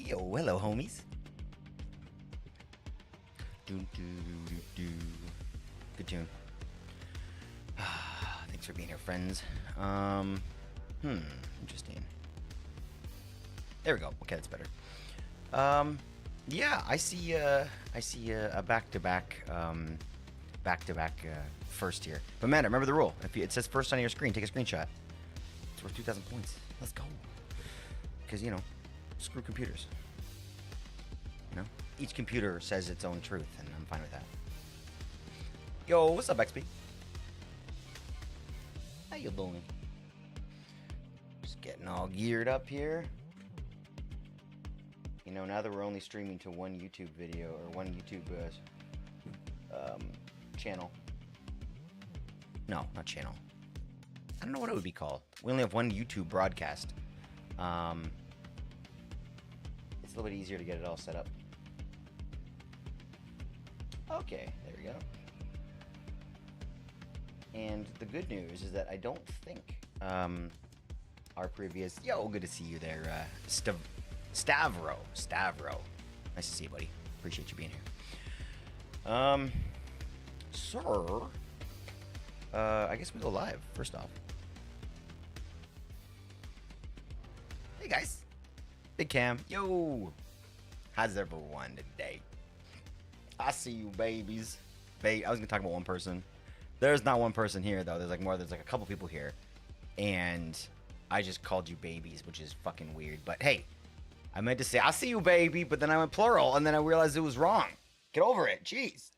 Yo, hello, homies. Do, do, do, do. Good tune. Thanks for being here, friends. Interesting. There we go. Okay, that's better. Yeah, I see a back-to-back first here. But man, remember the rule. If it says first on your screen, take a screenshot. It's worth 2,000 points. Let's go. Because, you know, screw computers. You know? Each computer says its own truth, and I'm fine with that. Yo, what's up, XP? How you doing? Just getting all geared up here. You know, now that we're only streaming to one YouTube video, or one YouTube channel. No, not channel. I don't know what it would be called. We only have one YouTube broadcast. It's a little bit easier to get it all set up. Okay, there we go. And the good news is that I don't think our previous... Yo, good to see you there, Stavro. Nice to see you, buddy. Appreciate you being here. Sir... I guess we go live, first off. Hey, guys. Big Cam. Yo. How's everyone today? I see you, babies. I was going to talk about one person. There's not one person here, though. There's like a couple people here. And I just called you babies, which is fucking weird. But hey, I meant to say, I see you, baby. But then I went plural, and then I realized it was wrong. Get over it. Jeez.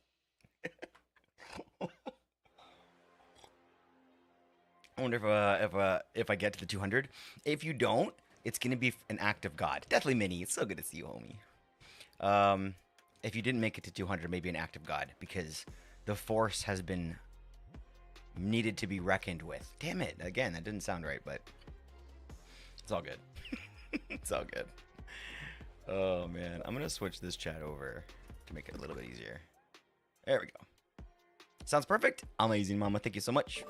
I wonder if I get to the 200. If you don't, it's gonna be an act of God. Deathly Mini, it's so good to see you, homie. If you didn't make it to 200, maybe an act of God, because the force has been needed to be reckoned with. Damn it! Again, that didn't sound right, but it's all good. It's all good. Oh man, I'm gonna switch this chat over to make it a little bit easier. There we go. Sounds perfect. Amazing, mama. Thank you so much.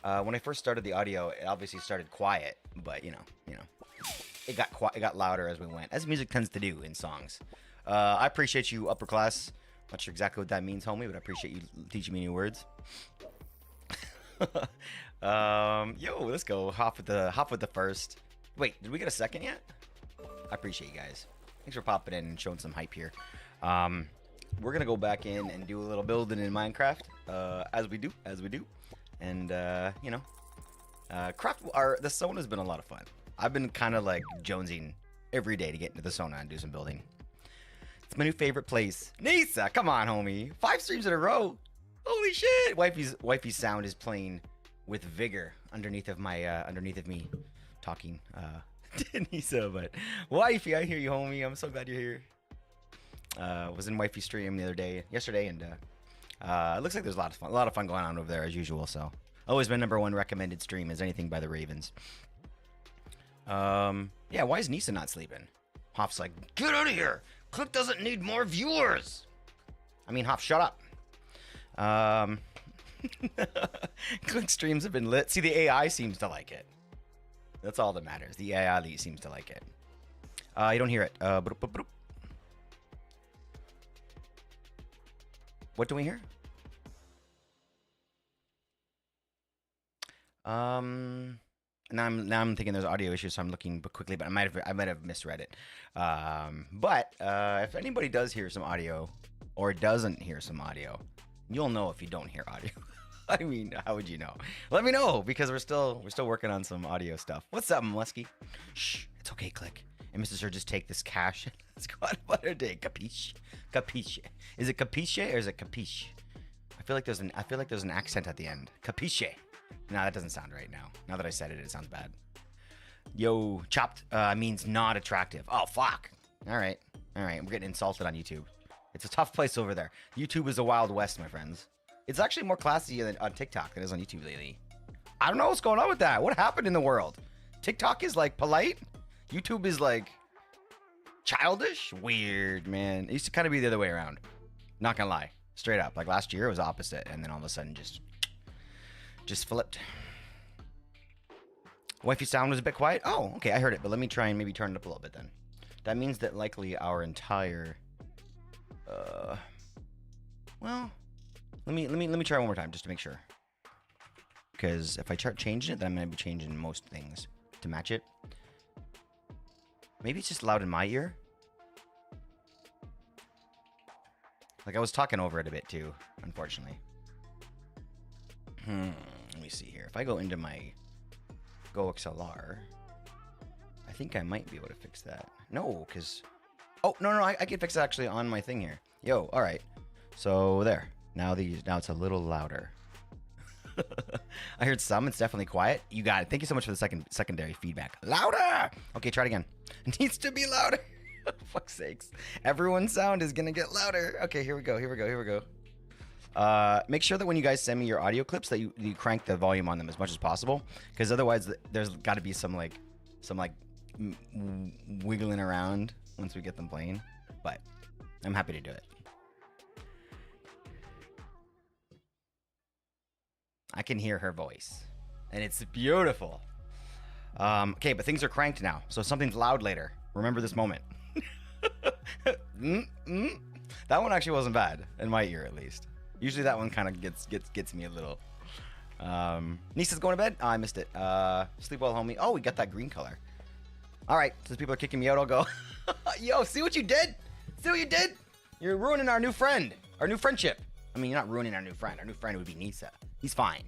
When I first started the audio, it obviously started quiet, but you know, it got louder as we went, as music tends to do in songs. I appreciate you, upper class. Not sure exactly what that means, homie, but I appreciate you teaching me new words. Yo, let's go. Hop with the first. Wait, did we get a second yet? I appreciate you guys. Thanks for popping in and showing some hype here. We're gonna go back in and do a little building in Minecraft, as we do. And, the sauna has been a lot of fun. I've been kind of like jonesing every day to get into the sauna and do some building. It's my new favorite place. Nisa, come on, homie. 5 streams in a row. Holy shit. Wifey's sound is playing with vigor underneath of me talking to Nisa. But wifey, I hear you, homie. I'm so glad you're here. Was in wifey's stream yesterday, and it looks like there's a lot of fun going on over there as usual. So always my #1 recommended stream is anything by the Ravens. Yeah, why is Nisa not sleeping? Hoff's like, get out of here. Click doesn't need more viewers. I mean, Hoff, shut up. Click streams have been lit. See, the AI seems to like it. That's all that matters. The AI seems to like it. You don't hear it. What do we hear? Now I'm thinking there's audio issues, so I'm looking quickly, but I might have misread it. But if anybody does hear some audio or doesn't hear some audio, you'll know if you don't hear audio. I mean, how would you know? Let me know, because we're still working on some audio stuff. What's up, Molesky? Shh, it's okay, Click. And Mr. Sir, just take this cash. Let's go on another day. Capiche? Capiche. Is it capiche or is it capiche? I feel like there's an accent at the end. Capiche. No, that doesn't sound right now. Now that I said it, it sounds bad. Yo, chopped means not attractive. Oh, fuck. All right. We're getting insulted on YouTube. It's a tough place over there. YouTube is a wild west, my friends. It's actually more classy on TikTok than it is on YouTube lately. I don't know what's going on with that. What happened in the world? TikTok is like polite. YouTube is like childish. Weird, man. It used to kind of be the other way around. Not gonna lie. Straight up. Like last year it was opposite, and then all of a sudden just flipped. Wifey sound was a bit quiet. Oh, okay, I heard it, but let me try and maybe turn it up a little bit then. that means that likely our entire well, let me try one more time just to make sure. Because if I start changing it, then I'm gonna be changing most things to match it. Maybe it's just loud in my ear. Like I was talking over it a bit too, unfortunately. Let me see here. If I go into my Go XLR, I think I might be able to fix that. No, because... Oh, no, I can fix it actually on my thing here. Yo, all right. So there. Now it's a little louder. I heard some. It's definitely quiet. You got it. Thank you so much for the secondary feedback. Louder! Okay, try it again. It needs to be louder. Fuck's sakes. Everyone's sound is going to get louder. Okay, here we go. Make sure that when you guys send me your audio clips that you crank the volume on them as much as possible, because otherwise there's got to be some wiggling around once we get them playing. But I'm happy to do it. I can hear her voice, and it's beautiful. Okay, but things are cranked now, so something's loud later. Remember this moment. That one actually wasn't bad in my ear, at least. Usually that one kind of gets me a little. Nisa's going to bed. Oh, I missed it. Sleep well, homie. Oh, we got that green color. All right, since people are kicking me out, I'll go. Yo, see what you did? See what you did? You're ruining our new friend, our new friendship. I mean, you're not ruining our new friend. Our new friend would be Nisa. He's fine.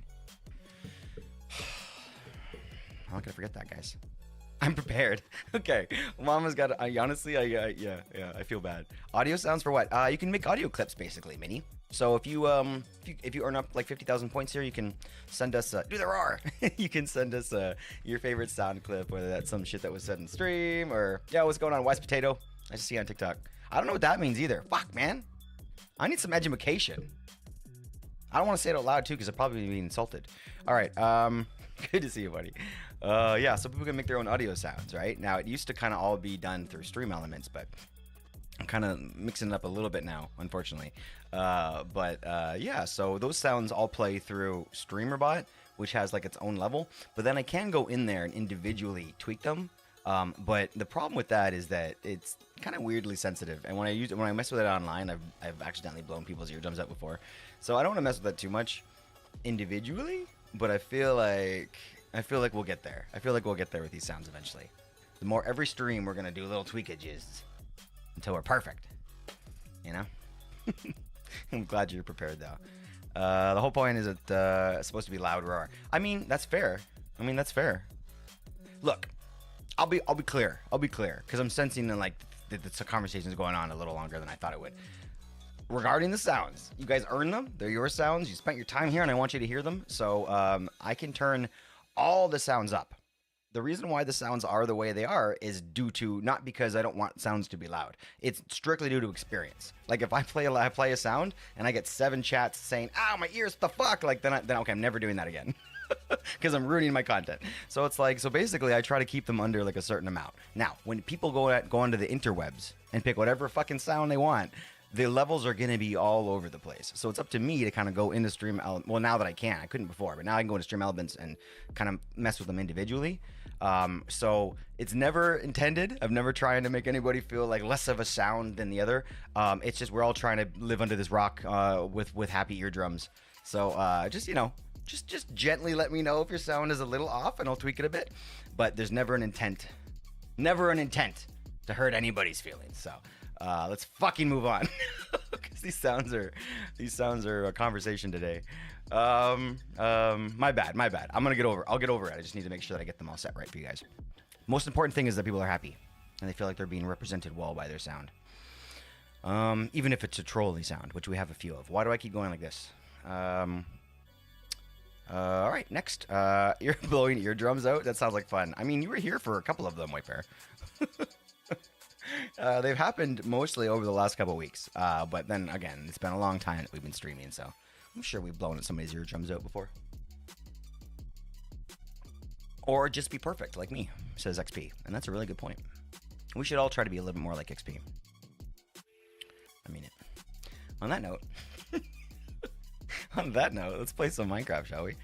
I'm not gonna forget that, guys. I'm prepared. Okay, Mama's got. Honestly, I feel bad. Audio sounds for what? You can make audio clips, basically, Minnie. So if you earn up like 50,000 points here, you can send us do the roar. You can send us your favorite sound clip, whether that's some shit that was said in stream or what's going on, Wise Potato. I just see on TikTok. I don't know what that means either. Fuck, man. I need some education. I don't want to say it out loud too because I'll probably be insulted. All right. Good to see you, buddy. So people can make their own audio sounds, right? Now it used to kind of all be done through Stream Elements, but I'm kind of mixing it up a little bit now, unfortunately. So those sounds all play through StreamerBot, which has like its own level. But then I can go in there and individually tweak them. But the problem with that is that it's kind of weirdly sensitive. And when I mess with it online, I've accidentally blown people's eardrums out before. So I don't want to mess with that too much individually. But I feel like we'll get there. I feel like we'll get there with these sounds eventually. The more every stream, we're gonna do little tweakages until we're perfect. You know. I'm glad you're prepared though. The whole point is that it's supposed to be loud roar. I mean, that's fair. Look, I'll be clear. Because I'm sensing that the conversation is going on a little longer than I thought it would. Regarding the sounds, you guys earn them. They're your sounds. You spent your time here, and I want you to hear them. So I can turn all the sounds up. The reason why the sounds are the way they are is due to not because I don't want sounds to be loud. It's strictly due to experience. Like if I play a sound and I get 7 chats saying, "Ow, my ears, the fuck!" Then okay, I'm never doing that again. Because I'm ruining my content. So it's so basically I try to keep them under like a certain amount. Now, when people go onto the interwebs and pick whatever fucking sound they want, the levels are going to be all over the place. So it's up to me to kind of go into Stream Elements. Well, now that I can. I couldn't before, but now I can go into Stream Elements and kind of mess with them individually. So it's never intended. I've never tried to make anybody feel like less of a sound than the other. It's just we're all trying to live under this rock with happy eardrums. So just gently let me know if your sound is a little off and I'll tweak it a bit. But there's never an intent to hurt anybody's feelings. So let's fucking move on. Because these sounds are a conversation today. My bad. I'll get over it. I just need to make sure that I get them all set right for you guys. Most important thing is that people are happy and they feel like they're being represented well by their sound. Even if it's a trolly sound, which we have a few of. Why do I keep going like this? All right, next. You're blowing eardrums out? That sounds like fun. I mean, you were here for a couple of them, White Bear. They've happened mostly over the last couple of weeks. But then, again, it's been a long time that we've been streaming, so I'm sure we've blown somebody's eardrums out before. Or just be perfect, like me, says XP. And that's a really good point. We should all try to be a little bit more like XP. I mean it. On that note, let's play some Minecraft, shall we?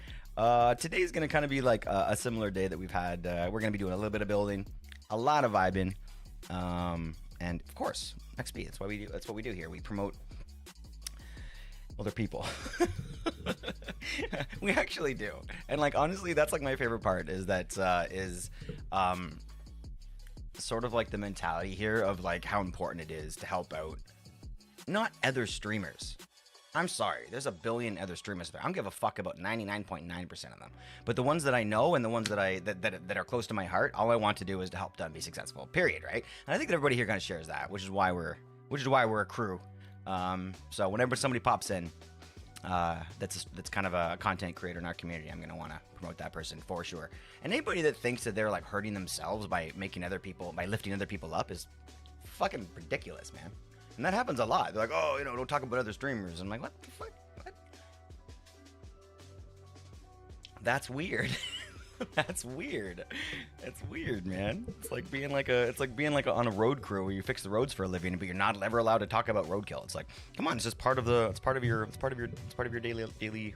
Today's going to kind of be like a similar day that we've had. We're going to be doing a little bit of building, a lot of vibing, And of course, XP. That's why we do. That's what we do here. We promote other people. We actually do. And like honestly, that's like my favorite part is that sort of like the mentality here of like how important it is to help out not other streamers. I'm sorry, there's a billion other streamers there. I don't give a fuck about 99.9% of them. But the ones that I know and the ones that that are close to my heart, all I want to do is to help them be successful. Period, right? And I think that everybody here kind of shares that, which is why we're a crew. So whenever somebody pops in, that's kind of a content creator in our community, I'm gonna want to promote that person for sure. And anybody that thinks that they're like hurting themselves by lifting other people up is fucking ridiculous, man. And that happens a lot. They're like, oh, don't talk about other streamers. I'm like, what the fuck? What? That's weird. That's weird. That's weird, man. It's like being on a road crew where you fix the roads for a living, but you're not ever allowed to talk about roadkill. It's like, come on, it's just part of your daily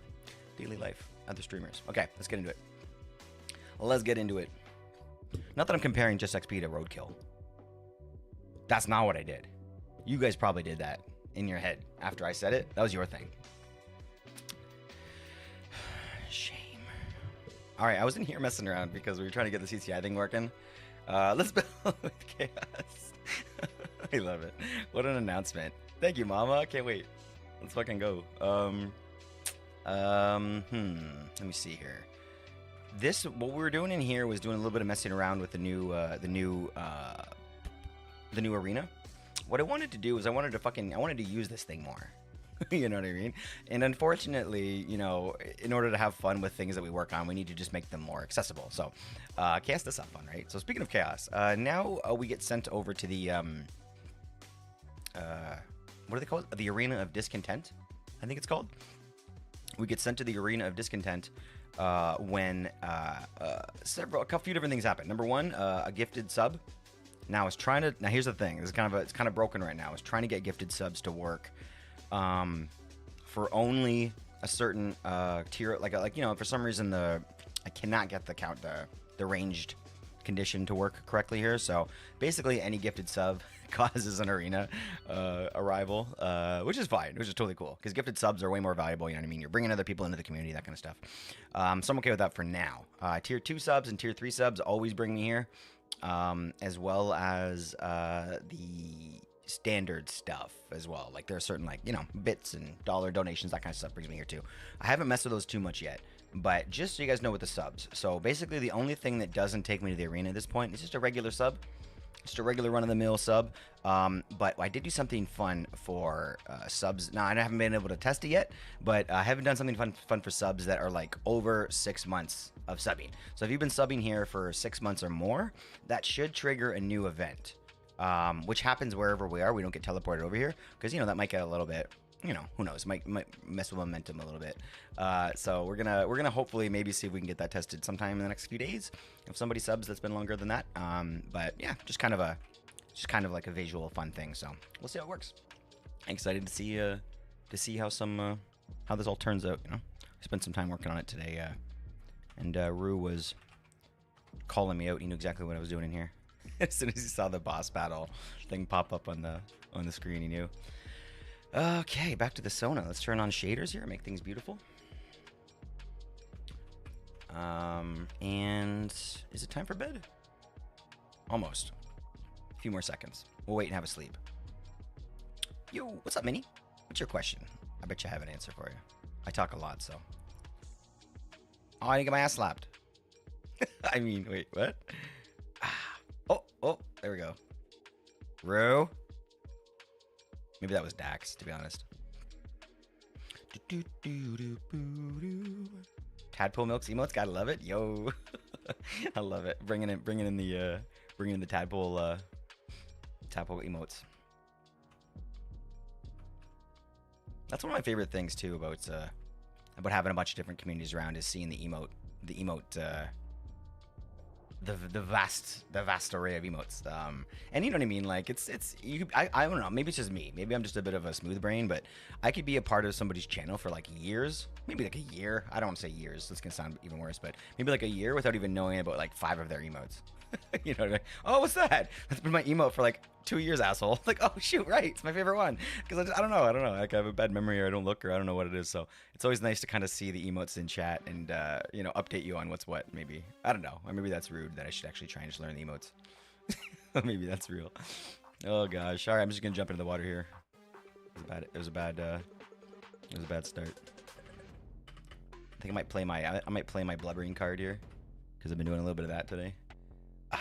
life. Other streamers. Okay, let's get into it. Let's get into it. Not that I'm comparing just XP to roadkill. That's not what I did. You guys probably did that in your head after I said it. That was your thing. Shame. All right, I was in here messing around because we were trying to get the CCI thing working. Let's build with chaos. I love it. What an announcement. Thank you, Mama. I can't wait. Let's fucking go. Let me see here. What we were doing in here was doing a little bit of messing around with the new arena. What I wanted to do is I wanted to use this thing more. You know what I mean? And unfortunately, in order to have fun with things that we work on, we need to just make them more accessible. So, chaos does have fun, right? So speaking of chaos, now we get sent over to the what do they call it? The Arena of Discontent, I think it's called. We get sent to the Arena of Discontent when a few different things happen. Number one, a gifted sub. Now here's the thing. It's kind of broken right now. It's trying to get gifted subs to work for only a certain tier. For some reason I cannot get the ranged condition to work correctly here. So basically, any gifted sub causes an arena arrival, which is fine, which is totally cool because gifted subs are way more valuable. You know what I mean? You're bringing other people into the community, that kind of stuff. So I'm okay with that for now. Tier 2 subs and tier 3 subs always bring me here. As well as the standard stuff as well. Like there are certain bits and dollar donations, that kind of stuff brings me here too. I haven't messed with those too much yet, but just so you guys know with the subs. So basically the only thing that doesn't take me to the arena at this point is just a regular sub. Just a regular run-of-the-mill sub. But I did do something fun for subs. Now, I haven't been able to test it yet, but I haven't done something fun for subs that are like over 6 months of subbing. So if you've been subbing here for 6 months or more, that should trigger a new event, which happens wherever we are. We don't get teleported over here because, that might get a little bit, who knows, might mess with momentum a little bit. So we're gonna hopefully maybe see if we can get that tested sometime in the next few days. If somebody subs that's been longer than that. But yeah, just kind of like a visual fun thing. So we'll see how it works. I'm excited to see how this all turns out. I spent some time working on it today. And Rue was calling me out. He knew exactly what I was doing in here. As soon as he saw the boss battle thing pop up on the screen, he knew. Okay, back to the Sona. Let's turn on shaders here, make things beautiful. And is it time for bed? Almost. A few more seconds. We'll wait and have a sleep. Yo, what's up, Minnie? What's your question? I bet you I have an answer for you. I talk a lot, so. Oh, I didn't get my ass slapped. I mean, wait, what? Oh, there we go. Rue? Maybe that was Dax, to be honest. Tadpole milks emotes, gotta love it. Yo, I love it. Bringing in the tadpole emotes. That's one of my favorite things too about having a bunch of different communities around is seeing the emote the vast array of emotes. And you know what I mean? Like it's you. I don't know. Maybe it's just me. Maybe I'm just a bit of a smooth brain, but I could be a part of somebody's channel for like years, maybe like a year. I don't want to say years. This can sound even worse, but maybe like a year without even knowing about like 5 of their emotes. You know what I mean? Oh, what's that? That's been my emote for like 2 years, asshole. Like, oh shoot, right? It's my favorite one. Because I don't know. Like I have a bad memory, or I don't look, or I don't know what it is. So it's always nice to kind of see the emotes in chat and update you on what's what. Maybe I don't know. Or maybe that's rude. That I should actually try and just learn the emotes. Maybe that's real. Oh gosh. All right, I'm just gonna jump into the water here. It was a bad start. I think I might play my blubbering card here because I've been doing a little bit of that today. I'm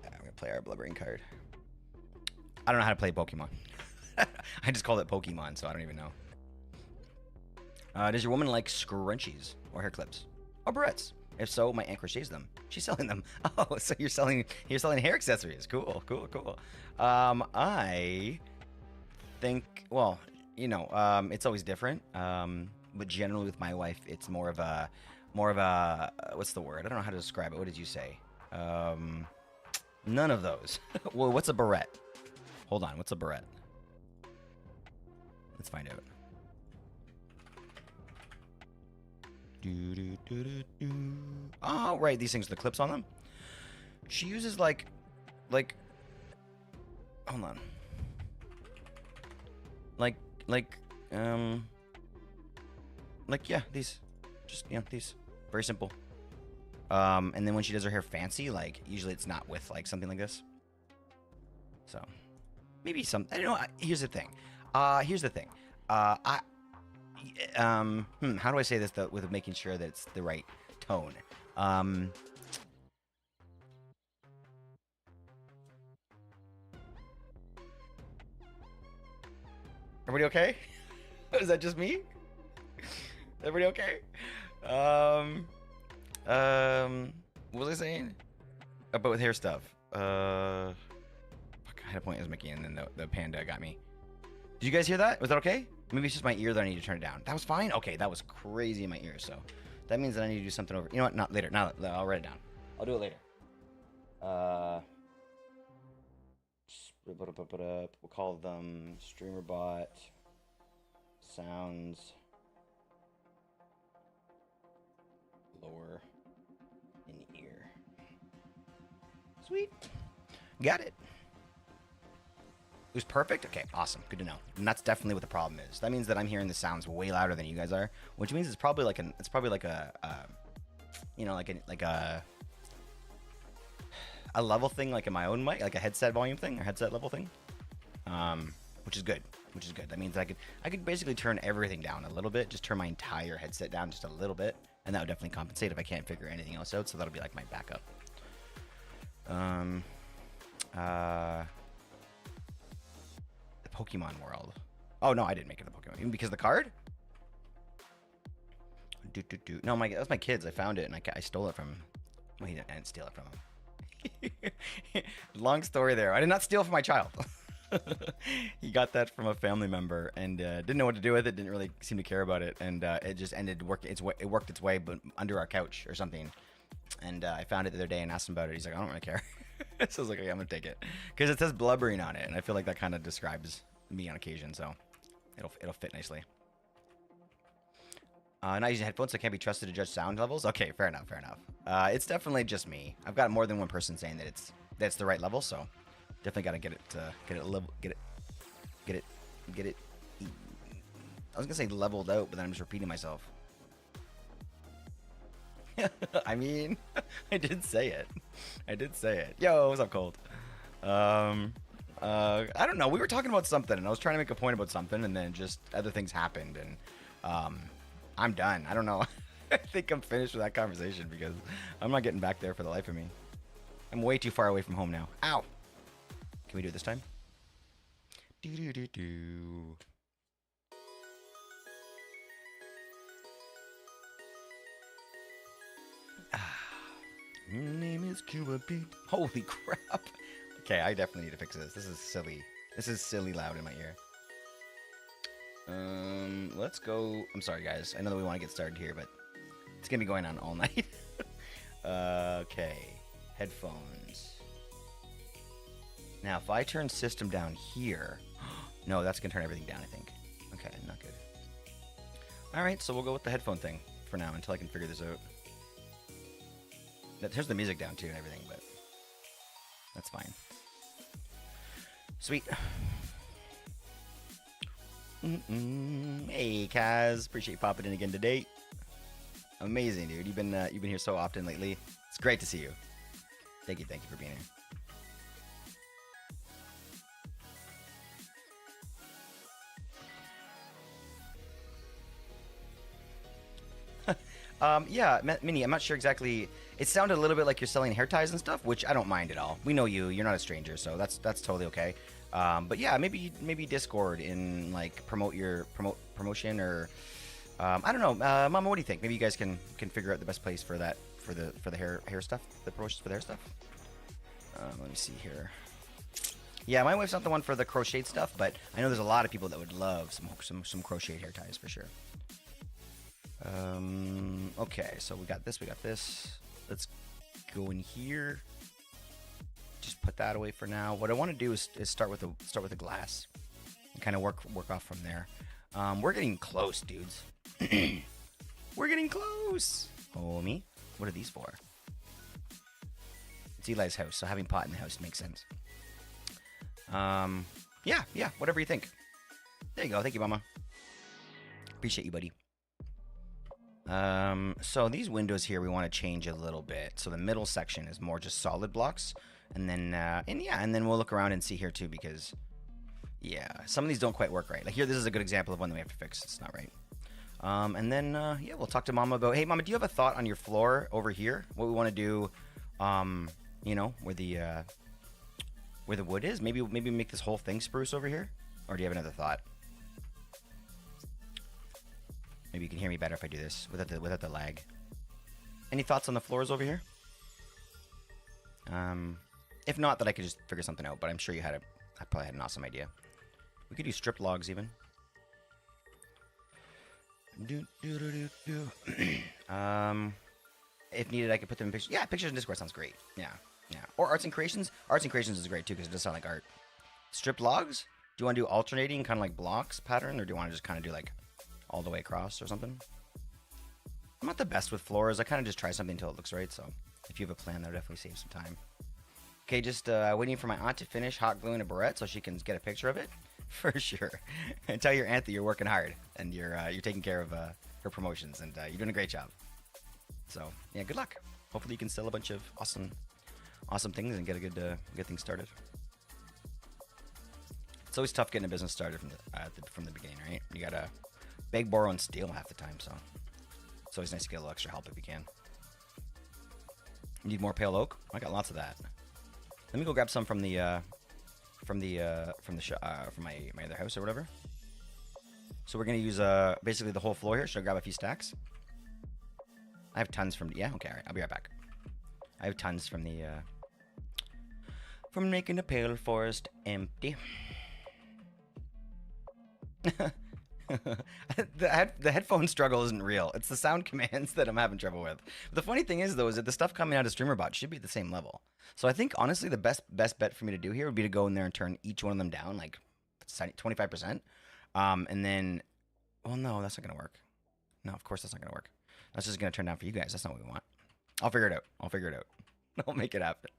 gonna play our blubbering card. I don't know how to play Pokemon. I just called it Pokemon, so I don't even know. Does your woman like scrunchies or hair clips or barrettes? If so, my aunt crochets them. She's selling them. Oh, so you're selling hair accessories. Cool. I think, well, it's always different. But generally with my wife, it's more of a what's the word? I don't know how to describe it. What did you say? None of those. Well, what's a barrette? Hold on. What's a barrette? Let's find out. Oh, right. These things with the clips on them. She uses like, hold on. Yeah, these, these, very simple. And then when she does her hair fancy, like usually it's not with like something like this. So maybe some. I don't know. Here's the thing. How do I say this though, with making sure that it's the right tone? Everybody okay? Is that just me? Everybody okay? What was I saying? About with hair stuff. Fuck, I had a point I was making, and then the panda got me. Did you guys hear that? Was that okay? Maybe it's just my ear that I need to turn it down. That was fine? Okay, that was crazy in my ear, so that means that I need to do something over. You know what? Not later. Not. I'll write it down. I'll do it later. We'll call them StreamerBot sounds lower in ear. Sweet. Got it. It was perfect? Okay, awesome. Good to know. And that's definitely what the problem is. That means that I'm hearing the sounds way louder than you guys are, which means it's probably like a level thing, like in my own mic, like a headset volume thing or headset level thing. Which is good. That means I could basically turn everything down a little bit, just turn my entire headset down just a little bit, and that would definitely compensate if I can't figure anything else out. So that'll be like my backup. The Pokemon world. Oh no, I didn't make it the Pokemon. Even because of the card? No, that was my kids. I found it and I stole it from him. Well, I didn't steal it from him. Long story there. I did not steal from my child. He got that from a family member and didn't know what to do with it. Didn't really seem to care about it, and it just ended it worked its way, but under our couch or something. And I found it the other day and asked him about it. He's like, I don't really care. So I was like, okay, I'm gonna take it because it says blubbering on it, and I feel like that kind of describes me on occasion. So it'll fit nicely. Not using headphones, so I can't be trusted to judge sound levels. Okay, fair enough. It's definitely just me. I've got more than one person saying that it's the right level, so definitely got to get it level, get it. I was gonna say leveled out, but then I'm just repeating myself. I mean, I did say it. Yo, what's up, Cold? I don't know. We were talking about something, and I was trying to make a point about something, and then just other things happened, and I'm done. I don't know. I think I'm finished with that conversation because I'm not getting back there for the life of me. I'm way too far away from home now. Ow. Can we do it this time? Do. Your name is Cuba Beat. Holy crap. Okay, I definitely need to fix this. This is silly. This is silly loud in my ear. Let's go. I'm sorry, guys. I know that we want to get started here, but it's going to be going on all night. Okay. Headphones. Now, if I turn system down here, no, that's gonna turn everything down, I think. Okay, not good. All right, so we'll go with the headphone thing for now until I can figure this out. Here's the music down too and everything, but that's fine. Sweet. Hey, Kaz, appreciate you popping in again today. Amazing, dude. You've been here so often lately. It's great to see you. Thank you for being here. Yeah, Minnie, I'm not sure exactly. It sounded a little bit like you're selling hair ties and stuff, which I don't mind at all. We know you. You're not a stranger, so that's totally okay. But yeah, maybe Discord in like promotion or I don't know, Mama. What do you think? Maybe you guys can figure out the best place for that for the hair stuff, the promotions for the hair stuff. Let me see here. Yeah, my wife's not the one for the crocheted stuff, but I know there's a lot of people that would love some crocheted hair ties for sure. Okay, so we got this. Let's go in here. Just put that away for now. What I want to do is start with the glass and kind of work off from there. We're getting close, dudes. We're getting close. Homie, what are these for? It's Eli's house, so having pot in the house makes sense. Yeah, whatever you think. There you go. Thank you, Mama. Appreciate you, buddy. So these windows here we want to change a little bit. So the middle section is more just solid blocks, and then and then we'll look around and see here too, because yeah, some of these don't quite work right. Like here, this is a good example of one that we have to fix. It's not right. And then yeah, we'll talk to Mama about. Hey, Mama, do you have a thought on your floor over here? What we want to do? You know, where the wood is. Maybe make this whole thing spruce over here, or do you have another thought? Maybe you can hear me better if I do this without the lag. Any thoughts on the floors over here? If not, that I could just figure something out. But I'm sure I probably had an awesome idea. We could do strip logs even. If needed, I could put them in pictures. Yeah, pictures in Discord sounds great. Yeah. Or arts and creations. Arts and creations is great too because it does sound like art. Strip logs. Do you want to do alternating kind of like blocks pattern, or do you want to just kind of do like all the way across or something? I'm not the best with floors. I kind of just try something until it looks right. So if you have a plan, that'll definitely save some time. Okay, just waiting for my aunt to finish hot gluing a barrette so she can get a picture of it. For sure. And tell your aunt that you're working hard and you're taking care of her promotions, and you're doing a great job. So yeah, good luck. Hopefully you can sell a bunch of awesome things and get a good thing started. It's always tough getting a business started from the beginning, right? You gotta beg, borrow, and steal half the time, so it's always nice to get a little extra help if you can. You need more pale oak? I got lots of that. Let me go grab some from my other house or whatever. So we're gonna use basically the whole floor here. Should I grab a few stacks? I have tons from okay, all right, I'll be right back. I have tons from from making the pale forest empty. The headphone struggle isn't real. It's the sound commands that I'm having trouble with. The funny thing is, though, is that the stuff coming out of StreamerBot should be at the same level. So I think, honestly, the best bet for me to do here would be to go in there and turn each one of them down, like 25%. And then, well, no, that's not going to work. No, of course that's not going to work. That's just going to turn down for you guys. That's not what we want. I'll figure it out. I'll make it happen.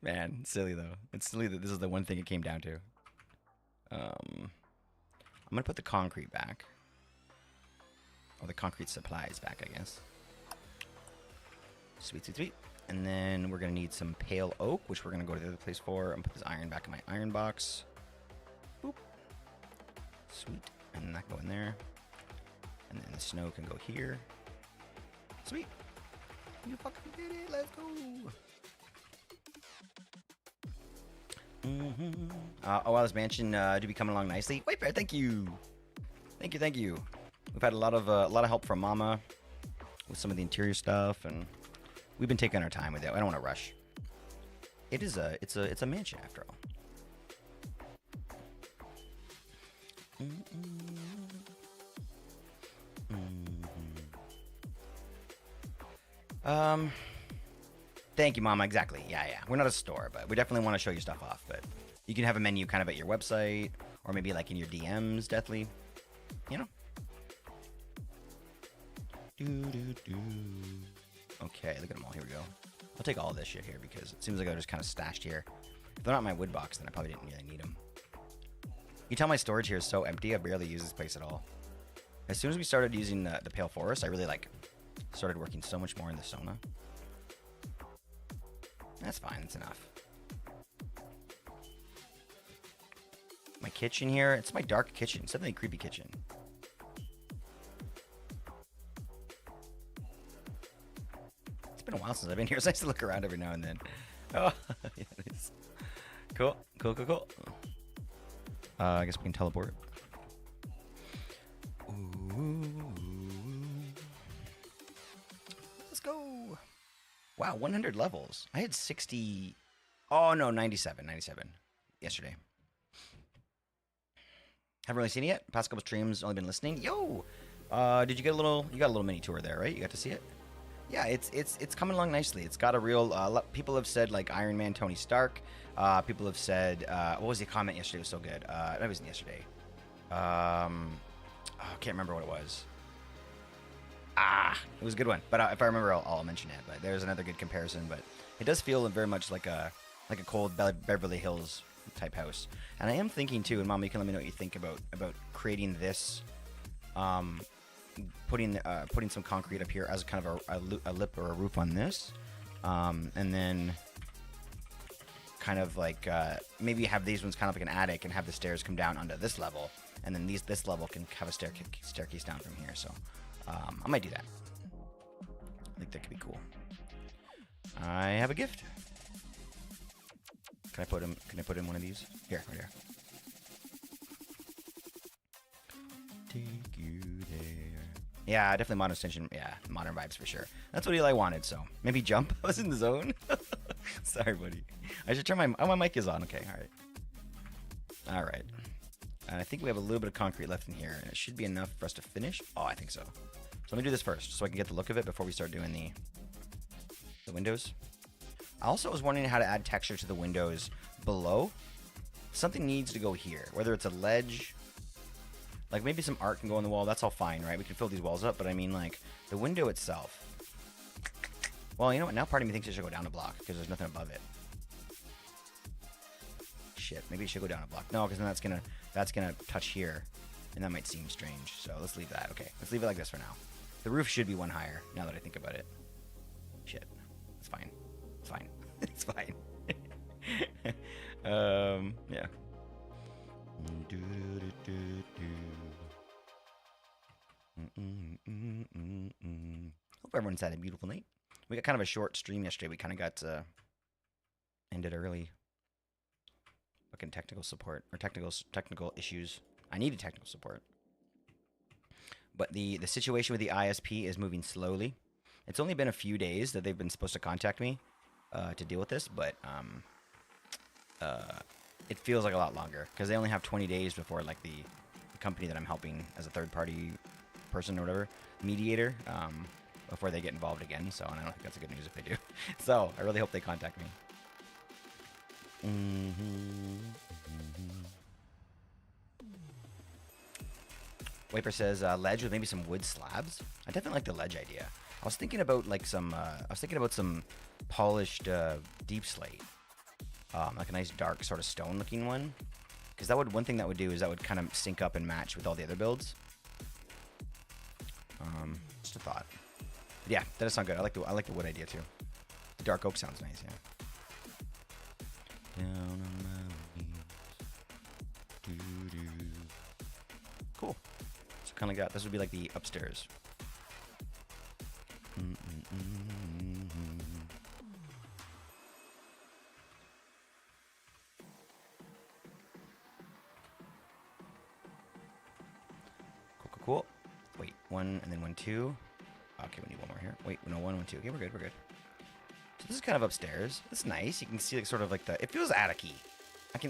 Man, silly, though. It's silly that this is the one thing it came down to. I'm going to put the concrete back. Or the concrete supplies back, I guess. Sweet. And then we're going to need some pale oak, which we're going to go to the other place for. And put this iron back in my iron box. Boop. Sweet. And that go in there. And then the snow can go here. Sweet. You fucking did it. Let's go. Oala's mansion do be coming along nicely. Wait, Bear, thank you. Thank you. We've had a lot of help from Mama with some of the interior stuff, and we've been taking our time with it. I don't want to rush. It's a mansion after all. Thank you, Mama. Exactly. Yeah, yeah. We're not a store, but we definitely want to show you stuff off. But you can have a menu kind of at your website, or maybe like in your DMs, Deathly. You know. Okay, look at them all. Here we go. I'll take all of this shit here because it seems like they're just kind of stashed here. If they're not in my wood box, then I probably didn't really need them. You tell my storage here is so empty. I barely use this place at all. As soon as we started using the Pale Forest, I really started working so much more in the Sona. That's fine. That's enough. My kitchen here. It's my dark kitchen. It's definitely a creepy kitchen. It's been a while since I've been here. It's nice to look around every now and then. Oh, yeah, it is. Cool. Cool, cool, cool. I guess we can teleport. Ooh. Let's go. Wow, 100 levels. I had 60. Oh, no, 97. 97 yesterday. Haven't really seen it yet. Past couple streams, only been listening. Yo! Did you get a little... You got a little mini tour there, right? You got to see it? Yeah, it's coming along nicely. It's got a real... people have said, like, Iron Man, Tony Stark. People have said... what was the comment yesterday? It was so good. That wasn't yesterday. I can't remember what it was. It was a good one. But if I remember, I'll mention it. But there's another good comparison. But it does feel very much like a cold Beverly Hills type house. And I am thinking too, and Mom, you can let me know what you think about creating this, putting some concrete up here as kind of a lip or a roof on this, and then kind of like maybe have these ones kind of like an attic and have the stairs come down onto this level, and then this level can have a staircase down from here. So I might do that. I think that could be cool. I have a gift. Can I put in one of these? Here, right here. Take you there. Yeah, definitely modern extension. Yeah, modern vibes for sure. That's what Eli wanted, so maybe jump. I was in the zone. Sorry, buddy. I should turn my... Oh, my mic is on. Okay, all right. All right. I think we have a little bit of concrete left in here, and it should be enough for us to finish. Oh, I think so. So let me do this first, so I can get the look of it before we start doing the windows. I also was wondering how to add texture to the windows below. Something needs to go here, whether it's a ledge, like maybe some art can go on the wall. That's all fine, right? We can fill these walls up, but I mean, like, the window itself. Well, you know what? Now part of me thinks it should go down a block because there's nothing above it. Shit, maybe it should go down a block. No, because then that's gonna touch here, and that might seem strange. So let's leave that. Okay, let's leave it like this for now. The roof should be one higher. Now that I think about it. Shit, it's fine. It's fine. It's fine. Yeah. Hope everyone's had a beautiful night. We got kind of a short stream yesterday. We kind of got ended early. Fucking technical support or technical issues. I needed technical support. But the situation with the ISP is moving slowly. It's only been a few days that they've been supposed to contact me to deal with this, but it feels like a lot longer because they only have 20 days before like the company that I'm helping as a third-party person or whatever, mediator, before they get involved again. So, and I don't think that's a good news if they do. So, I really hope they contact me. Wiper says ledge with maybe some wood slabs. I definitely like the ledge idea. I was thinking about like some polished deep slate, like a nice dark sort of stone looking one, because one thing that would do is that would kind of sync up and match with all the other builds. Just a thought. But yeah, that does sound good. I like the wood idea too. The dark oak sounds nice. Yeah. Down on my knees. Cool. So kind of got this would be like the upstairs. Cool. Wait, 1 and then 1, 2. Okay, we need one more here. Wait, no, 1, 1, 2. Okay, we're good. So this is kind of upstairs. It's nice. You can see like sort of like it feels attic-y.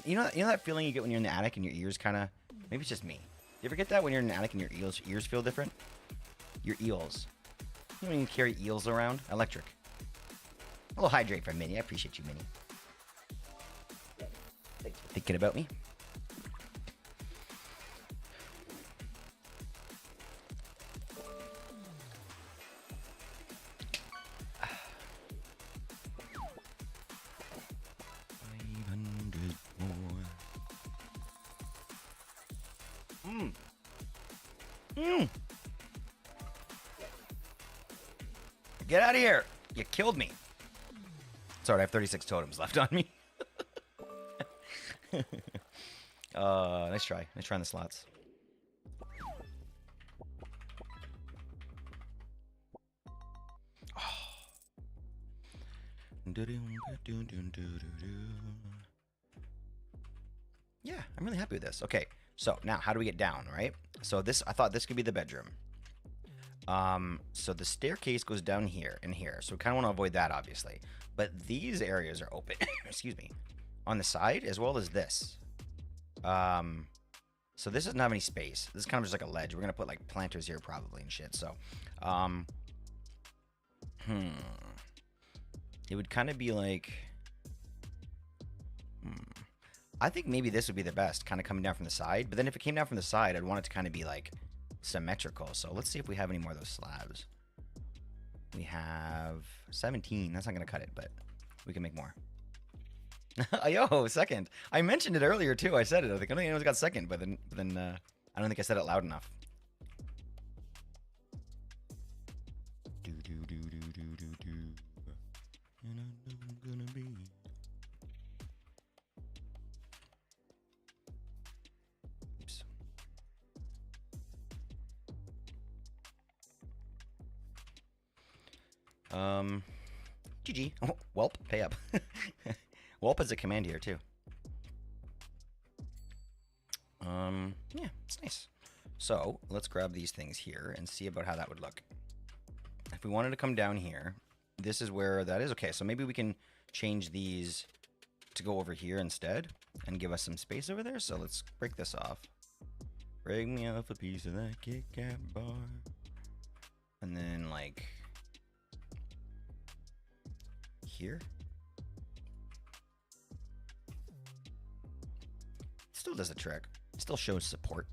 You know that feeling you get when you're in the attic and your ears kind of, maybe it's just me. You ever get that when you're in the attic and your ears feel different? Your eels. You don't even carry eels around. Electric. A little hydrate from Minnie. I appreciate you, Minnie. Thanks for thinking about me. Get out of here! You killed me. Sorry, I have 36 totems left on me. Nice try. Nice try on the slots. Yeah, I'm really happy with this. Okay, so now how do we get down, right? So this, I thought this could be the bedroom. So the staircase goes down here and here. So we kind of want to avoid that, obviously. But these areas are open, excuse me, on the side as well as this. So this doesn't have any space. This is kind of just like a ledge. We're going to put like planters here probably and shit. So, it would kind of be like, I think maybe this would be the best, kind of coming down from the side. But then if it came down from the side, I'd want it to kind of be like symmetrical. So let's see if we have any more of those slabs. We have 17. That's not going to cut it, but we can make more. Yo, second. I mentioned it earlier too. I said it. I think I don't think anyone's got second, but then I don't think I said it loud enough. Do do do do do do do. And I'm gonna be. Oops. GG. Oh, Welp, pay up. Welp is a command here too. Yeah, it's nice. So let's grab these things here and see about how that would look. If we wanted to come down here, this is where that is. Okay, so maybe we can change these to go over here instead and give us some space over there. So let's break this off. Break me off a piece of that Kit Kat bar. And then like here. Still does the trick. Still shows support.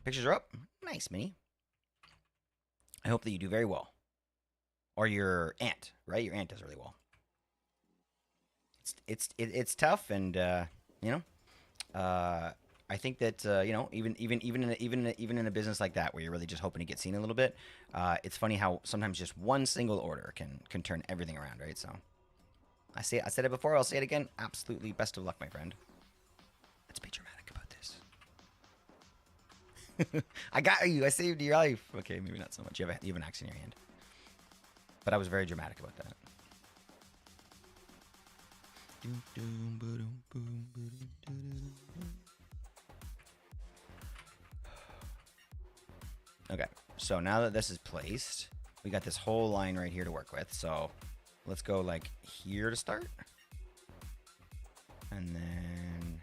Pictures are up. Nice, Minnie. I hope that you do very well. Or your aunt, right? Your aunt does really well. It's tough, and you know, I think that you know, even in a business like that where you're really just hoping to get seen a little bit, it's funny how sometimes just one single order can turn everything around, right? So I said it before, I'll say it again. Absolutely, best of luck, my friend. Let's be dramatic about this. I got you. I saved your life. Okay, maybe not so much. You have an axe in your hand, but I was very dramatic about that. Okay, so now that this is placed, we got this whole line right here to work with. So let's go like here to start. And then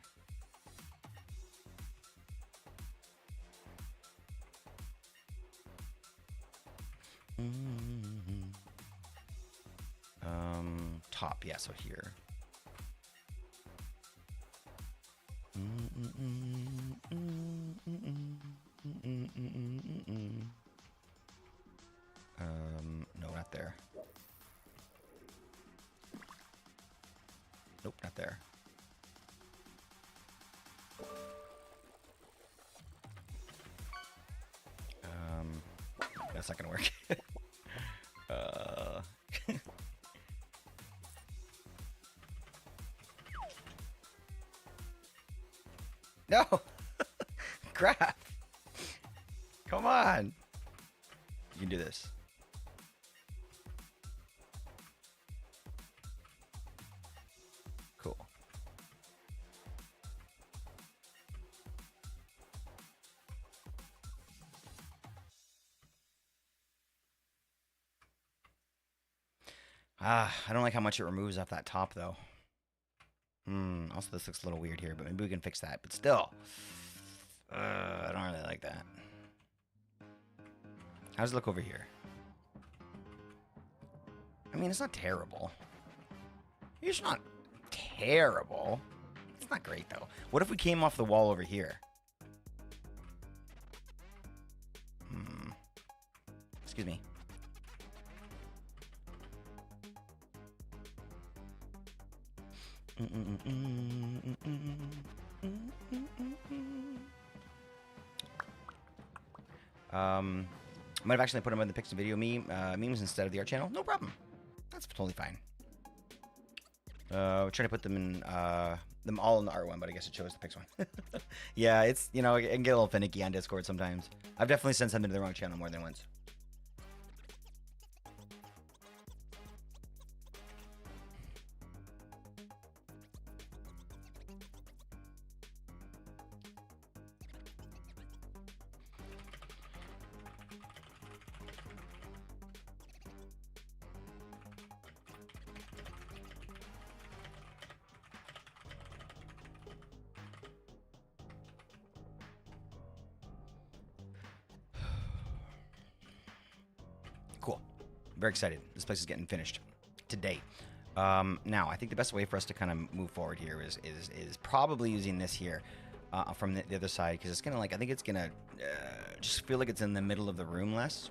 top, yeah, so here. No, not there. Nope, not there. That's not gonna work. No! Crap! Come on! You can do this. Cool. I don't like how much it removes off that top, though. Also, this looks a little weird here, but maybe we can fix that. But still, I don't really like that. How does it look over here? I mean, it's not terrible. It's not terrible. It's not great, though. What if we came off the wall over here? Excuse me. Might have actually put them in the Pixel Video memes instead of the art channel. No problem. That's totally fine. We're trying to put them in them all in the art one, but I guess it chose the Pix one. Yeah, it's, you know, it can get a little finicky on Discord sometimes. I've definitely sent something to the wrong channel more than once. Cool. Very excited. This place is getting finished today. Now, I think the best way for us to kind of move forward here is probably using this here from the other side, because it's gonna, like, I think it's gonna just feel like it's in the middle of the room less,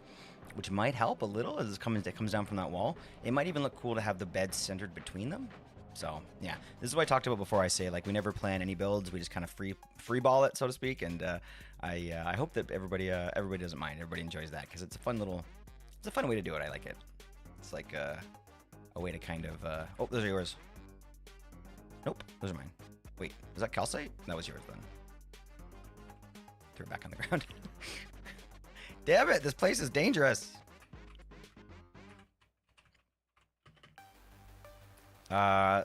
which might help a little as it comes down from that wall. It might even look cool to have the beds centered between them. So yeah, this is what I talked about before. I say, like, we never plan any builds. We just kind of free ball it, so to speak. And I hope that everybody doesn't mind. Everybody enjoys that, because it's a fun way to do it. I like it. It's like a way to kind of oh, those are yours. Nope, those are mine. Wait, was that calcite? That was yours then. Threw it back on the ground. Damn it, this place is dangerous.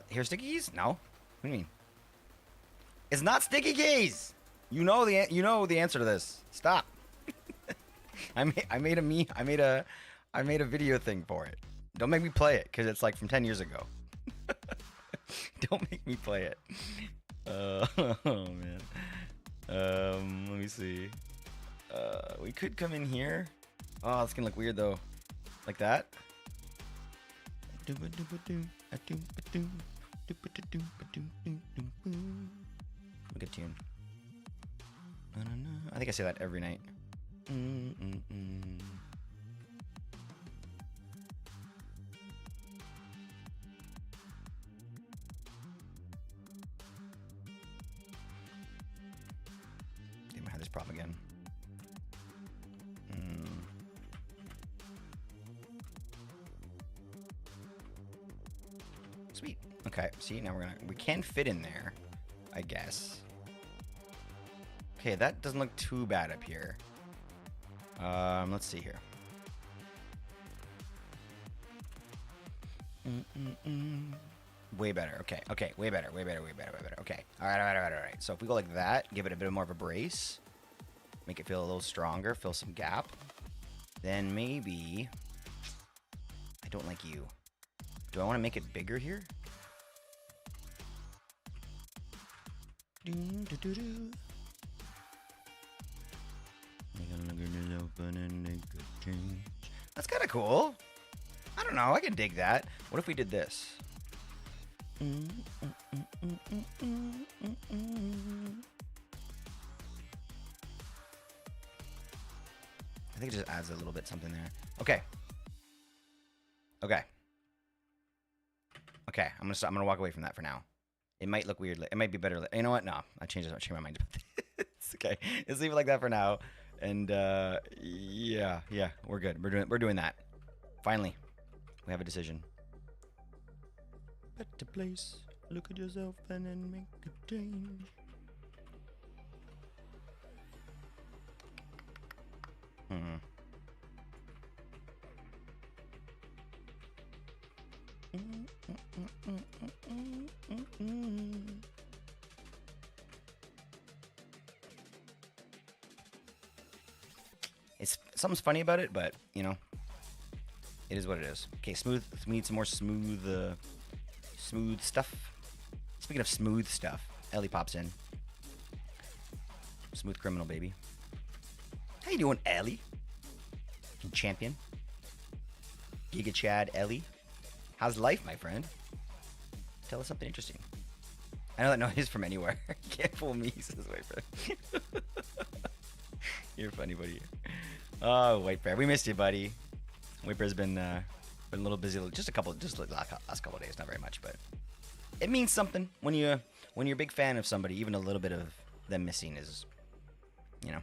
Here's sticky keys? No. What do you mean? It's not sticky keys. You know the answer to this. Stop. I made a video thing for it. Don't make me play it, because it's like from 10 years ago. Don't make me play it. Oh man. Let me see. We could come in here. Oh, it's gonna look weird though. Like that. Good tune. I think I say that every night. Damn, I had this problem again. Sweet. Okay, see, now we can fit in there, I guess. Okay, that doesn't look too bad up here. Let's see here. Way better. Okay, way better. Okay. All right. So if we go like that, give it a bit more of a brace, make it feel a little stronger, fill some gap, then maybe, I don't like you. Do I want to make it bigger here? That's kind of cool. I don't know. I can dig that. What if we did this? I think it just adds a little bit something there. Okay. I'm gonna walk away from that for now. It might look weird. It might be better. You know what? No, I changed my mind about this. Okay, let's leave it like that for now. And yeah, we're good. We're doing that. Finally, we have a decision. Better place. Look at yourself and then make a change. It's something's funny about it, but you know, it is what it is. Okay, smooth. We need some more smooth stuff. Speaking of smooth stuff, Ellie pops in. Smooth criminal, baby. How you doing, Ellie? Champion. Giga Chad Ellie. How's life, my friend? Tell us something interesting. I know that noise is from anywhere. Can't fool me, says White Bear. You're funny, buddy. Oh, White Bear. We missed you, buddy. White Bear's been a little busy. Just last couple of days. Not very much, but it means something when you're a big fan of somebody. Even a little bit of them missing is, you know,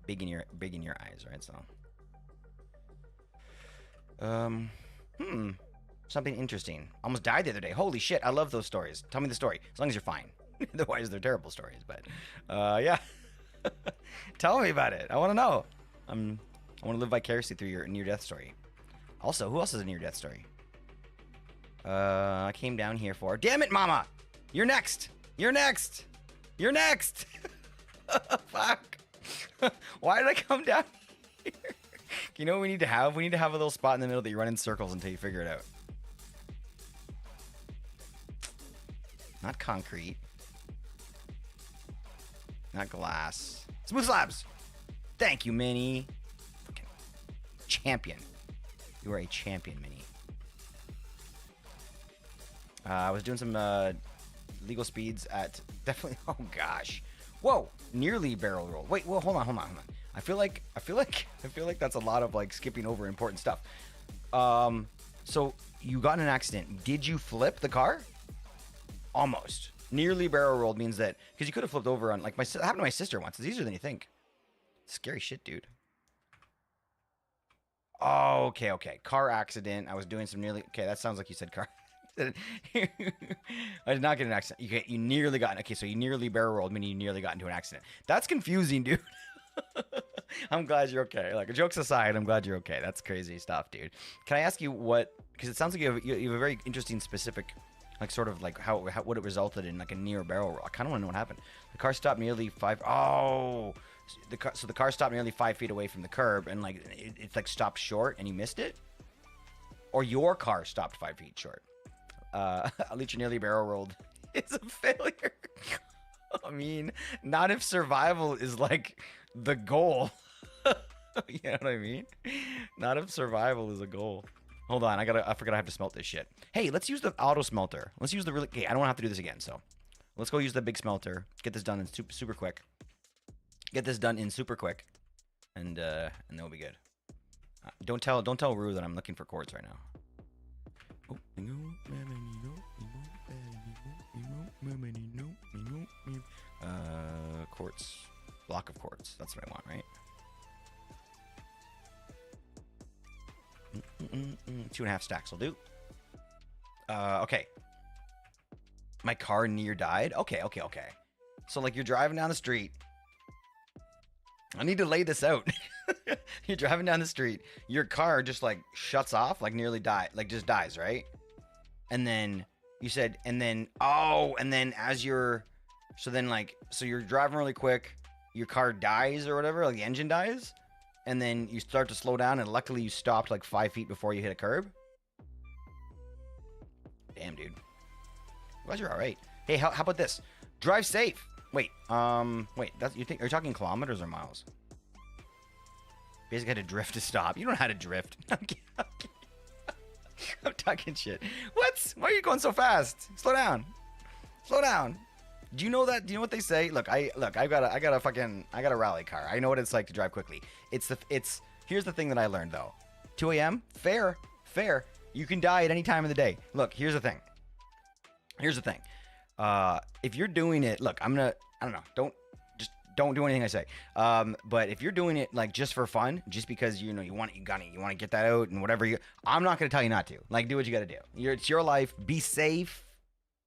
big in your eyes, right? So, something interesting. Almost died the other day. Holy shit! I love those stories. Tell me the story, as long as you're fine. Otherwise, they're terrible stories. But, yeah. Tell me about it. I want to know. I want to live vicariously through your near-death story. Also, who else has a near-death story? I came down here for... Damn it, Mama! You're next! You're next! You're next! Fuck! Why did I come down here? You know what we need to have? We need to have a little spot in the middle that you run in circles until you figure it out. Not concrete. Not glass. Smooth slabs! Thank you, Minnie. Fucking champion. You are a champion, Minnie. I was doing some legal speeds at definitely. Oh gosh, whoa! Nearly barrel roll. Wait, well, hold on. I feel like that's a lot of like skipping over important stuff. So you got in an accident. Did you flip the car? Almost. Nearly barrel rolled means that because you could have flipped over on like it happened to my sister once. It's easier than you think. Scary shit, dude. Oh, okay. Car accident. I was doing some nearly. Okay, that sounds like you said car. I did not get an accident. You nearly got. Okay, so you nearly barrel rolled, meaning you nearly got into an accident. That's confusing, dude. I'm glad you're okay. Like, jokes aside, I'm glad you're okay. That's crazy stuff, dude. Can I ask you what? Because it sounds like you have a very interesting, specific, like sort of like how what it resulted in, like a near barrel roll. I kind of want to know what happened. The car stopped nearly 5. Oh. So the car stopped nearly 5 feet away from the curb, and like it's like stopped short, and you missed it, or your car stopped 5 feet short. At least you nearly barrel rolled. It's a failure. I mean, not if survival is like the goal. You know what I mean? Not if survival is a goal. Hold on, I forgot I have to smelt this shit. Hey, let's use the auto smelter. Let's use the really. Okay, I don't want to have to do this again. So, let's go use the big smelter. Get this done in super quick. Get this done in super quick, and then we'll be good. Don't tell Rue that I'm looking for quartz right now. Quartz, block of quartz. That's what I want, right? 2.5 stacks will do. Okay. My car near died. Okay. So like you're driving down the street. I need to lay this out. You're driving down the street. Your car just like shuts off, like nearly just dies, right? And then you said, and then as you're, so you're driving really quick, your car dies or whatever, like the engine dies, and then you start to slow down, and luckily you stopped like 5 feet before you hit a curb. Damn, dude. Glad you're all right. Hey, how about this? Drive safe. Wait, are you talking kilometers or miles? Basically, had to drift to stop. You don't know how to drift. I'm talking shit. What? Why are you going so fast? Slow down. Do you know that? Do you know what they say? Look, I got a rally car. I know what it's like to drive quickly. Here's the thing that I learned though. 2 a.m. Fair. You can die at any time of the day. Look, here's the thing. If you're doing it, look, I don't know, don't do anything I say. But if you're doing it like just for fun, just because you want to get that out and whatever, I'm not gonna tell you not to. Like, do what you gotta do. It's your life. Be safe,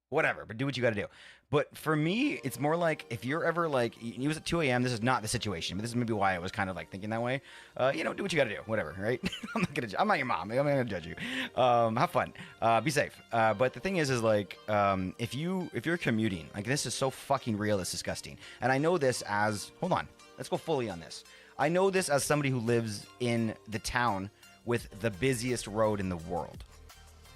whatever. But do what you gotta do. But for me, it's more like if you're ever like, it was at 2 a.m. This is not the situation, but this is maybe why I was kind of like thinking that way. Do what you got to do, whatever, right? I'm not your mom. I'm not gonna judge you. Have fun. Be safe. But the thing is like, if you're commuting, like this is so fucking real. It's disgusting. And I know this as, hold on, let's go fully on this. I know this as somebody who lives in the town with the busiest road in the world.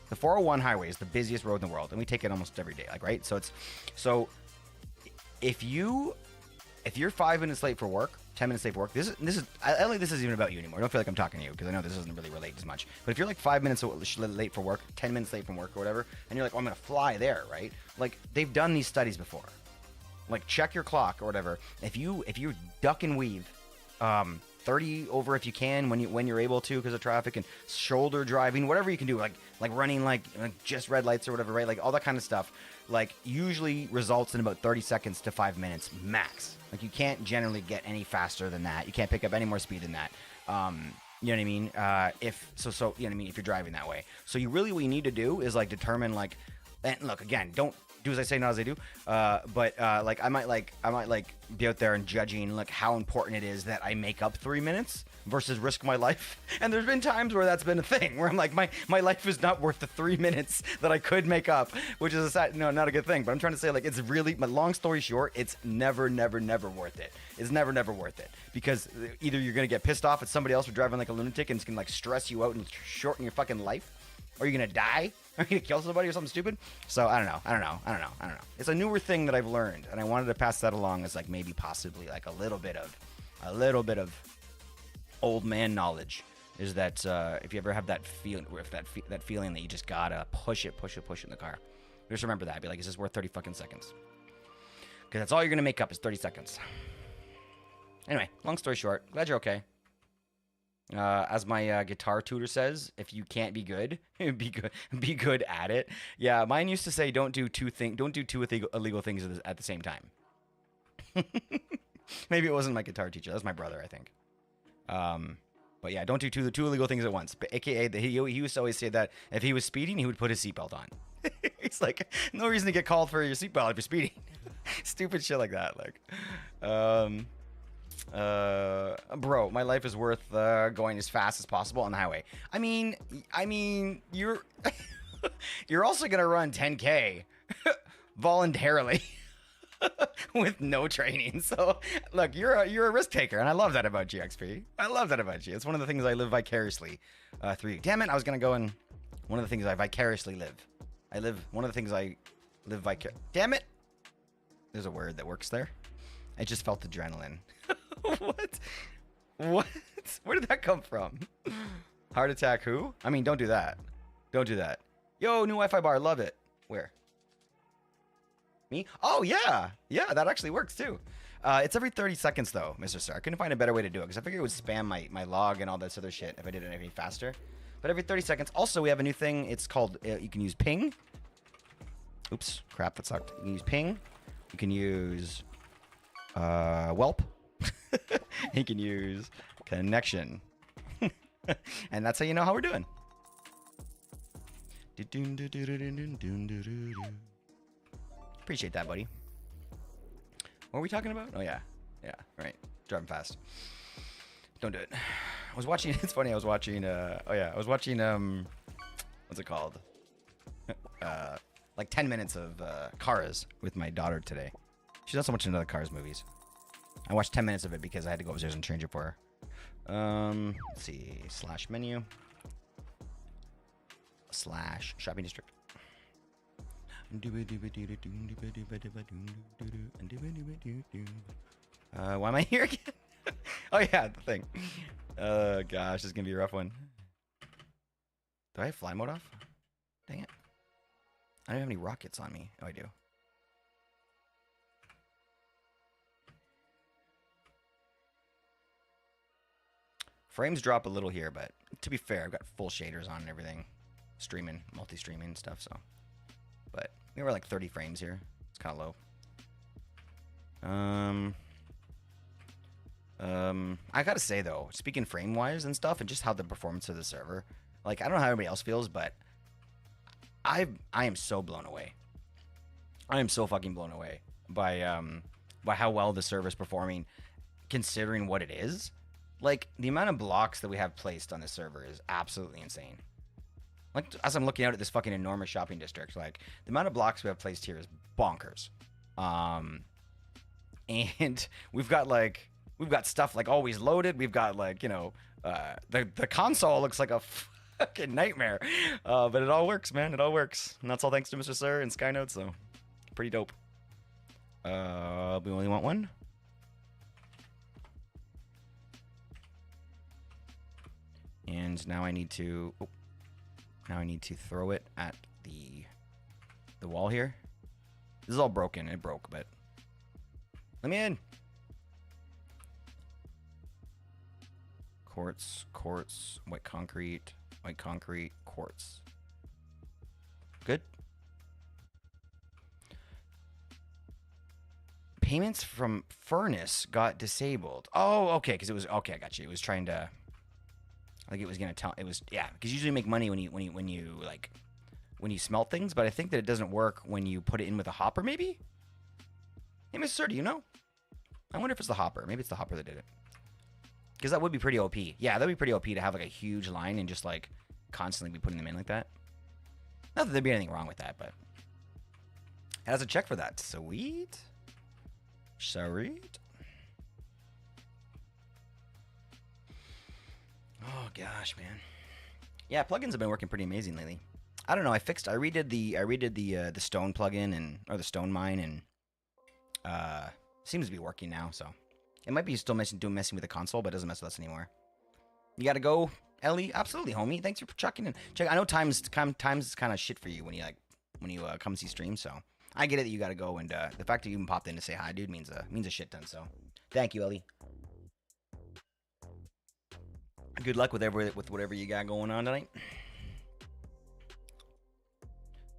The 401 highway is the busiest road in the world, and we take it almost every day, like, right? So if you're 5 minutes late for work, 10 minutes late for work. I don't think this is even about you anymore. I don't feel like I'm talking to you because I know this doesn't really relate as much. But if you're like 5 minutes late for work, 10 minutes late from work or whatever, and you're like, oh, I'm gonna fly there, right? Like they've done these studies before. Like check your clock or whatever. If you duck and weave, 30 over if you can when you're able to because of traffic, and shoulder driving, whatever you can do, like running like just red lights or whatever, right? Like all that kind of stuff. Like usually results in about 30 seconds to 5 minutes max. Like you can't generally get any faster than that. You can't pick up any more speed than that. You know what I mean? If you know what I mean, if you're driving that way. So what you need to do is like determine like, and look, again, don't do as I say, not as I do. But like I might be out there and judging like how important it is that I make up 3 minutes versus risk my life. And there's been times where that's been a thing where I'm like, my life is not worth the 3 minutes that I could make up, which is not a good thing. But I'm trying to say, like, it's really, my long story short, it's never worth it. It's never worth it, because either you're gonna get pissed off at somebody else for driving like a lunatic and it's gonna like stress you out and shorten your fucking life, or you're gonna die. Are you gonna kill somebody or something stupid? So I don't know. It's a newer thing that I've learned, and I wanted to pass that along as like maybe possibly like a little bit of old man knowledge. Is that if you ever have that feeling, that feeling that you just gotta push it in the car, just remember that. Be like, is this worth 30 fucking seconds? Because that's all you're gonna make up is 30 seconds. Anyway, long story short, glad you're okay. As my guitar tutor says, if you can't be good, be good at it. Yeah, mine used to say, don't do two illegal things at the same time. Maybe it wasn't my guitar teacher. That was my brother, I think. But yeah, don't do two illegal things at once. But AKA, he used to always say that if he was speeding, he would put his seatbelt on. It's like, no reason to get called for your seatbelt if you're speeding. Stupid shit like that. Like, bro, my life is worth going as fast as possible on the highway. I mean, you're you're also gonna run 10K voluntarily with no training. So look, you're a risk taker, and I love that about you, XP. I love that about you. It's one of the things I live vicariously through you. Damn it, I was gonna go and one of the things I vicariously live. One of the things I live Damn it. There's a word that works there. I just felt adrenaline. What? Where did that come from? Heart attack who? I mean, don't do that. Don't do that. Yo, new Wi-Fi bar. Love it. Where? Me? Oh, yeah. Yeah, that actually works too. It's every 30 seconds though, Mr. Star. I couldn't find a better way to do it because I figured it would spam my log and all this other shit if I did it any faster. But every 30 seconds. Also, we have a new thing. It's called, you can use ping. Oops, crap, that sucked. You can use ping. You can use whelp. You can use connection. And that's how you know how we're doing. Appreciate that, buddy. What were we talking about? Oh, yeah. Yeah, right. Driving fast. Don't do it. I was watching, it's funny, I was watching, what's it called? Like 10 minutes of Cars with my daughter today. She's not so much into the Cars movies. I watched 10 minutes of it because I had to go upstairs and change it for her. Let's see. / menu. / shopping district. Why am I here again? Oh yeah, the thing. Gosh, this is gonna be a rough one. Do I have fly mode off? Dang it. I don't have any rockets on me. Oh, I do. Frames drop a little here, but to be fair, I've got full shaders on and everything. Streaming, multi-streaming stuff, so. But we were like 30 frames here. It's kind of low. I gotta say though, speaking frame-wise and stuff, and just how the performance of the server, like I don't know how everybody else feels, but I am so blown away. I am so fucking blown away by how well the server is performing, considering what it is. Like, the amount of blocks that we have placed on this server is absolutely insane. Like, as I'm looking out at this fucking enormous shopping district, like, the amount of blocks we have placed here is bonkers. And we've got stuff, like, always loaded. We've got, like, you know, the console looks like a fucking nightmare. But it all works, man. It all works. And that's all thanks to Mr. Sir and Skynote, so pretty dope. We only want one. And now I need to... Oh, now I need to throw it at the wall here. This is all broken. It broke, but... Let me in! Quartz, quartz, white concrete, quartz. Good. Payments from furnace got disabled. Oh, okay, because it was okay. I got you. It was trying to, like, it was gonna tell. It was yeah, because you usually make money when you smelt things, but I think that it doesn't work when you put it in with a hopper. Maybe. Hey, Mr. Sir, do you know? I wonder if it's the hopper. Maybe it's the hopper that did it. Because that would be pretty OP. Yeah, that'd be pretty OP to have like a huge line and just like constantly be putting them in like that. Not that there'd be anything wrong with that, but it has a check for that. Sweet. Sweet. Oh gosh, man. Yeah, plugins have been working pretty amazing lately. I don't know. I redid the stone plugin or the stone mine, and seems to be working now. So it might be still messing with the console, but it doesn't mess with us anymore. You gotta go, Ellie. Absolutely, homie. Thanks for checking in. I know times is kind of shit for you when you come see streams. So I get it that you gotta go, and the fact that you even popped in to say hi, dude, means a shit ton. So thank you, Ellie. Good luck with whatever you got going on tonight.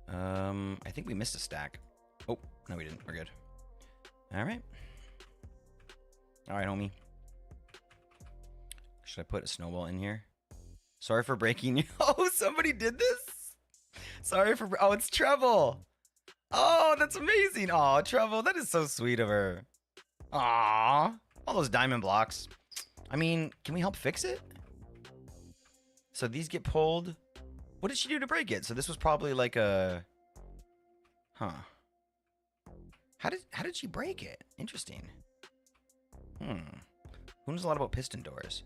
I think we missed a stack. Oh, no, we didn't. We're good. All right. All right, homie. Should I put a snowball in here? Sorry for breaking you. Oh, somebody did this? Sorry for... Oh, it's Treble. Oh, that's amazing. Oh, Treble, that is so sweet of her. Aw. All those diamond blocks. I mean, can we help fix it? So these get pulled. What did she do to break it? So this was probably like a... Huh. How did she break it? Interesting. Who knows a lot about piston doors?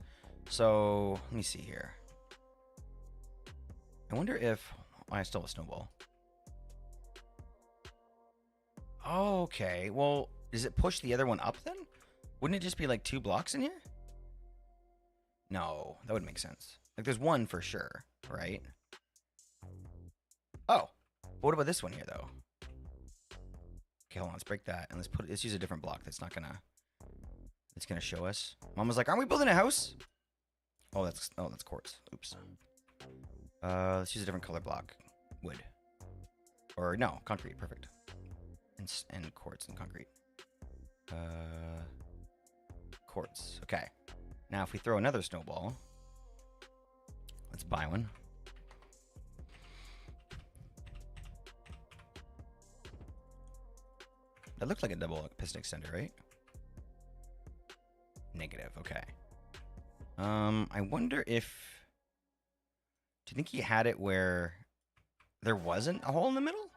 So, let me see here. I wonder if... Oh, I still have a snowball. Okay, well, does it push the other one up then? Wouldn't it just be like 2 blocks in here? No, that would make sense. Like, there's one for sure, right? Oh, but what about this one here, though? Okay, hold on, let's break that, and let's use a different block that's not gonna... It's gonna show us. Mom was like, aren't we building a house? Oh, that's quartz. Oops. Let's use a different color block. Wood. Or no, concrete. Perfect. And quartz and concrete. Quartz. Okay. Now if we throw another snowball, let's buy one. That looks like a double piston extender, right? Negative. Okay. I wonder if... Do you think he had it where there wasn't a hole in the middle?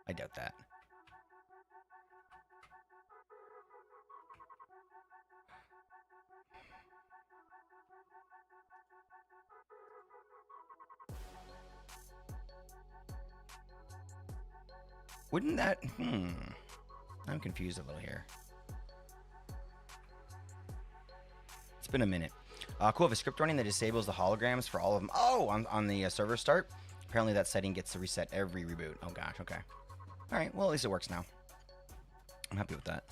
I doubt that. Wouldn't that... I'm confused a little here. It's been a minute. Cool, have a script running that disables the holograms for all of them. Oh, on the server start. Apparently that setting gets to reset every reboot. Oh gosh, okay. All right, well at least it works now. I'm happy with that.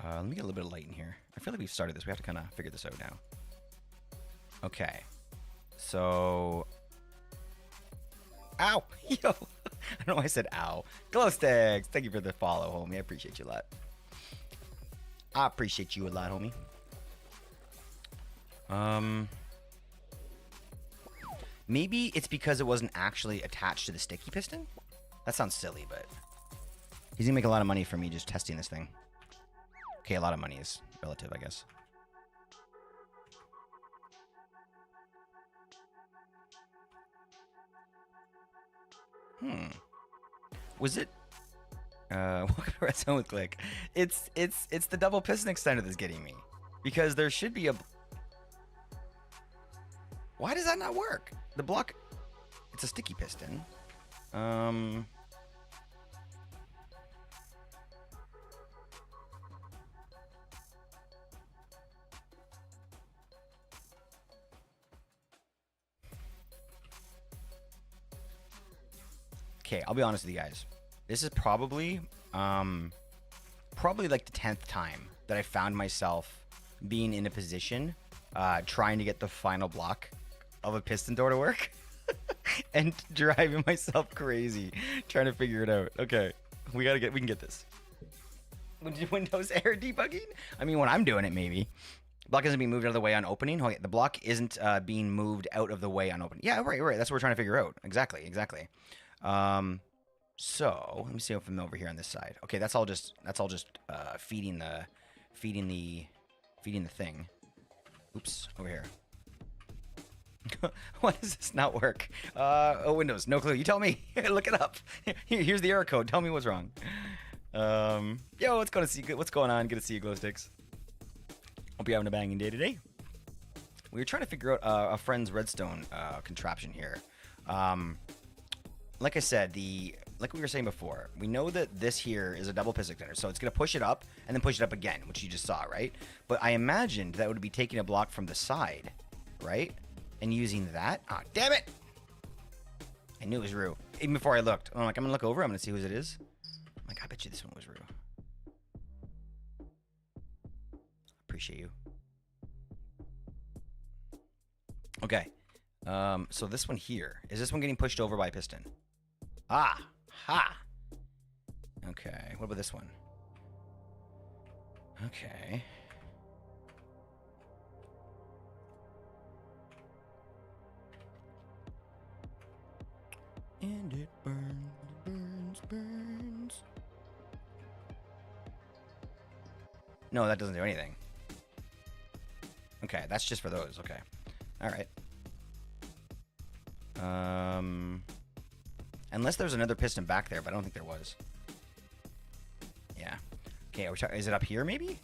Let me get a little bit of light in here. I feel like we've started this. We have to kind of figure this out now. Okay. So... Ow! Yo! I don't know why I said ow. Glow Sticks! Thank you for the follow, homie. I appreciate you a lot. I appreciate you a lot, homie. Maybe it's because it wasn't actually attached to the sticky piston? That sounds silly, but... He's gonna make a lot of money from me just testing this thing. Okay, a lot of money is relative, I guess. Was it... welcome to Red Zone with Click. It's the double piston extender that's getting me. Because there should be a... Why does that not work? The block... It's a sticky piston. Okay, I'll be honest with you guys. This is probably like the 10th time that I found myself being in a position trying to get the final block of a piston door to work and driving myself crazy trying to figure it out. Okay, we can get this. Windows error debugging? I mean, when I'm doing it, maybe. Block isn't being moved out of the way on opening. Okay, the block isn't being moved out of the way on opening. Yeah, right. That's what we're trying to figure out. Exactly. So let me see if I'm over here on this side. Okay, that's all just feeding the thing. Oops, over here. Why does this not work? Windows, no clue. You tell me. Look it up. Here's the error code. Tell me what's wrong. Yo, what's going on? Good to see you, Glow Sticks. Hope you're having a banging day today. We were trying to figure out a friend's redstone contraption here. Like I said, like we were saying before, we know that this here is a double piston extender, so it's going to push it up and then push it up again, which you just saw, right? But I imagined that would be taking a block from the side, right? And using that. Ah, damn it! I knew it was Rue. Even before I looked. I'm like, I'm going to look over. I'm going to see whose it is. I'm like, I bet you this one was Rue. Appreciate you. Okay. So this one here. Is this one getting pushed over by a piston? Ah! Ha! Okay. What about this one? Okay. And it burns. No, that doesn't do anything. Okay, that's just for those. Okay. All right. Unless there's another piston back there, but I don't think there was. Yeah. Okay, is it up here maybe?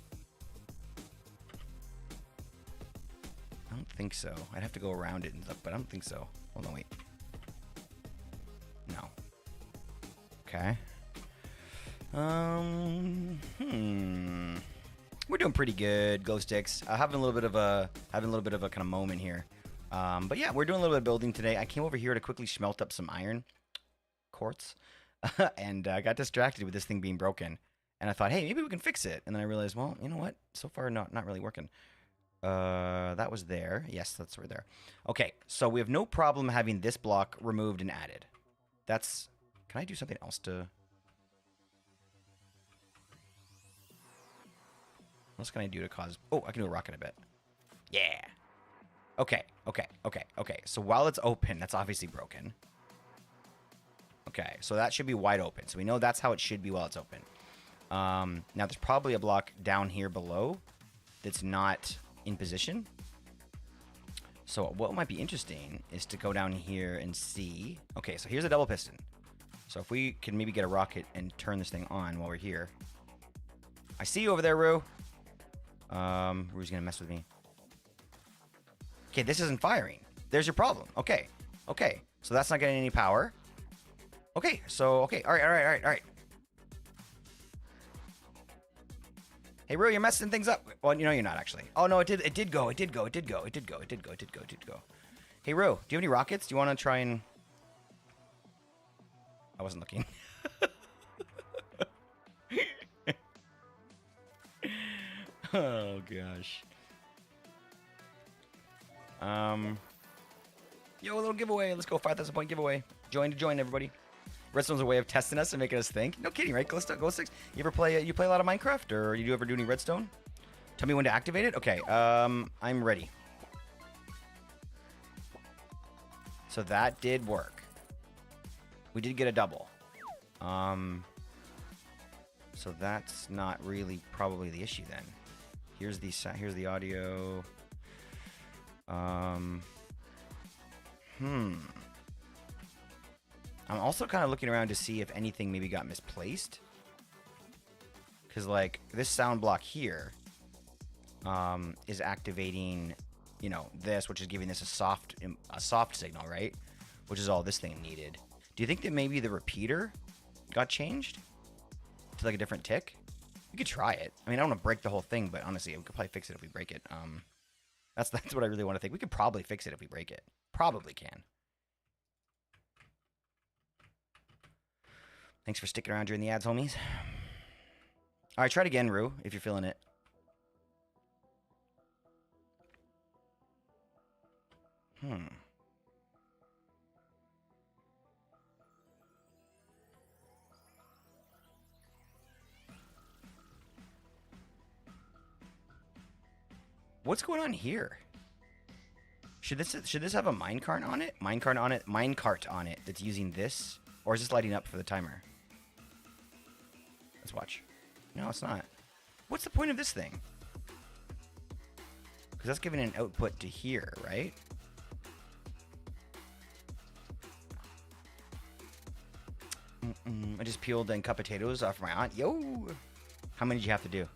I don't think so. I'd have to go around it and stuff, but I don't think so. Hold on, wait. No. Okay. We're doing pretty good, Glow Sticks. Having a little bit of a kind of moment here. But yeah, we're doing a little bit of building today. I came over here to quickly smelt up some iron quartz, and I got distracted with this thing being broken. And I thought, hey, maybe we can fix it. And then I realized, well, you know what? So far, not really working. That was there. Yes, that's right there. Okay, so we have no problem having this block removed and added. That's. Can I do something else to? What else can I do to cause? Oh, I can do a rocket a bit. Yeah. Okay. So while it's open, that's obviously broken. Okay, so that should be wide open. So we know that's how it should be while it's open. Now there's probably a block down here below that's not in position. So what might be interesting is to go down here and see. Okay, so here's a double piston. So if we can maybe get a rocket and turn this thing on while we're here. I see you over there, Rue. Rue's gonna mess with me. Okay, this isn't firing. There's your problem. Okay. So that's not getting any power. Okay, so, okay, all right. Hey, Rue, you're messing things up. Well, you know you're not, actually. Oh, no, it did go. Hey, Rue, do you have any rockets? Do you want to try and... I wasn't looking. Oh, gosh. Yo, a little giveaway. Let's go, 5,000 point giveaway. Join, everybody. Redstone's a way of testing us and making us think. No kidding, right? Glow Sticks. You ever play? You play a lot of Minecraft, or you ever do any Redstone? Tell me when to activate it. Okay. I'm ready. So that did work. We did get a double. So that's not really probably the issue then. Here's the audio. I'm also kind of looking around to see if anything maybe got misplaced. Because, like, this sound block here is activating, you know, this, which is giving this a soft signal, right? Which is all this thing needed. Do you think that maybe the repeater got changed to, like, a different tick? We could try it. I mean, I don't want to break the whole thing, but honestly, we could probably fix it if we break it. That's what I really want to think. We could probably fix it if we break it. Probably can. Thanks for sticking around during the ads, homies. All right, try it again, Rue, if you're feeling it. What's going on here? Should this have a minecart on it? Minecart on it that's using this? Or is this lighting up for the timer? Let's watch. No, it's not. What's the point of this thing? Because that's giving an output to here, right? I just peeled and cut potatoes off my aunt. Yo! How many did you have to do?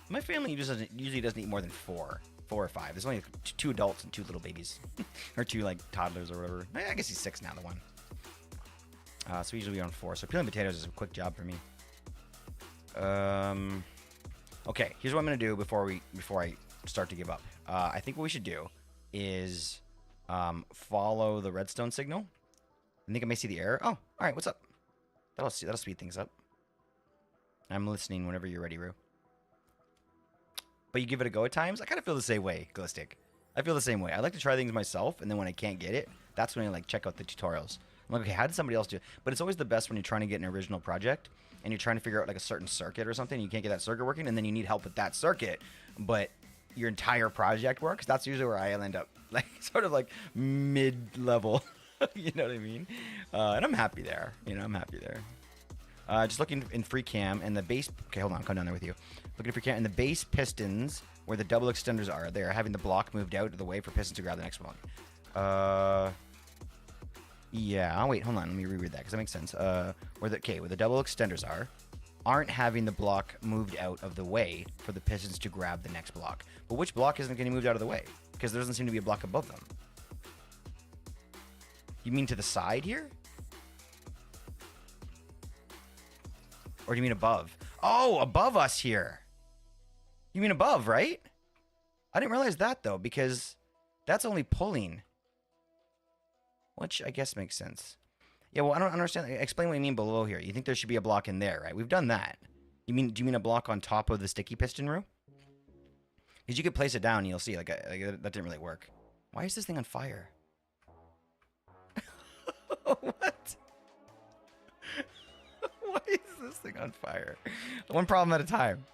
My family usually doesn't eat more than 4 or 5. There's only 2 adults and 2 little babies. Or 2, like, toddlers or whatever. I guess he's 6 now, the one. So usually we're on 4. So peeling potatoes is a quick job for me. Okay, here's what I'm going to do before I start to give up. I think what we should do is follow the redstone signal. I think I may see the error. Oh, all right, what's up? That'll speed things up. I'm listening whenever you're ready, Rue. But you give it a go at times? I kind of feel the same way, Glistic. I feel the same way. I like to try things myself, and then when I can't get it, that's when I like check out the tutorials. I'm like, okay, how did somebody else do it? But it's always the best when you're trying to get an original project, and you're trying to figure out like a certain circuit or something, and you can't get that circuit working, and then you need help with that circuit, but your entire project works. That's usually where I end up, like sort of like mid-level. You know what I mean? And I'm happy there. I'm happy there. Just looking in free cam and the base. Okay, hold on. I'll come down there with you. Looking at free cam and the base pistons where the double extenders are. They are having the block moved out of the way for pistons to grab the next block. Yeah. Wait, hold on. Let me reread that because that makes sense. Where the double extenders aren't having the block moved out of the way for the pistons to grab the next block. But which block isn't getting moved out of the way? Because there doesn't seem to be a block above them. You mean to the side here? Or do you mean above? Oh, above us here. You mean above, right? I didn't realize that, though, because that's only pulling. Which I guess makes sense. Yeah, well, I don't understand. Explain what you mean below here. You think there should be a block in there, right? We've done that. Do you mean a block on top of the sticky piston room? Because you could place it down and you'll see, like that didn't really work. Why is this thing on fire? What? Why is this thing on fire? One problem at a time.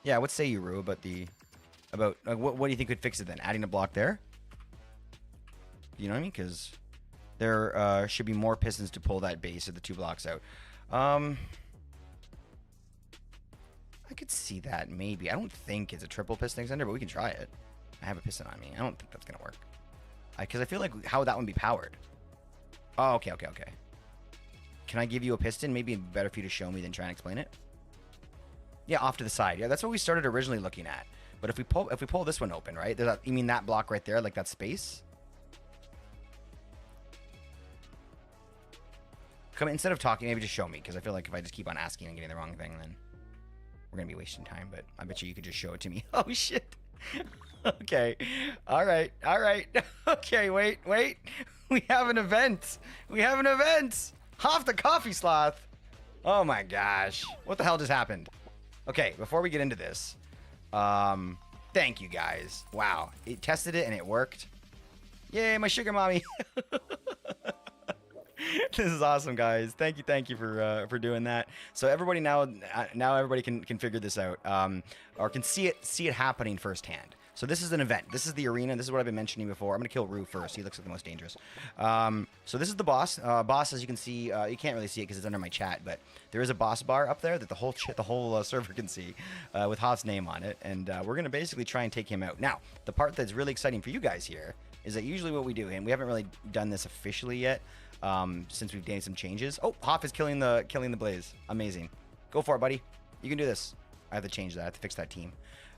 Yeah, what say you, Rue, about what do you think could fix it then? Adding a block there? You know what I mean? Because there should be more pistons to pull that base of the 2 blocks out. I could see that maybe. I don't think it's a triple piston extender, but we can try it. I have a piston on me. I don't think that's gonna work. Because I feel like how would that one be powered? Oh, okay. Can I give you a piston? Maybe it'd be better for you to show me than try and explain it. Yeah, off to the side. Yeah, that's what we started originally looking at. But if we pull this one open, right? You mean that block right there, like that space? Instead of talking, maybe just show me, because I feel like if I just keep on asking and getting the wrong thing, then we're gonna be wasting time. But I bet you could just show it to me. Oh shit. Okay. All right. Okay, wait. We have an event. Hoff the coffee sloth. Oh my gosh. What the hell just happened? Okay, before we get into this, thank you guys. Wow. It tested it and it worked. Yay, my sugar mommy. This is awesome, guys. Thank you for doing that. So everybody now everybody can figure this out, or can see it happening firsthand. So this is an event. This is the arena. This is what I've been mentioning before. I'm gonna kill Rue first. He looks like the most dangerous. So this is the boss. Boss, as you can see, you can't really see it because it's under my chat, but there is a boss bar up there that the whole server can see, with Hoff's name on it, and we're gonna basically try and take him out. Now, the part that's really exciting for you guys here is that usually what we do, and we haven't really done this officially yet, since we've made some changes. Oh, Hoff is killing the blaze. Amazing. Go for it, buddy. You can do this. I have to change that. I have to fix that team.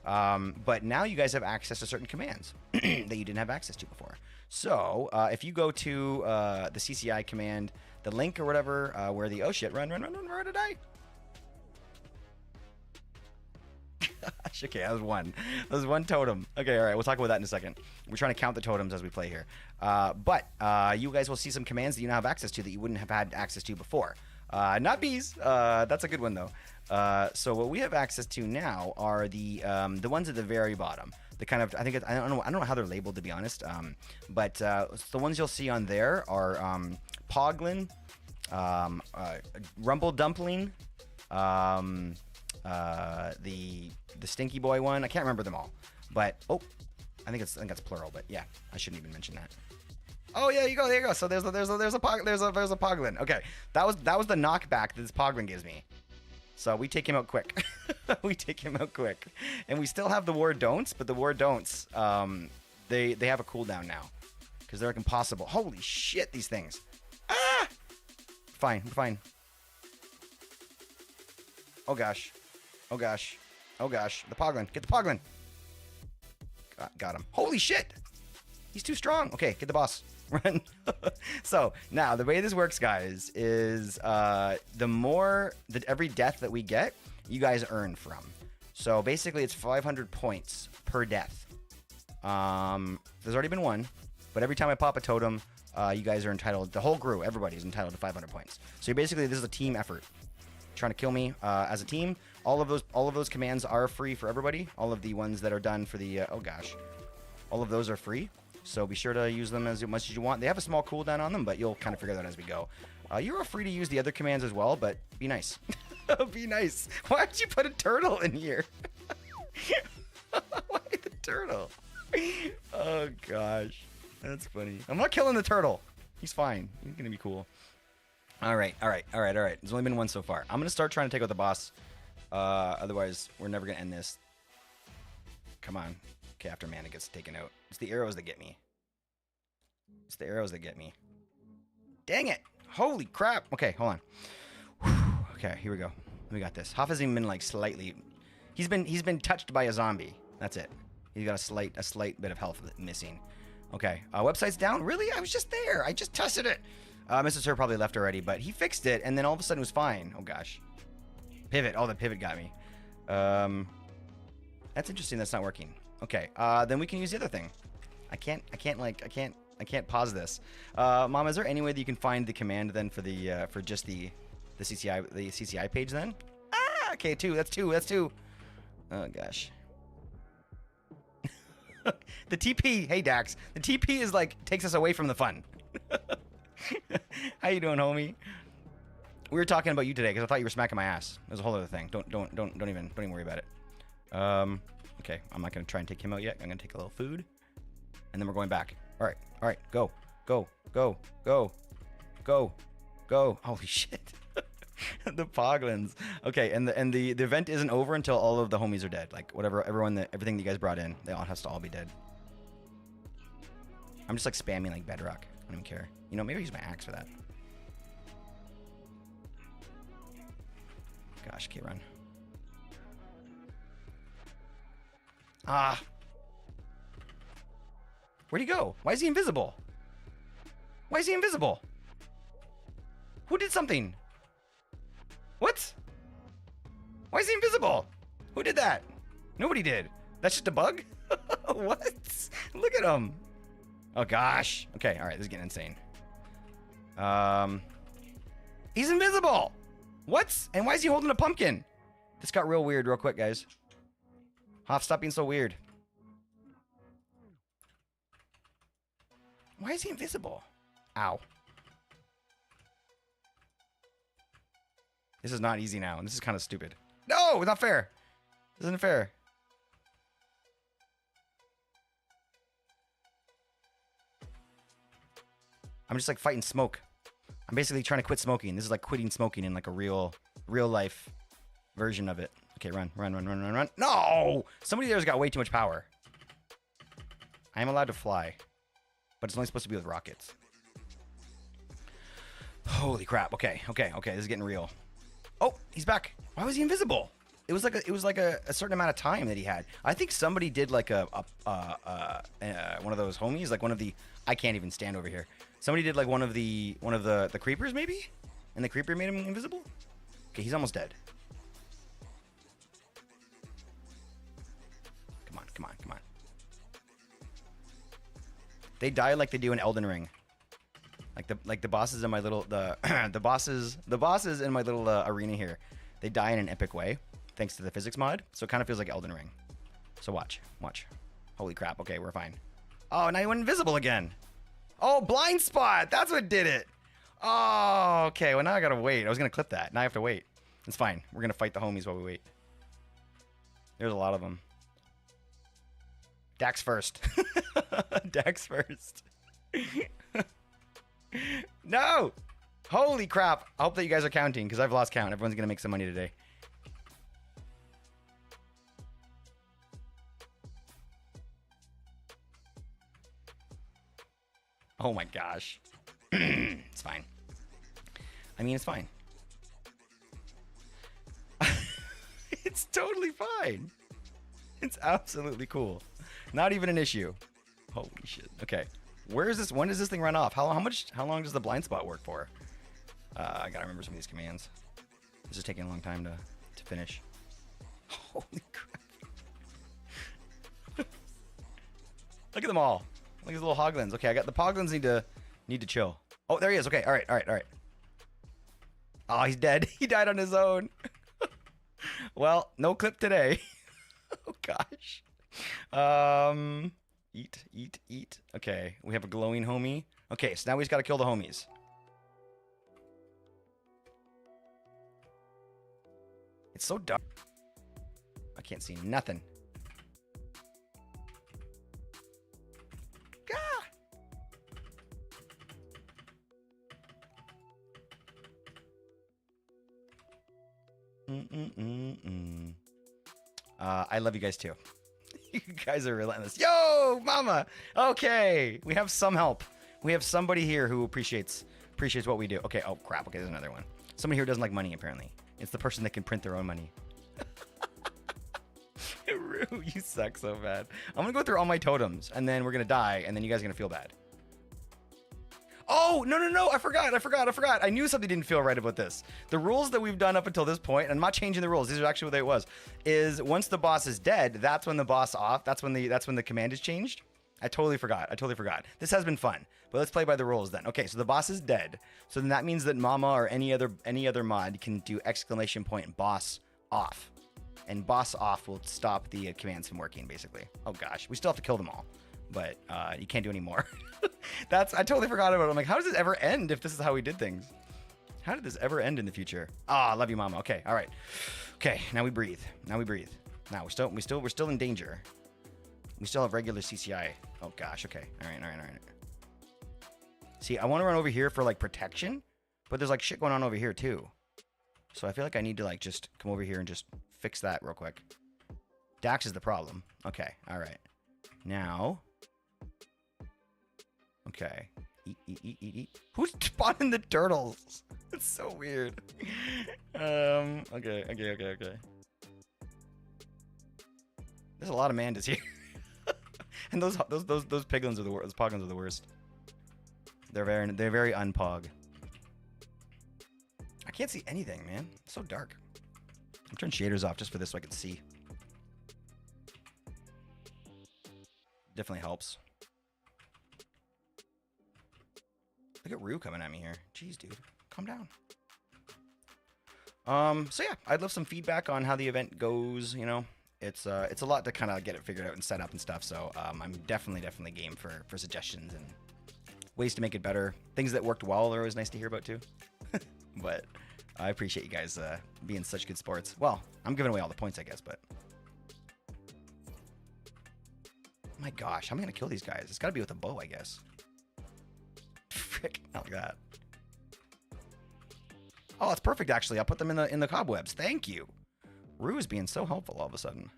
But now you guys have access to certain commands that you didn't have access to before. So if you go to the CCI command, the link or whatever, where the oh shit, run, where did I? gosh. Okay, that was one. That was one totem. Okay, all right. We'll talk about that in a second. We're trying to count the totems as we play here. But you guys will see some commands that you now have access to that you wouldn't have had access to before. Not bees. That's a good one though. So what we have access to now are the ones at the very bottom. The kind of I don't know how they're labeled, to be honest. But the ones you'll see on there are Poglin, Rumble Dumpling, the Stinky Boy one. I can't remember them all, but I think that's plural. But yeah, I shouldn't even mention that. Oh yeah, there you go. So there's a Poglin. Okay, that was the knockback that this Poglin gives me. So we take him out quick. And we still have the War Don'ts, but the War Don'ts, they have a cooldown now because they're like impossible. Holy shit, these things. Ah! Fine. Oh gosh. The Poglin. Get the Poglin. Got him. Holy shit. He's too strong. Okay, get the boss. Run. So now the way this works, guys, is every death that we get, you guys earn from. So basically, it's 500 points per death. There's already been one, but every time I pop a totem, you guys are entitled. The whole crew, everybody's entitled to 500 points. So basically, this is a team effort. Trying to kill me as a team. All of those commands are free for everybody. All of the ones that are done for the all of those are free. So be sure to use them as much as you want. They have a small cooldown on them, but you'll kind of figure that out as we go. You're free to use the other commands as well, but be nice. Be nice. Why'd you put a turtle in here? Why the turtle? Oh gosh, that's funny. I'm not killing the turtle. He's fine. He's gonna be cool. All right. There's only been one so far. I'm gonna start trying to take out the boss. Otherwise, we're never gonna end this. Come on. Okay, after mana gets taken out. It's the arrows that get me. Dang it! Holy crap! Okay, hold on. Whew. Okay, here we go. We got this. Hoff has even been like slightly. He's been touched by a zombie. That's it. He's got a slight bit of health missing. Okay, website's down. Really? I was just there. I just tested it. Mr. Sir probably left already, but he fixed it, and then all of a sudden it was fine. Oh gosh. Pivot. Oh, the pivot got me. That's interesting. That's not working. Okay. Then we can use the other thing. I can't pause this. Mom, is there any way that you can find the command then for the for just the CCI page then? Ah, okay, That's two. Oh gosh. The TP. Hey Dax. The TP is like takes us away from the fun. How you doing, homie? We were talking about you today because I thought you were smacking my ass. There's a whole other thing. Don't even worry about it. Okay, I'm not gonna try and take him out yet. I'm gonna take a little food, and then we're going back. All right, go. Holy shit. The Poglins. Okay, and the event isn't over until all of the homies are dead. Like everything that you guys brought in, they all has to all be dead. I'm just like spamming like bedrock. I don't even care. You know, maybe I'll use my axe for that. Gosh, okay, run. Ah. Where'd he go? Why is he invisible? Who did something? What? Why is he invisible? Who did that? Nobody did. That's just a bug? What? Look at him. Oh gosh. Okay, alright, this is getting insane. He's invisible! What? And why is he holding a pumpkin? This got real weird real quick, guys. Hoff, stop being so weird. Why is he invisible? Ow. This is not easy now, and this is kind of stupid. No, it's not fair. This isn't fair. I'm just like fighting smoke. I'm basically trying to quit smoking. This is like quitting smoking in like a real life version of it. Okay, run. No! Somebody there's got way too much power. I am allowed to fly, but it's only supposed to be with rockets. Holy crap. Okay. This is getting real. Oh, he's back. Why was he invisible? It was like a certain amount of time that he had. I think somebody did like one of those homies, like one of the. I can't even stand over here. Somebody did like one of the creepers maybe, and the creeper made him invisible. Okay, he's almost dead. Come on. Come on. They die like they do in Elden Ring. Like the bosses in my little the bosses in my little arena here. They die in an epic way thanks to the physics mod. So it kind of feels like Elden Ring. So watch. Holy crap. Okay, we're fine. Oh, now he went invisible again. Oh, blind spot. That's what did it. Oh, okay. Well, now I gotta wait. I was gonna clip that. Now I have to wait. It's fine. We're gonna fight the homies while we wait. There's a lot of them. Dax first. Dax first. No! Holy crap. I hope that you guys are counting because I've lost count. Everyone's gonna make some money today. Oh my gosh. It's fine. I mean, it's fine. It's totally fine. It's absolutely cool. Not even an issue. Holy shit. Okay. Where is this? When does this thing run off? How long does the blind spot work for? I gotta remember some of these commands. This is taking a long time to finish. Holy crap. Look at them all. Look at these little hoglins. Okay, I got the poglins need to chill. Oh, there he is. Okay, all right. Oh, he's dead. He died on his own. Well, no clip today. Oh gosh. Eat. Okay, we have a glowing homie. Okay, so now we just gotta kill the homies. It's so dark. I can't see nothing. I love you guys too. You guys are relentless. Yo, mama. Okay, we have some help. We have somebody here who appreciates what we do. Okay. Oh crap. Okay, there's another one. Somebody here doesn't like money apparently. It's the person that can print their own money. Rue, you suck so bad. I'm gonna go through all my totems and then we're gonna die and then you guys are gonna feel bad. Oh, no. I forgot. I knew something didn't feel right about this. The rules that we've done up until this point, and I'm not changing the rules. These are actually what it was. Is once the boss is dead, that's when the boss off. That's when the command is changed. I totally forgot. This has been fun, but let's play by the rules then. Okay, so the boss is dead. So then that means that Mama or any other mod can do exclamation point boss off, and boss off will stop the commands from working basically. Oh gosh, we still have to kill them all. But you can't do any more. I totally forgot about it. I'm like, how does this ever end if this is how we did things? How did this ever end in the future? I love you, mama. Okay, all right. Okay, now we breathe. Now we're still in danger. We still have regular CCI. Oh gosh. Okay. All right. See, I want to run over here for like protection, but there's like shit going on over here too. So I feel like I need to like just come over here and just fix that real quick. Dax is the problem. Okay. All right. Now. Okay. Eat. Who's spawning the turtles? It's so weird. Okay. There's a lot of mandas here. And those piglins are the worst. Those poglins are the worst. They're very unpog. I can't see anything, man. It's so dark. I'm turning shaders off just for this so I can see. Definitely helps. Look at Rue coming at me here. Jeez, dude. Calm down. So yeah, I'd love some feedback on how the event goes, you know. It's a lot to kind of get it figured out and set up and stuff, so I'm definitely game for suggestions and ways to make it better. Things that worked well are always nice to hear about too. But I appreciate you guys being such good sports. Well, I'm giving away all the points, I guess, but my gosh, how am I gonna kill these guys? It's gotta be with a bow, I guess. Frick, not like that. Oh, that's perfect actually. I'll put them in the cobwebs. Thank you. Rue is being so helpful all of a sudden.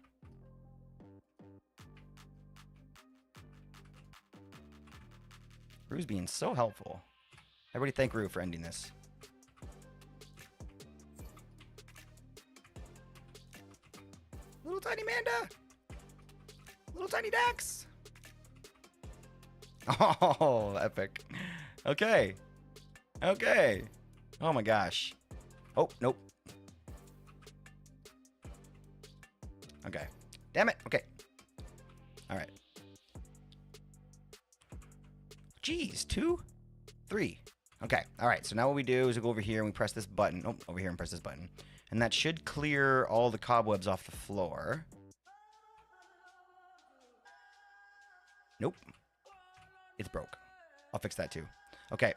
Rue's being so helpful. Everybody thank Rue for ending this. Little tiny Manda. Little tiny Dax. Oh, epic. Okay. Oh my gosh. Oh, nope. Okay. Damn it. Okay. All right. Jeez, 2, 3. Okay. All right. So now what we do is we go over here and we press this button. Oh, over here and press this button. And that should clear all the cobwebs off the floor. Nope. It's broke. I'll fix that too. Okay.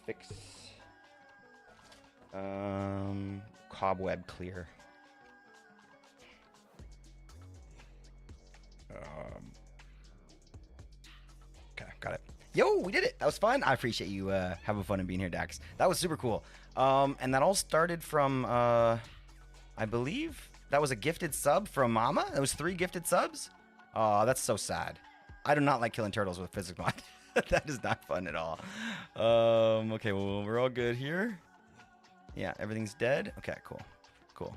Fix. Cobweb clear. Okay, got it. Yo, we did it. That was fun. I appreciate you having fun and being here, Dax. That was super cool. And that all started from, I believe that was a gifted sub from Mama. It was 3 gifted subs. Oh, that's so sad. I do not like killing turtles with physics mod. That is not fun at all. Okay, well, we're all good here. Yeah, everything's dead. Okay, cool. Cool.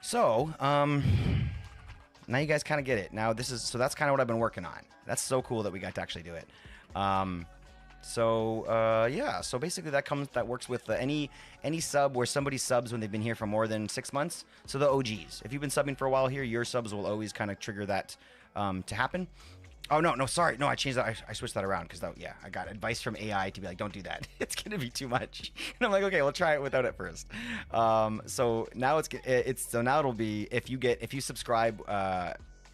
So, now you guys kind of get it. Now so that's kind of what I've been working on. That's so cool that we got to actually do it. Yeah, so basically that works with any sub where somebody subs when they've been here for more than 6 months. So the OGs, if you've been subbing for a while here, your subs will always kind of trigger that to happen. Oh, no, sorry. No, I changed that. I switched that around because, yeah, I got advice from AI to be like, don't do that. It's going to be too much. And I'm like, okay, we'll try it without it first. So now so now it'll be, if you subscribe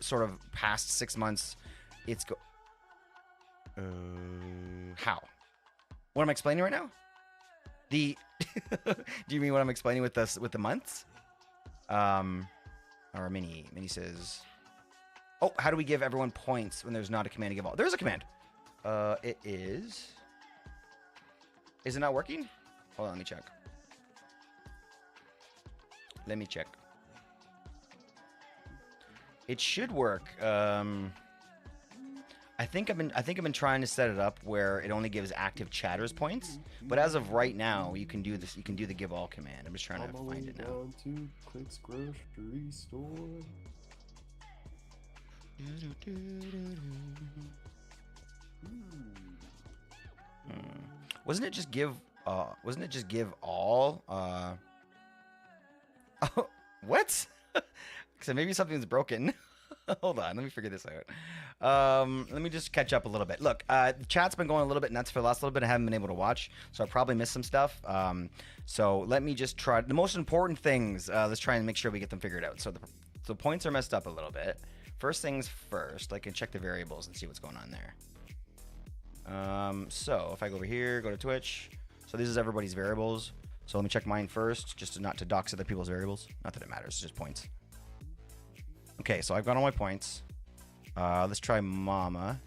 sort of past 6 months, how? What am I explaining right now? Do you mean what I'm explaining with the months? Or Mini says, oh, how do we give everyone points when there's not a command to give all? There's a command. It is. Is it not working? Hold on, let me check. It should work. I think I've been trying to set it up where it only gives active chatters points, but as of right now, you can do this. You can do the give all command. I'm just trying to find it now. To Clicks Grocery Store. Wasn't it just give all? Oh, what? So maybe something's broken. Hold on, let me figure this out. Let me just catch up a little bit. Look, the chat's been going a little bit nuts for the last little bit. I haven't been able to watch, so I probably missed some stuff. So let me just try the most important things. Let's try and make sure we get them figured out. So the points are messed up a little bit. First things first, I can check the variables and see what's going on there. So if I go over here, go to Twitch. So this is everybody's variables. So let me check mine first, just not to dox other people's variables. Not that it matters, it's just points. Okay, so I've got all my points. Let's try Mama.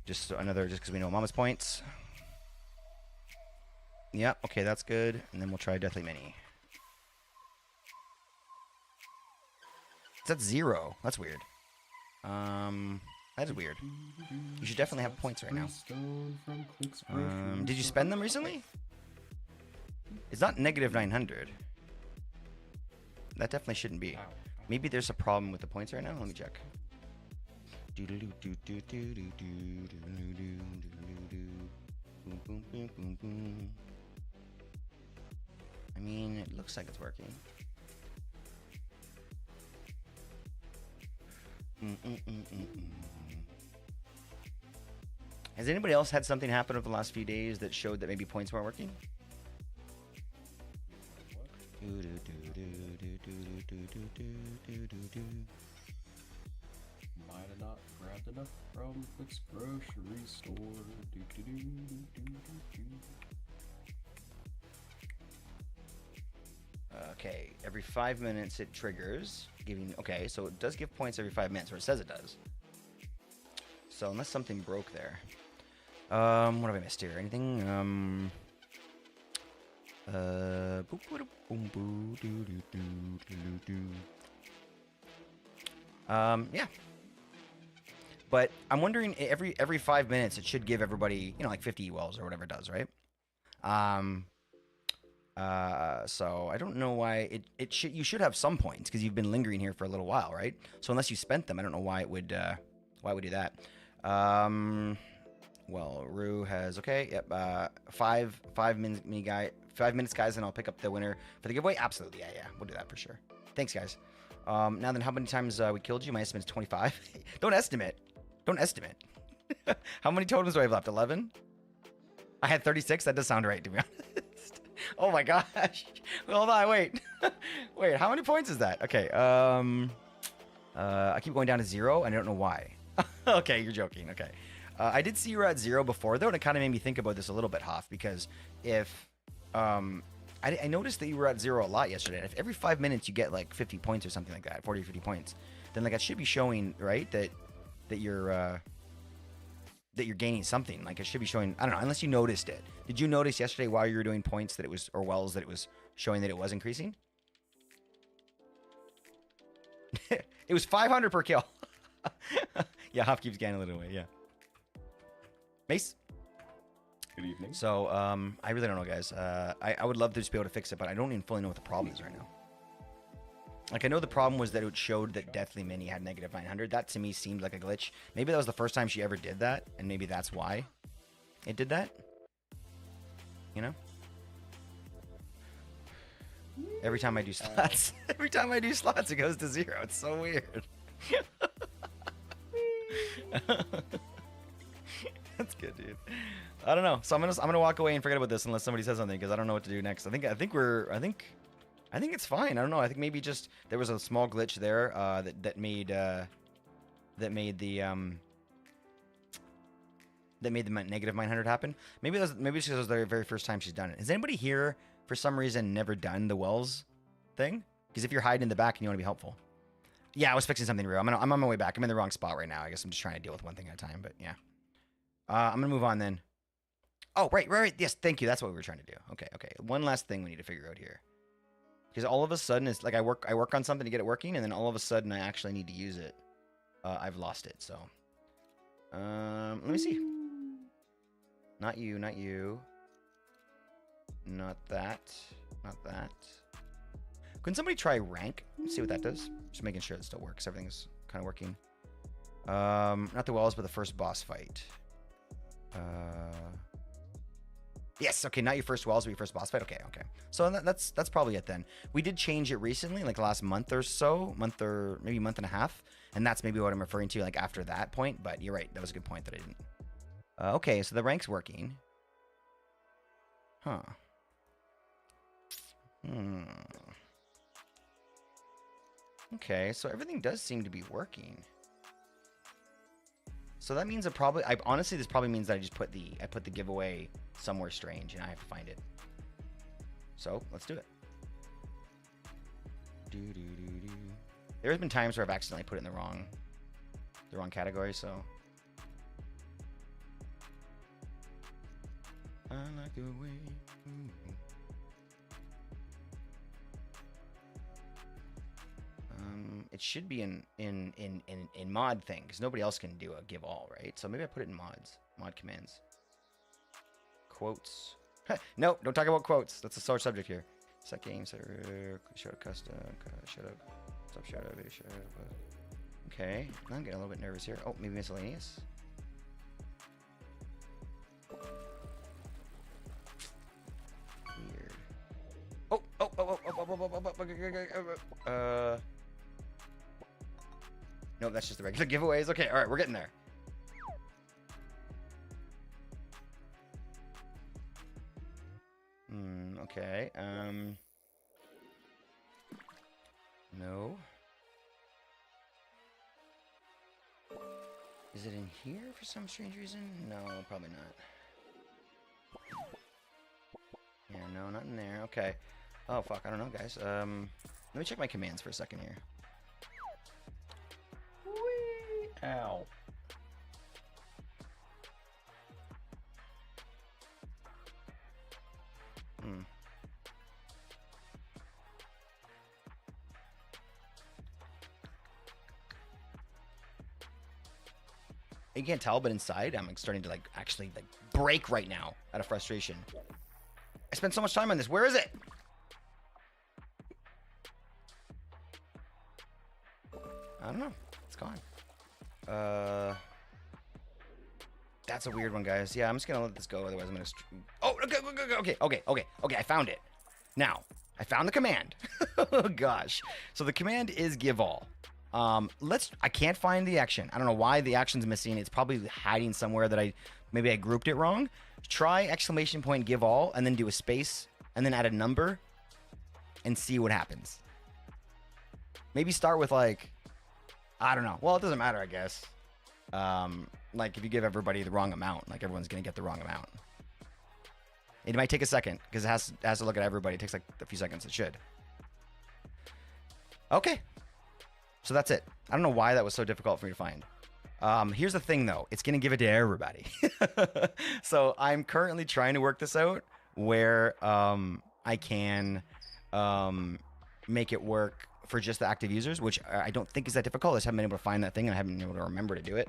Just because we know Mama's points. Yep, okay, that's good. And then we'll try Deathly Mini. That's 0. That's weird. That is weird. You should definitely have points right now. Did you spend them recently? It's not negative 900. That definitely shouldn't be. Maybe there's a problem with the points right now. Let me check. I mean, it looks like it's working. Has anybody else had something happen over the last few days that showed that maybe points weren't working? Might have not grabbed enough from Clicks Grocery Store. Okay, every 5 minutes it triggers, giving. Okay, so it does give points every 5 minutes, or it says it does. So unless something broke there, what have I missed here? Anything? Yeah. But I'm wondering, every 5 minutes it should give everybody, like 50 wells or whatever it does, right? So I don't know why you should have some points because you've been lingering here for a little while, right? So unless you spent them, I don't know why it would do that. Well, Rue has, okay, yep, five 5 minutes, guys, and I'll pick up the winner for the giveaway. Absolutely, yeah, we'll do that for sure. Thanks, guys. Now then, how many times we killed you? My estimate is 25. Don't estimate. How many totems do I have left? 11. I had 36. That does sound right, to be honest. Oh my gosh. Hold on, wait. Wait, how many points is that? Okay. I keep going down to 0, and I don't know why. Okay, you're joking. Okay. I did see you were at 0 before, though, and it kind of made me think about this a little bit, Hoff, because if I noticed that you were at 0 a lot yesterday. If every 5 minutes you get like 50 points or something like that, 40 or 50 points, then like that should be showing, right, that you're gaining something. Like it should be showing. I don't know, unless you noticed it. Did you notice yesterday while you were doing points that it was, or wells, that it was showing that it was increasing? It was 500 per kill. Yeah, Huff keeps gaining a little away. Yeah. Mace. Good evening. So, I really don't know, guys. I would love to just be able to fix it, but I don't even fully know what the problem is right now. Like, I know the problem was that it showed that Deathly Mini had negative 900. That, to me, seemed like a glitch. Maybe that was the first time she ever did that, and maybe that's why it did that. You know? Every time I do slots, it goes to 0. It's so weird. That's good, dude. I don't know. So I'm gonna walk away and forget about this unless somebody says something, because I don't know what to do next. I think it's fine. I don't know. I think maybe just there was a small glitch there that made the negative 900 happen. Maybe it's because it was the very first time she's done it. Has anybody here for some reason never done the wells thing? Because if you're hiding in the back and you want to be helpful. Yeah, I was fixing something real. I'm on my way back. I'm in the wrong spot right now. I guess I'm just trying to deal with one thing at a time, but yeah. I'm gonna move on then. Oh, right. Yes, thank you. That's what we were trying to do. Okay. One last thing we need to figure out here. Because all of a sudden, it's like I work on something to get it working, and then all of a sudden I actually need to use it. I've lost it, so. Let me see. Not you. Not that. Couldn't somebody try rank? See what that does? Just making sure it still works. Everything's kind of working. Not the wells, but the first boss fight. Yes, okay, not your first wells, but your first boss fight. Okay. So that's probably it then. We did change it recently, like the last month or so, maybe month and a half, and that's maybe what I'm referring to, like after that point. But you're right, that was a good point that I didn't. Okay, so the rank's working. Huh. Okay, so everything does seem to be working. So that means this probably means that I put the giveaway somewhere strange and I have to find it. So let's do it. There's been times where I've accidentally put it in the wrong category, so. I like the way. It should be in mod thing, because nobody else can do a give all, right? So maybe I put it in mod commands. Quotes. No, don't talk about quotes. That's a sore subject here. Set game, show custom, shut up, stop shadow, video shut up. Okay, I'm getting a little bit nervous here. Oh, maybe miscellaneous. Weird. No, that's just the regular giveaways. Okay, all right, we're getting there. Okay. No. Is it in here for some strange reason? No, probably not. Yeah, no, not in there. Okay. Oh, fuck, I don't know, guys. Let me check my commands for a second here. Whee! Ow. You can't tell, but inside I'm starting to actually break right now out of frustration. I spent so much time on this. Where is it? I don't know. It's gone. That's a weird one, guys. Yeah, I'm just gonna let this go. Otherwise, I'm gonna. Oh, okay. I found it. Now, I found the command. Oh gosh. So the command is give all. I can't find the action. I don't know why the action's missing. It's probably hiding somewhere that maybe I grouped it wrong. Try exclamation point give all and then do a space and then add a number and see what happens. Maybe start with like, I don't know. Well, it doesn't matter, I guess. Like if you give everybody the wrong amount, like everyone's gonna get the wrong amount. It might take a second because it has to look at everybody. It takes like a few seconds. It should. Okay. So that's it. I don't know why that was so difficult for me to find. Here's the thing though. It's going to give it to everybody. So I'm currently trying to work this out where I can make it work for just the active users, which I don't think is that difficult. I just haven't been able to find that thing and I haven't been able to remember to do it.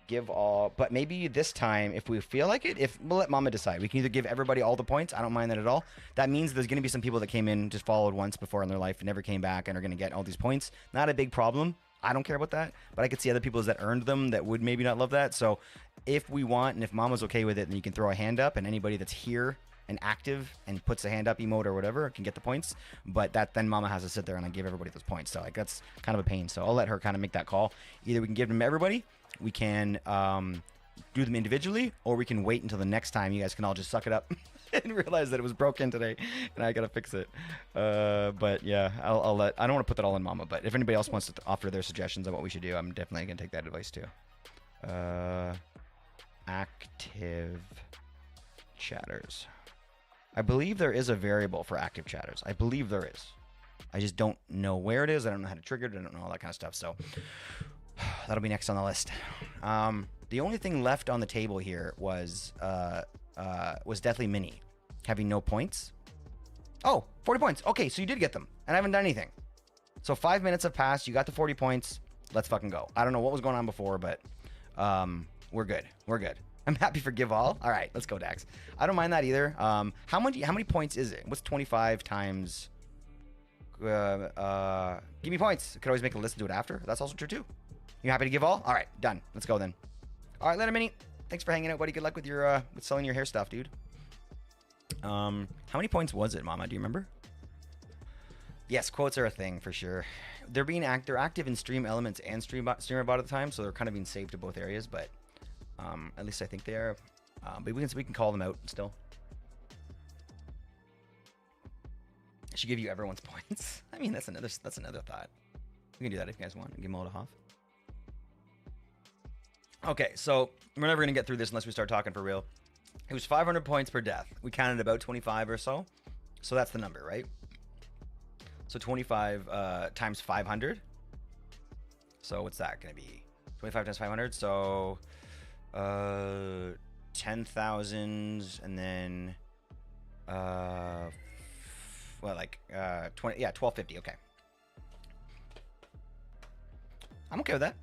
Give all, but maybe this time if we feel like it, if we'll let Mama decide, we can either give everybody all the points. I don't mind that at all. That means there's going to be some people that came in, just followed once before in their life and never came back and are going to get all these points. Not a big problem. I don't care about that, but I could see other people that earned them that would maybe not love that. So if we want, and if Mama's okay with it, then you can throw a hand up and anybody that's here and active and puts a hand up emote or whatever can get the points. But then Mama has to sit there and I give everybody those points. So like that's kind of a pain. So I'll let her kind of make that call. Either we can give them to everybody, we can do them individually, or we can wait until the next time. You guys can all just suck it up and realize that it was broken today and I gotta fix it. But yeah, I'll let, I don't want to put that all in Mama, but if anybody else wants to offer their suggestions on what we should do, I'm definitely gonna take that advice too. Active chatters. I believe there is a variable for active chatters. I believe there is. I just don't know where it is. I don't know how to trigger it. I don't know all that kind of stuff. So that'll be next on the list. The only thing left on the table here was Deathly Mini having no points. Oh, 40 points. Okay, so you did get them, and I haven't done anything. So 5 minutes have passed. You got the 40 points. Let's fucking go. I don't know what was going on before, but we're good. We're good. I'm happy for give all. All right, let's go, Dax. I don't mind that either. How many points is it? What's 25 times? Give me points. Could always make a list and do it after. That's also true too. You happy to give all? All right, done. Let's go then. All right, later, Mini. Thanks for hanging out, buddy. Good luck with your with selling your hair stuff, dude. How many points was it, Mama? Do you remember? Yes, quotes are a thing for sure. They're active in Stream Elements and StreamerBot at the time, so they're kind of being saved to both areas. But at least I think they are. But we can call them out still. I should give you everyone's points. I mean, that's another thought. We can do that if you guys want. Give them all to Hoff. Okay, so we're never gonna get through this unless we start talking for real. It was 500 points per death. We counted about 25 or so. So that's the number, right? So 25 times 500. So what's that gonna be? 25 times 500. So 10,000 and then 1250. Okay, I'm okay with that.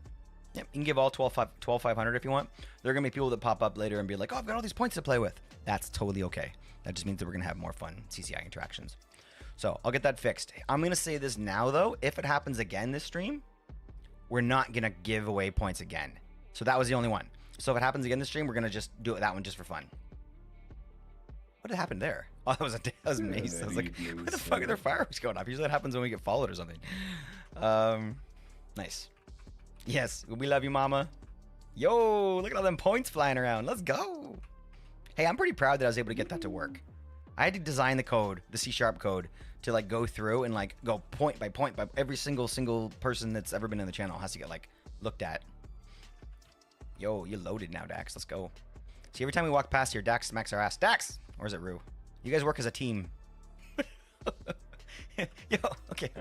Yep, you can give all 12,500 if you want. There are gonna be people that pop up later and be like, "Oh, I've got all these points to play with." That's totally okay. That just means that we're gonna have more fun CCI interactions. So I'll get that fixed. I'm gonna say this now though: if it happens again this stream, we're not gonna give away points again. So that was the only one. So if it happens again this stream, we're gonna just do that one just for fun. What happened there? Oh, that was amazing. I was like, where the fuck are there fireworks going off? Usually that happens when we get followed or something. Nice. Yes, we love you, Mama. Yo, look at all them points flying around. Let's go. Hey, I'm pretty proud that I was able to get that to work. I had to design the code, the C# code, to like go through and like go point by point by every single person that's ever been in the channel has to get like looked at. Yo, you're loaded now, Dax. Let's go. See, every time we walk past here, Dax smacks our ass. Dax! Or is it Rue? You guys work as a team. Yo, okay.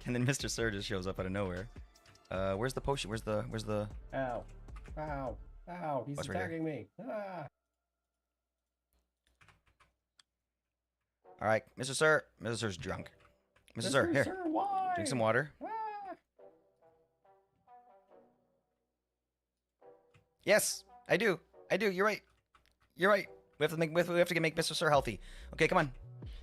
And then Mr. Sir just shows up out of nowhere. Where's the potion? Where's the... Ow. He's attacking me. Ah. All right, Mr. Sir. Mr. Sir's drunk. Mr. Sir, here. Sir, why? Drink some water. Ah. Yes, I do. You're right. We have to make Mr. Sir healthy. Okay, come on.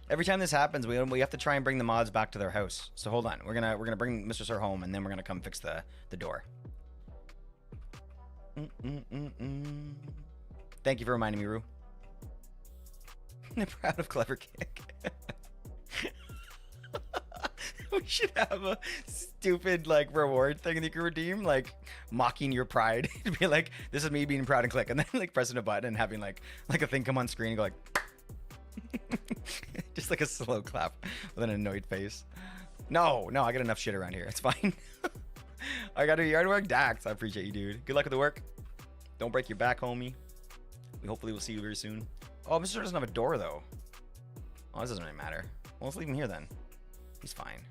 Every time this happens, we have to try and bring the mods back to their house. So hold on. We're gonna bring Mr. Sir home, and then we're gonna come fix the door. Mm-mm-mm-mm. Thank you for reminding me, Rue. Proud of Clever Kick. We should have a stupid like reward thing that you can redeem, like mocking your pride. It'd be like, this is me being proud and click, and then like pressing a button and having like a thing come on screen and go like just like a slow clap with an annoyed face. No, I got enough shit around here. It's fine. I gotta do yard work. Dax, I appreciate you, dude. Good luck with the work. Don't break your back, homie. We hopefully will see you very soon. Oh, Mr. doesn't have a door though. Oh, this doesn't really matter. Well, let's leave him here then. He's fine.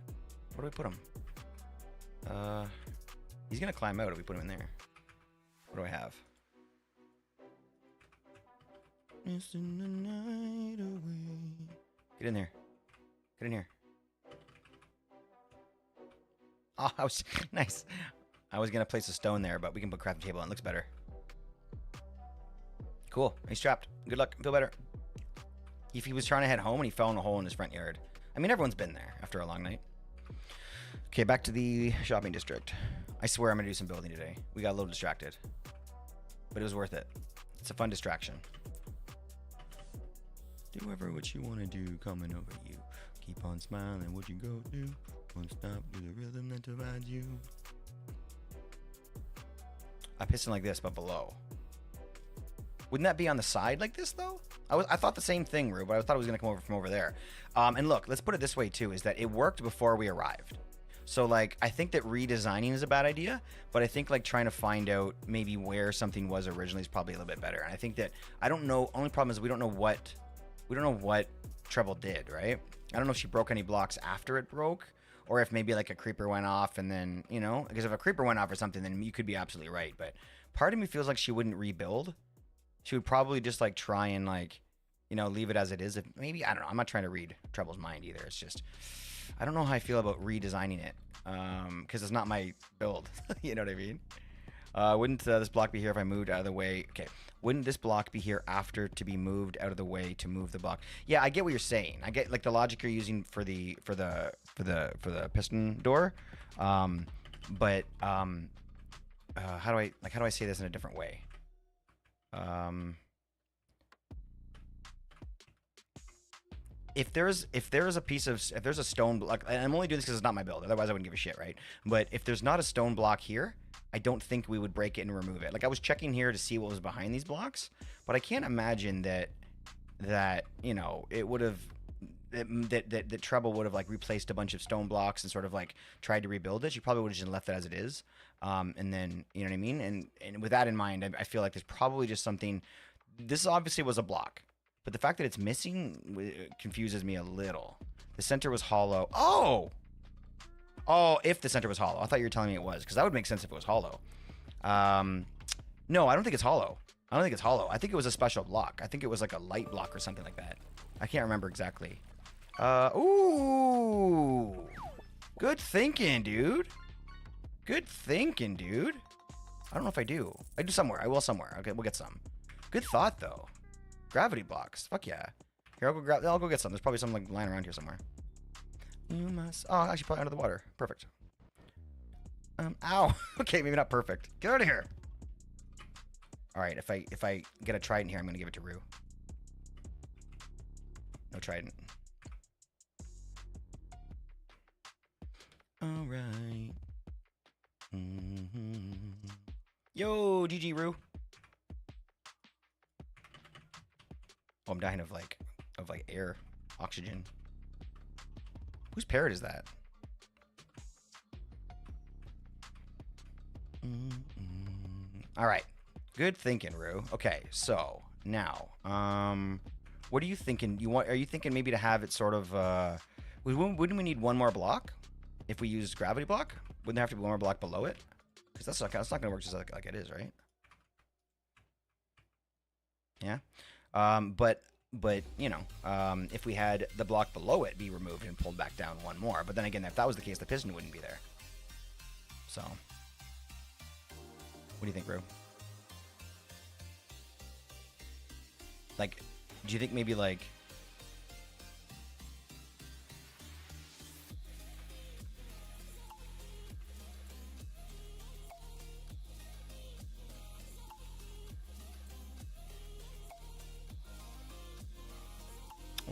Where do we put him? He's gonna climb out if we put him in there. What do I have? Get in there. Get in here. Oh, I was nice. I was gonna place a stone there, but we can put crafting table on. It looks better. Cool. He's trapped. Good luck. Feel better. If he was trying to head home and he fell in a hole in his front yard. I mean, everyone's been there after a long night. Okay, back to the shopping district. I swear I'm gonna do some building today. We got a little distracted, but it was worth it. It's a fun distraction. Do whatever what you want to do, coming over you. Keep on smiling, what you go do. Won't stop, do the rhythm that divides you. I piston like this, but below. Wouldn't that be on the side like this, though? I thought the same thing, Rue, but I thought it was going to come over from over there. And look, let's put it this way, too, is that it worked before we arrived. So, like, I think that redesigning is a bad idea, but I think, like, trying to find out maybe where something was originally is probably a little bit better. And I think that, I don't know, only problem is we don't know what Treble did, right? I don't know if she broke any blocks after it broke, or if maybe, like, a creeper went off and then, you know, because if a creeper went off or something, then you could be absolutely right. But part of me feels like she wouldn't rebuild. She would probably just, like, try and, like, you know, leave it as it is. If maybe, I don't know. I'm not trying to read Treble's mind either. It's just, I don't know how I feel about redesigning it, because it's not my build. You know what I mean? Wouldn't this block be here if I moved out of the way? Okay. Wouldn't this block be here after to be moved out of the way to move the block? Yeah, I get what you're saying. I get like the logic you're using for the piston door. But how do I say this in a different way? If there's a stone block, and I'm only doing this because it's not my build, otherwise I wouldn't give a shit, right? But if there's not a stone block here, I don't think we would break it and remove it. Like, I was checking here to see what was behind these blocks, but I can't imagine that you know, it would have that Treble would have like replaced a bunch of stone blocks and sort of like tried to rebuild it. She probably would have just left it as it is, and then, you know what I mean. And with that in mind, I feel like there's probably just something. This obviously was a block, but the fact that it's missing confuses me a little. The center was hollow. Oh, if the center was hollow. I thought you were telling me it was, because that would make sense if it was hollow. No, I don't think it's hollow. I think it was a special block. I think it was like a light block or something like that. I can't remember exactly. Ooh. Good thinking, dude. I don't know if I do. I do somewhere. I will somewhere. Okay, we'll get some. Good thought, though. Gravity blocks. Fuck yeah. Here, I'll go get some. There's probably some like lying around here somewhere. You must. Oh, actually, probably under the water. Perfect. Ow. Okay, maybe not perfect. Get out of here. All right. If I get a trident here, I'm gonna give it to Rue. No trident. All right. Yo, GG Rue. Oh, I'm dying of like air, oxygen. Whose parrot is that? All right. Good thinking, Rue. Okay, so now, what are you thinking? Are you thinking maybe to have it sort of? Wouldn't we need one more block if we use gravity block? Wouldn't there have to be one more block below it? Because that's not going to work just like it is, right? Yeah. But you know, if we had the block below it be removed and pulled back down one more, but then again, if that was the case, the piston wouldn't be there. So, what do you think, Rue? Like, do you think maybe like?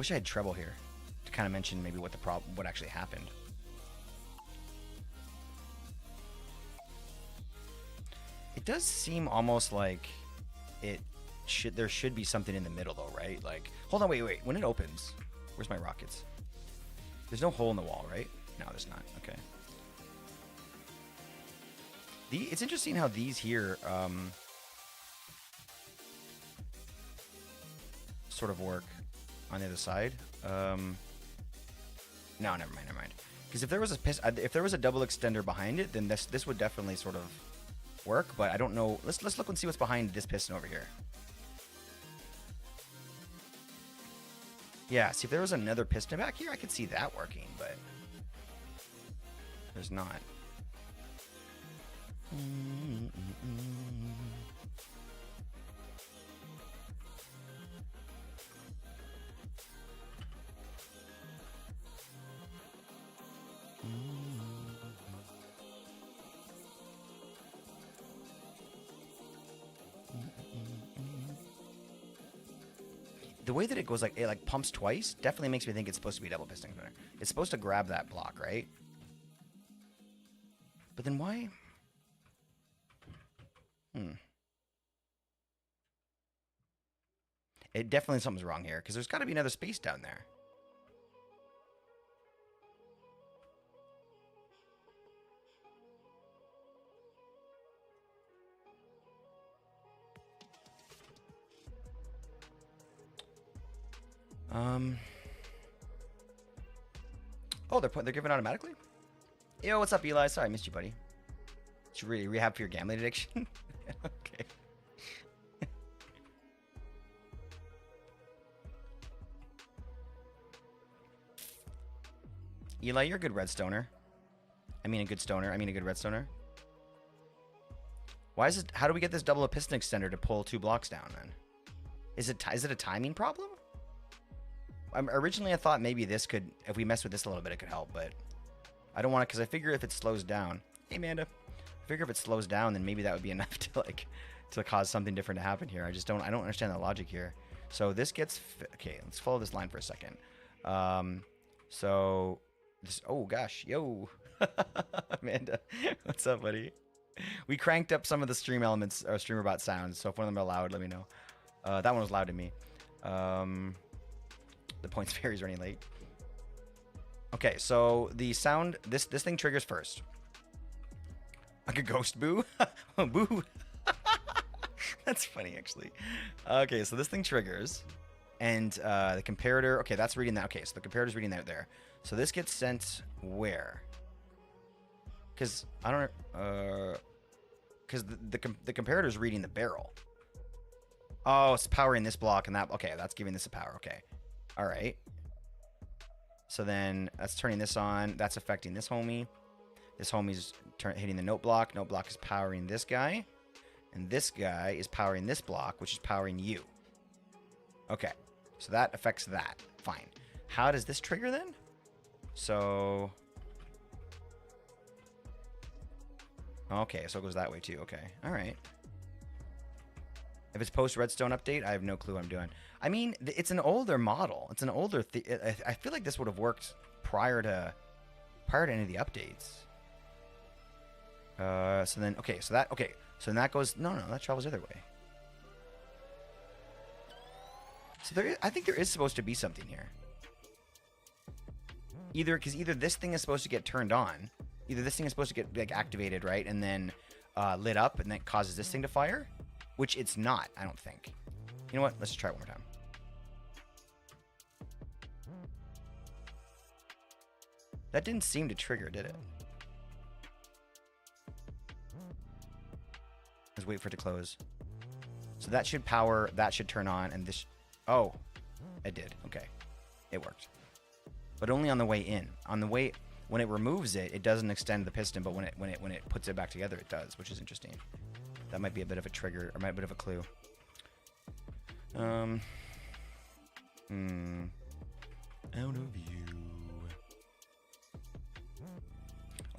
Wish I had treble here to kind of mention maybe what the problem, what actually happened. It does seem almost like there should be something in the middle though, right? Like, hold on, wait. When it opens, where's my rockets? There's no hole in the wall, right? No, there's not. Okay. It's interesting how these here sort of work on the other side. No, never mind. Because if there was a double extender behind it, then this would definitely sort of work. But I don't know. Let's look and see what's behind this piston over here. Yeah, see if there was another piston back here, I could see that working, but there's not. The way that it goes, like it like pumps twice, definitely makes me think it's supposed to be a double piston extender. It's supposed to grab that block, right? But then why? It definitely something's wrong here because there's got to be another space down there. Oh, they're giving automatically? Yo, what's up, Eli? Sorry, I missed you, buddy. Did you really rehab for your gambling addiction? Okay. Eli, you're a good redstoner. I mean a good stoner. I mean a good redstoner. Why is it? How do we get this double piston extender to pull 2 blocks down then? Is it a timing problem? Originally, I thought maybe this could, if we mess with this a little bit, it could help, but I don't want to, because I figure if it slows down, hey Amanda, I figure if it slows down, then maybe that would be enough to cause something different to happen here. I don't understand the logic here. So this gets, okay, let's follow this line for a second. So this, oh gosh, yo, Amanda, what's up, buddy? We cranked up some of the stream elements, or StreamerBot sounds, so if one of them are loud, let me know. That one was loud to me. The points varies running late. Okay, so the sound, this thing triggers first. Like a ghost boo? Boo. That's funny, actually. Okay, so this thing triggers. And the comparator, okay, that's reading that. Okay, so the comparator's reading that there. So this gets sent where? Because I don't, because the comparator's reading the barrel. Oh, it's powering this block and that. Okay, that's giving this a power. Okay. All right. So then that's turning this on. That's affecting this homie. This homie's hitting the note block. Note block is powering this guy. And this guy is powering this block, which is powering you. Okay. So that affects that. Fine. How does this trigger then? So... okay, so it goes that way too. Okay. All right. If it's post-Redstone update, I have no clue what I'm doing. I mean, it's an older model. It's an older... I feel like this would have worked prior to any of the updates. So then... okay, so that... okay, so then that goes... no, that travels the other way. So there is, I think there is supposed to be something here. Because either this thing is supposed to get turned on. Either this thing is supposed to get like activated, right? And then lit up, and that causes this thing to fire. Which it's not, I don't think. You know what? Let's just try it one more time. That didn't seem to trigger, did it? Let's wait for it to close. So that should power, that should turn on, and this... oh, it did. Okay. It worked. But only on the way in. On the way... when it removes it, it doesn't extend the piston, but when it puts it back together, it does, which is interesting. That might be a bit of a trigger, or might be a bit of a clue. Out of view.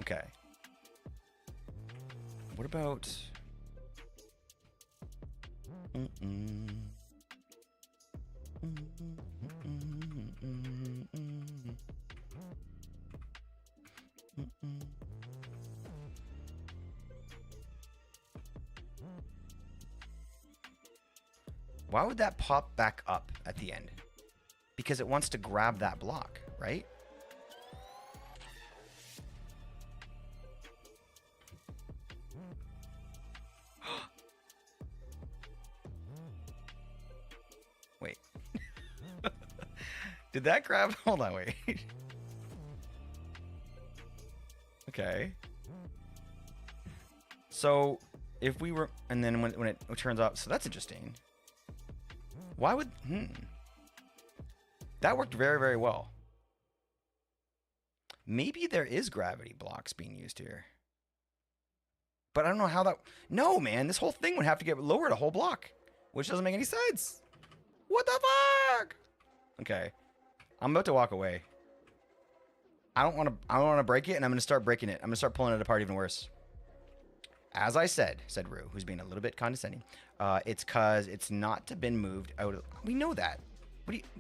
Okay. What about... Why would that pop back up at the end? Because it wants to grab that block, right? Wait. Did that grab? Hold on, wait. Okay. So if we were, and then when it turns out, so that's interesting. Why would, that worked very, very well. Maybe there is gravity blocks being used here. But I don't know how that, no, man, this whole thing would have to get lowered a whole block, which doesn't make any sense. What the fuck? Okay. I'm about to walk away. I don't want to break it, and I'm going to start breaking it. I'm going to start pulling it apart even worse. As I said Rue, who's being a little bit condescending, it's because it's not been moved out of... We know that.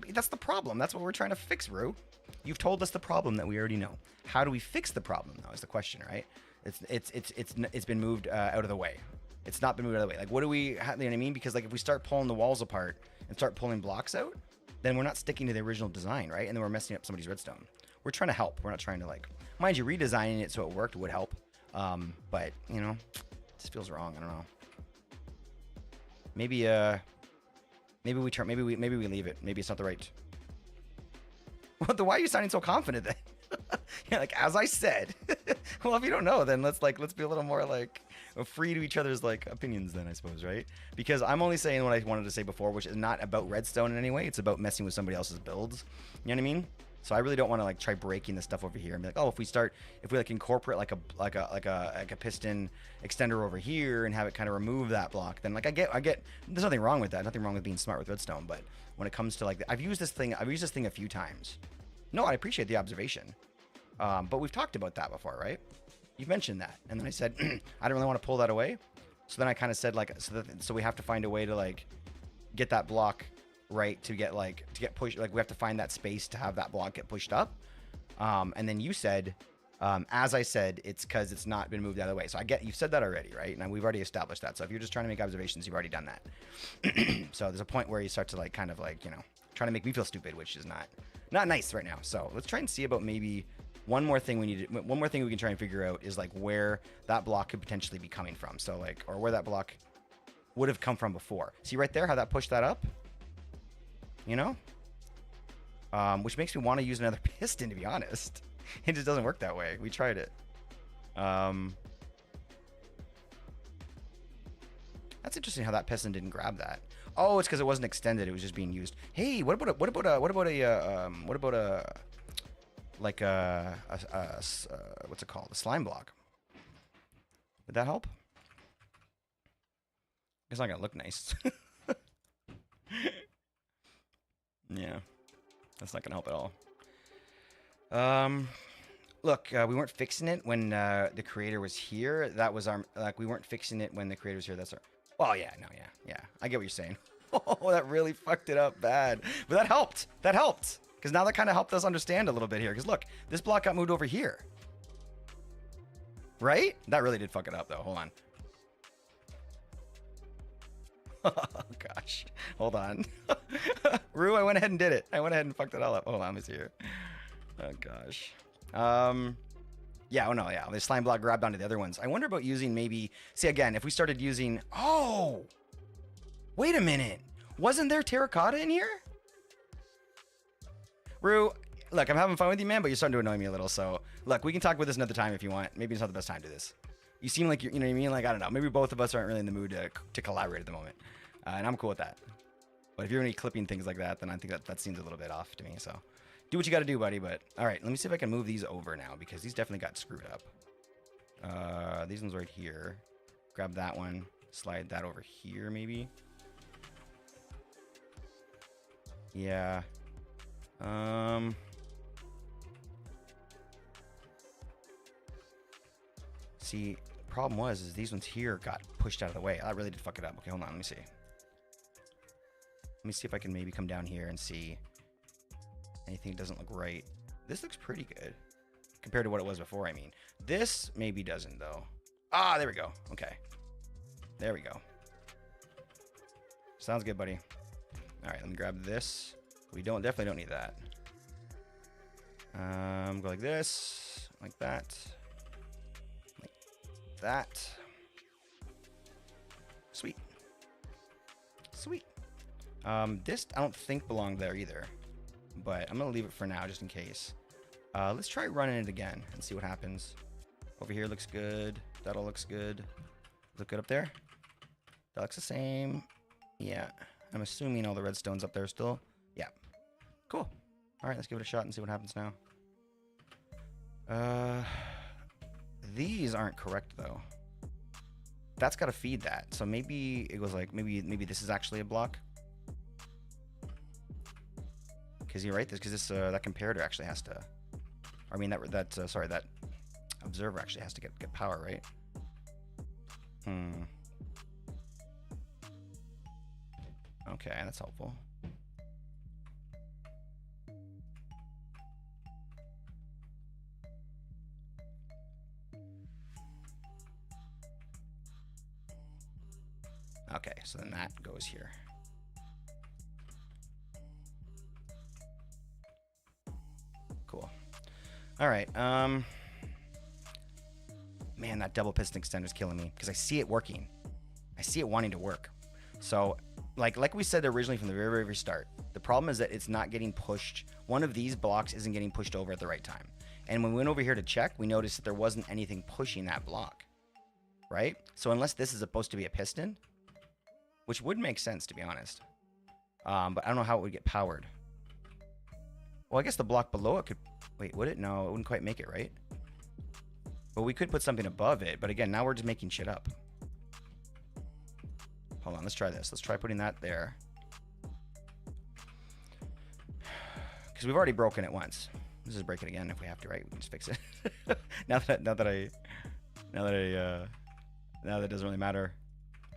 That's the problem. That's what we're trying to fix, Rue. You've told us the problem that we already know. How do we fix the problem, though, is the question, right? It's been moved out of the way. It's not been moved out of the way. Like, what do we... You know what I mean? Because, like, if we start pulling the walls apart and start pulling blocks out, then we're not sticking to the original design, right? And then we're messing up somebody's redstone. We're trying to help. We're not trying to, like... Mind you, redesigning it so it worked would help. But, you know, it just feels wrong. I don't know. Maybe we try. Maybe we leave it. Maybe it's not the right. Why are you sounding so confident then? Yeah, like as I said. Well, if you don't know, then let's be a little more like free to each other's like opinions then, I suppose, right? Because I'm only saying what I wanted to say before, which is not about redstone in any way. It's about messing with somebody else's builds. You know what I mean? So I really don't want to like try breaking the stuff over here and be like, oh, if we like incorporate like a piston extender over here and have it kind of remove that block, then like I get there's nothing wrong with that. Nothing wrong with being smart with redstone. But when it comes to like, I've used this thing a few times. No, I appreciate the observation. But we've talked about that before, right? You've mentioned that. And then I said, I don't really want to pull that away. So then I kind of said like, so we have to find a way to like get that block right to get pushed, like we have to find that space to have that block get pushed up. And then you said, as I said, it's because it's not been moved out of the way. So you've said that already, right? And we've already established that. So if you're just trying to make observations, you've already done that. So there's a point where you start to like kind of like, you know, trying to make me feel stupid, which is not nice right now. So let's try and see about maybe one more thing we can try and figure out is like where that block could potentially be coming from. So like, or where that block would have come from before. See right there how that pushed that up? You know? Which makes me want to use another piston, to be honest. It just doesn't work that way. We tried it. That's interesting how that piston didn't grab that. Oh, it's because it wasn't extended. It was just being used. Hey, what about what's it called? A slime block. Would that help? It's not gonna look nice. Yeah, that's not gonna help at all. Look, we weren't fixing it when the creator was here. That was our, like, we weren't fixing it when the creator was here. That's our, well, yeah, no, yeah. I get what you're saying. Oh, that really fucked it up bad. But that helped. That helped. Because now that kind of helped us understand a little bit here. Because look, this block got moved over here. Right? That really did fuck it up, though. Hold on. Oh, gosh. Hold on. Rue, I went ahead and did it. I went ahead and fucked it all up. Hold on, let me see here. Oh, gosh. Yeah, oh, no, yeah. The slime block grabbed onto the other ones. I wonder about using maybe... See, again, if we started using... Oh! Wait a minute. Wasn't there terracotta in here? Rue, look, I'm having fun with you, man, but you're starting to annoy me a little. So, look, we can talk about this another time if you want. Maybe it's not the best time to do this. You seem like you're, you know what I mean? Like, I don't know. Maybe both of us aren't really in the mood to collaborate at the moment. And I'm cool with that. But if you're going to be clipping things like that, then I think that seems a little bit off to me. So, do what you got to do, buddy. But, all right, let me see if I can move these over now because these definitely got screwed up. These ones right here. Grab that one. Slide that over here, maybe. Yeah. See, the problem is these ones here got pushed out of the way. That really did fuck it up. Okay, hold on. Let me see. Let me see if I can maybe come down here and see anything that doesn't look right. This looks pretty good compared to what it was before. I mean, this maybe doesn't though. Ah, there we go. Okay. There we go. Sounds good, buddy. All right, let me grab this. We definitely don't need that. Go like this, like that, like that. Sweet. Sweet. This I don't think belonged there either, but I'm gonna leave it for now just in case. Let's try running it again and see what happens. Over here looks good. That all looks good. Look good up there? That looks the same. Yeah. I'm assuming all the redstone's up there still. Yeah. Cool. All right, let's give it a shot and see what happens now. These aren't correct though. That's got to feed that. So maybe it was like maybe this is actually a block. Because you're right, because this that comparator actually has to. I mean that observer actually has to get power, right? Okay, that's helpful. Okay, so then that goes here. Cool. All right. Man, that double piston extender is killing me because I see it working. I see it wanting to work. So, like we said originally from the very, very start, the problem is that it's not getting pushed. One of these blocks isn't getting pushed over at the right time. And when we went over here to check, we noticed that there wasn't anything pushing that block, right? So unless this is supposed to be a piston, which would make sense to be honest, but I don't know how it would get powered. Well, I guess the block below it could. Wait, would it? No, it wouldn't quite make it, right? But we could put something above it. But again, now we're just making shit up. Hold on, let's try this. Let's try putting that there. Because we've already broken it once. Let's just break it again if we have to, right? We can just fix it. now that it doesn't really matter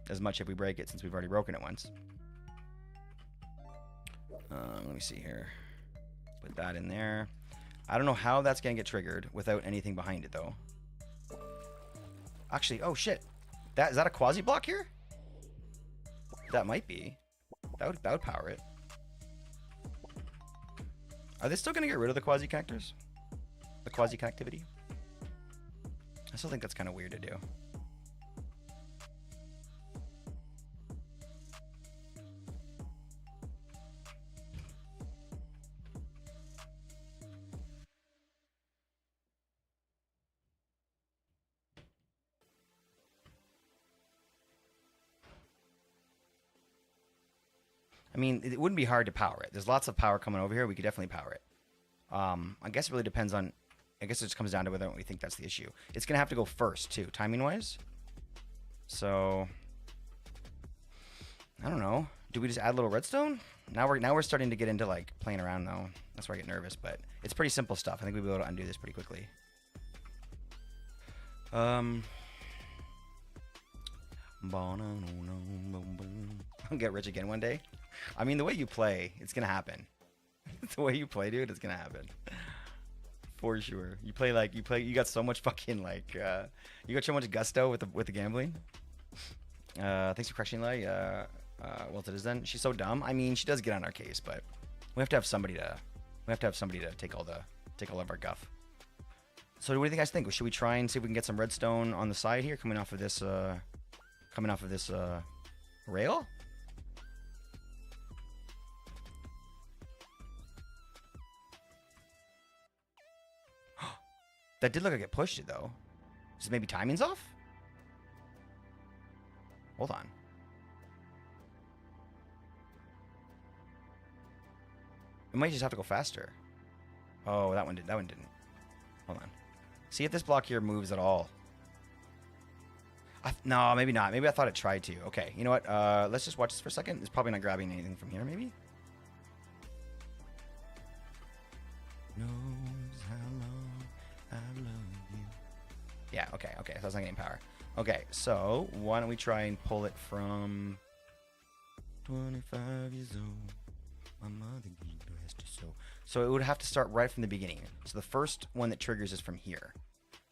as much if we break it since we've already broken it once. Let me see here. Put that in there. I don't know how that's gonna get triggered without anything behind it though. Actually, oh shit. Is that a quasi block here? That might be. That would power it. Are they still gonna get rid of the quasi connectors? The quasi connectivity? I still think that's kind of weird to do. I mean, it wouldn't be hard to power it. There's lots of power coming over here. We could definitely power it. I guess it really depends on... I guess it just comes down to whether or not we think that's the issue. It's going to have to go first, too, timing-wise. So... I don't know. Do we just add a little redstone? Now we're starting to get into, like, playing around, though. That's where I get nervous, but it's pretty simple stuff. I think we'll be able to undo this pretty quickly. I'll get rich again one day. I mean, the way you play, it's gonna happen. The way you play, dude, it's gonna happen. For sure. You got so much fucking, like, you got so much gusto with the gambling. Thanks for crushing, Lay. Well, it is then. She's so dumb. I mean, she does get on our case, but we have to have somebody to take all of our guff. So what do you guys think? Should we try and see if we can get some redstone on the side here coming off of this rail? That did look like it pushed it though. Is maybe timing's off? Hold on. It might just have to go faster. Oh, that one didn't. Hold on. See if this block here moves at all. No, maybe not. Maybe I thought it tried to. Okay, you know what? Let's just watch this for a second. It's probably not grabbing anything from here, maybe? Knows how long I love you. Yeah, okay. So it's not getting power. Okay, so why don't we try and pull it from 25 years old. My mother gave breast to sew. So it would have to start right from the beginning. So the first one that triggers is from here.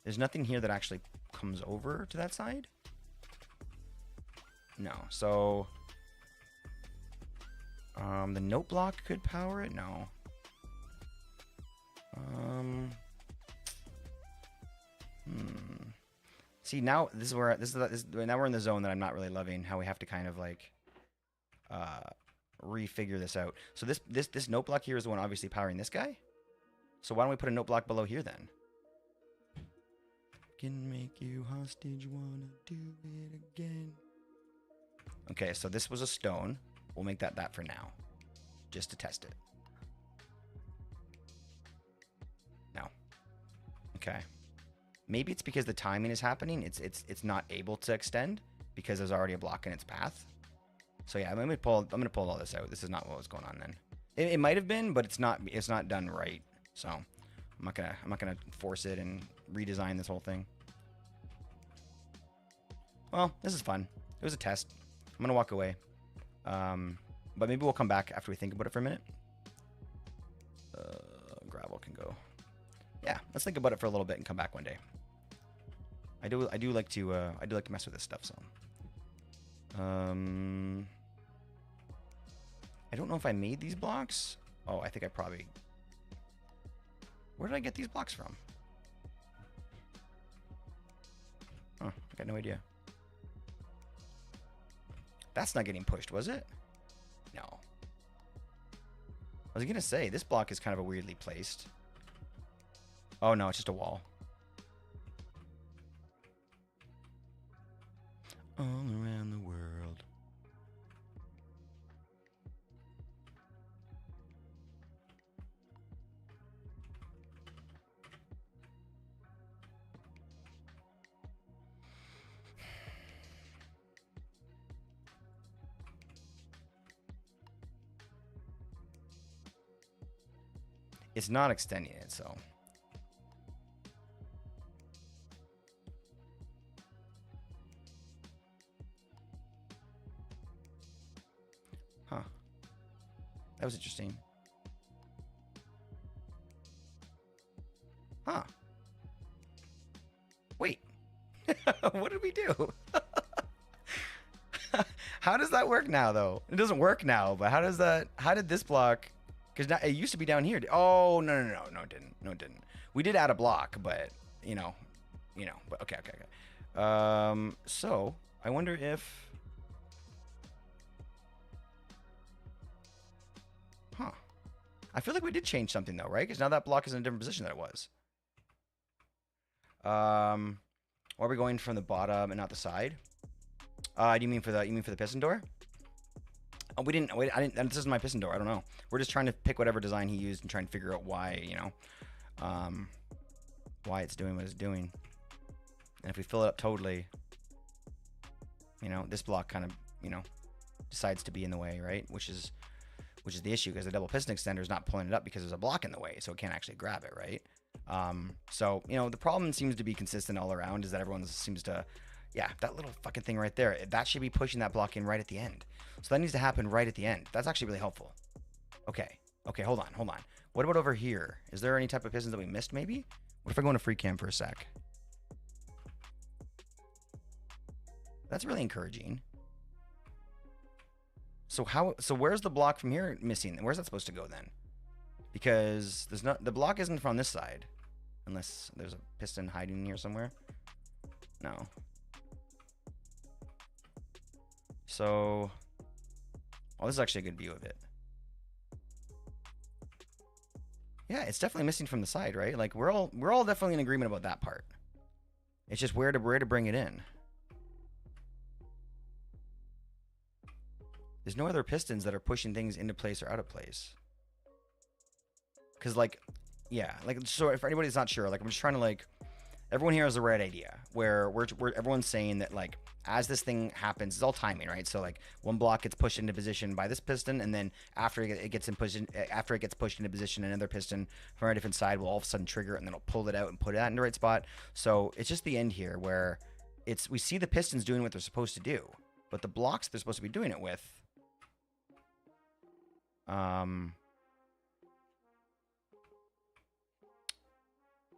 There's nothing here that actually comes over to that side. No, so The note block could power it. No. See, now this is where now we're in the zone that I'm not really loving. How we have to kind of like refigure this out. So this note block here is the one obviously powering this guy. So why don't we put a note block below here then? Can make you hostage, wanna do it again. Okay, so this was a stone. We'll make that for now, just to test it. No. Okay. Maybe it's because the timing is happening. It's not able to extend because there's already a block in its path. So yeah, I'm gonna pull all this out. This is not what was going on then. It might have been, but it's not done right. So I'm not gonna force it and redesign this whole thing. Well, this is fun. It was a test. I'm gonna walk away. But maybe we'll come back after we think about it for a minute. Gravel can go. Yeah, let's think about it for a little bit and come back one day. I do like to mess with this stuff. So, I don't know if I made these blocks. Oh, I think I probably. Where did I get these blocks from? Huh, I got no idea. That's not getting pushed, was it? No. I was gonna say this block is kind of a weirdly placed. Oh no, it's just a wall. All around the world. It's not extending it, so. Huh. That was interesting. Huh. Wait. What did we do? How does that work now, though? It doesn't work now, but how did this block... Because it used to be down here. Oh, no, it didn't. No, it didn't. We did add a block, but, but okay. So, I wonder if... Huh. I feel like we did change something, though, right? Because now that block is in a different position than it was. Or are we going from the bottom and not the side? Do you mean for the piston door? Oh, we didn't. Wait, I didn't. This is my piston door. I don't know. We're just trying to pick whatever design he used and trying to figure out why, why it's doing what it's doing. And if we fill it up totally, this block kind of, decides to be in the way, right? Which is the issue because the double piston extender is not pulling it up because there's a block in the way, so it can't actually grab it, right? So the problem seems to be consistent all around. Is that everyone seems to. Yeah, that little fucking thing right there, that should be pushing that block in right at the end. So that needs to happen right at the end. That's actually really helpful. Okay, hold on. What about over here? Is there any type of pistons that we missed, maybe? What if I go into free cam for a sec? That's really encouraging. So where's the block from here missing? Where's that supposed to go then? Because the block isn't from this side. Unless there's a piston hiding here somewhere. No. So, this is actually a good view of it. Yeah, it's definitely missing from the side, right? Like we're all definitely in agreement about that part. It's just where to bring it in. There's no other pistons that are pushing things into place or out of place. Cause so if anybody's not sure, I'm just trying to everyone here has the right idea where everyone's saying that as this thing happens, it's all timing, right? So one block gets pushed into position by this piston, and then after it gets pushed into position, another piston from a different side will all of a sudden trigger it, and then it'll pull it out and put it in the right spot. So it's just the end here where we see the pistons doing what they're supposed to do, but the blocks they're supposed to be doing it with,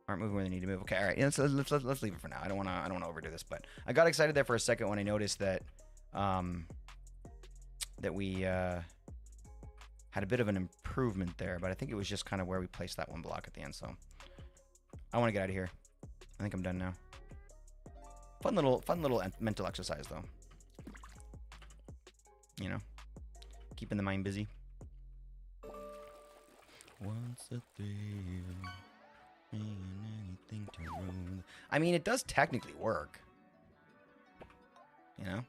aren't moving where they need to move. Okay, all right. Yeah, let's leave it for now. I don't want to overdo this, but I got excited there for a second when I noticed that that we had a bit of an improvement there, but I think it was just kind of where we placed that one block at the end. So I want to get out of here. I think I'm done now. Fun little mental exercise though. You know, keeping the mind busy. What's the thrill? Anything to ruin. I mean, it does technically work. You know?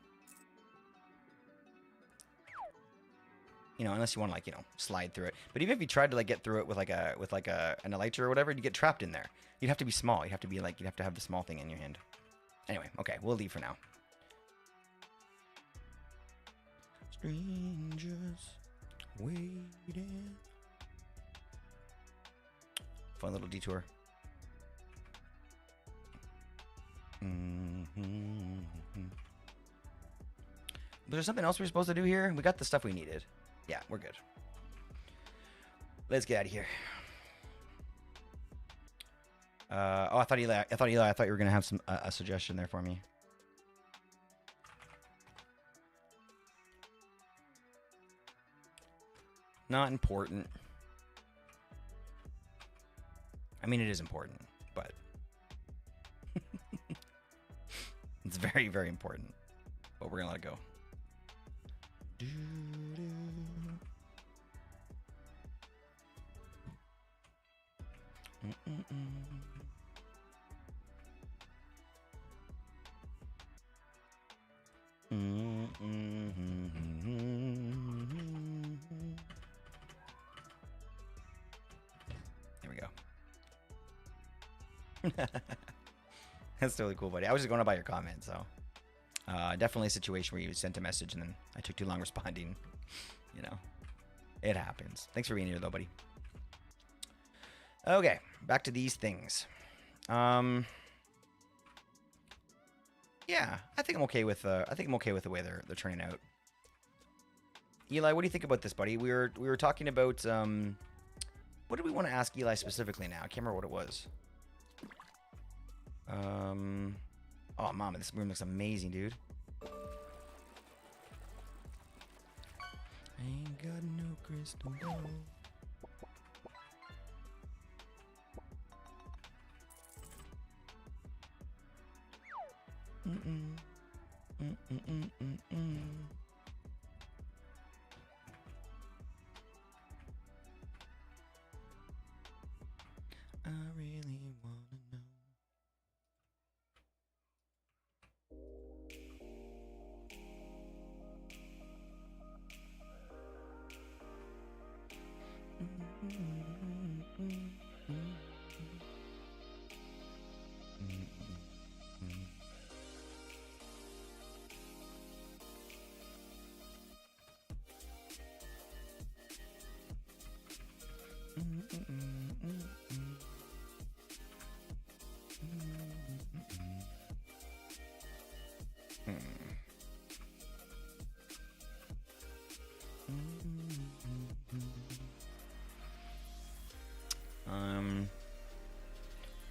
Unless you want to, like, slide through it. But even if you tried to, like, get through it with an elytra or whatever, you get trapped in there. You'd have to be small. You'd have to have the small thing in your hand. Anyway, okay, we'll leave for now. Strangers waiting. Fun little detour. There's something else we're supposed to do here? We got the stuff we needed. Yeah, we're good. Let's get out of here. I thought Eli, you were gonna have a suggestion there for me. Not important. I mean, it is important, but it's very, very important. But we're gonna let it go. There we go. That's totally cool, buddy. I was just going by your comment, so definitely a situation where you sent a message and then I took too long responding. It happens. Thanks for being here, though, buddy. Okay, back to these things. Yeah, I think I'm okay with the way they're turning out. Eli, what do you think about this, buddy? We were talking about what did we want to ask Eli specifically now? I can't remember what it was. Oh, mama, this room looks amazing, dude. I ain't got no crystal ball. I really wanna know.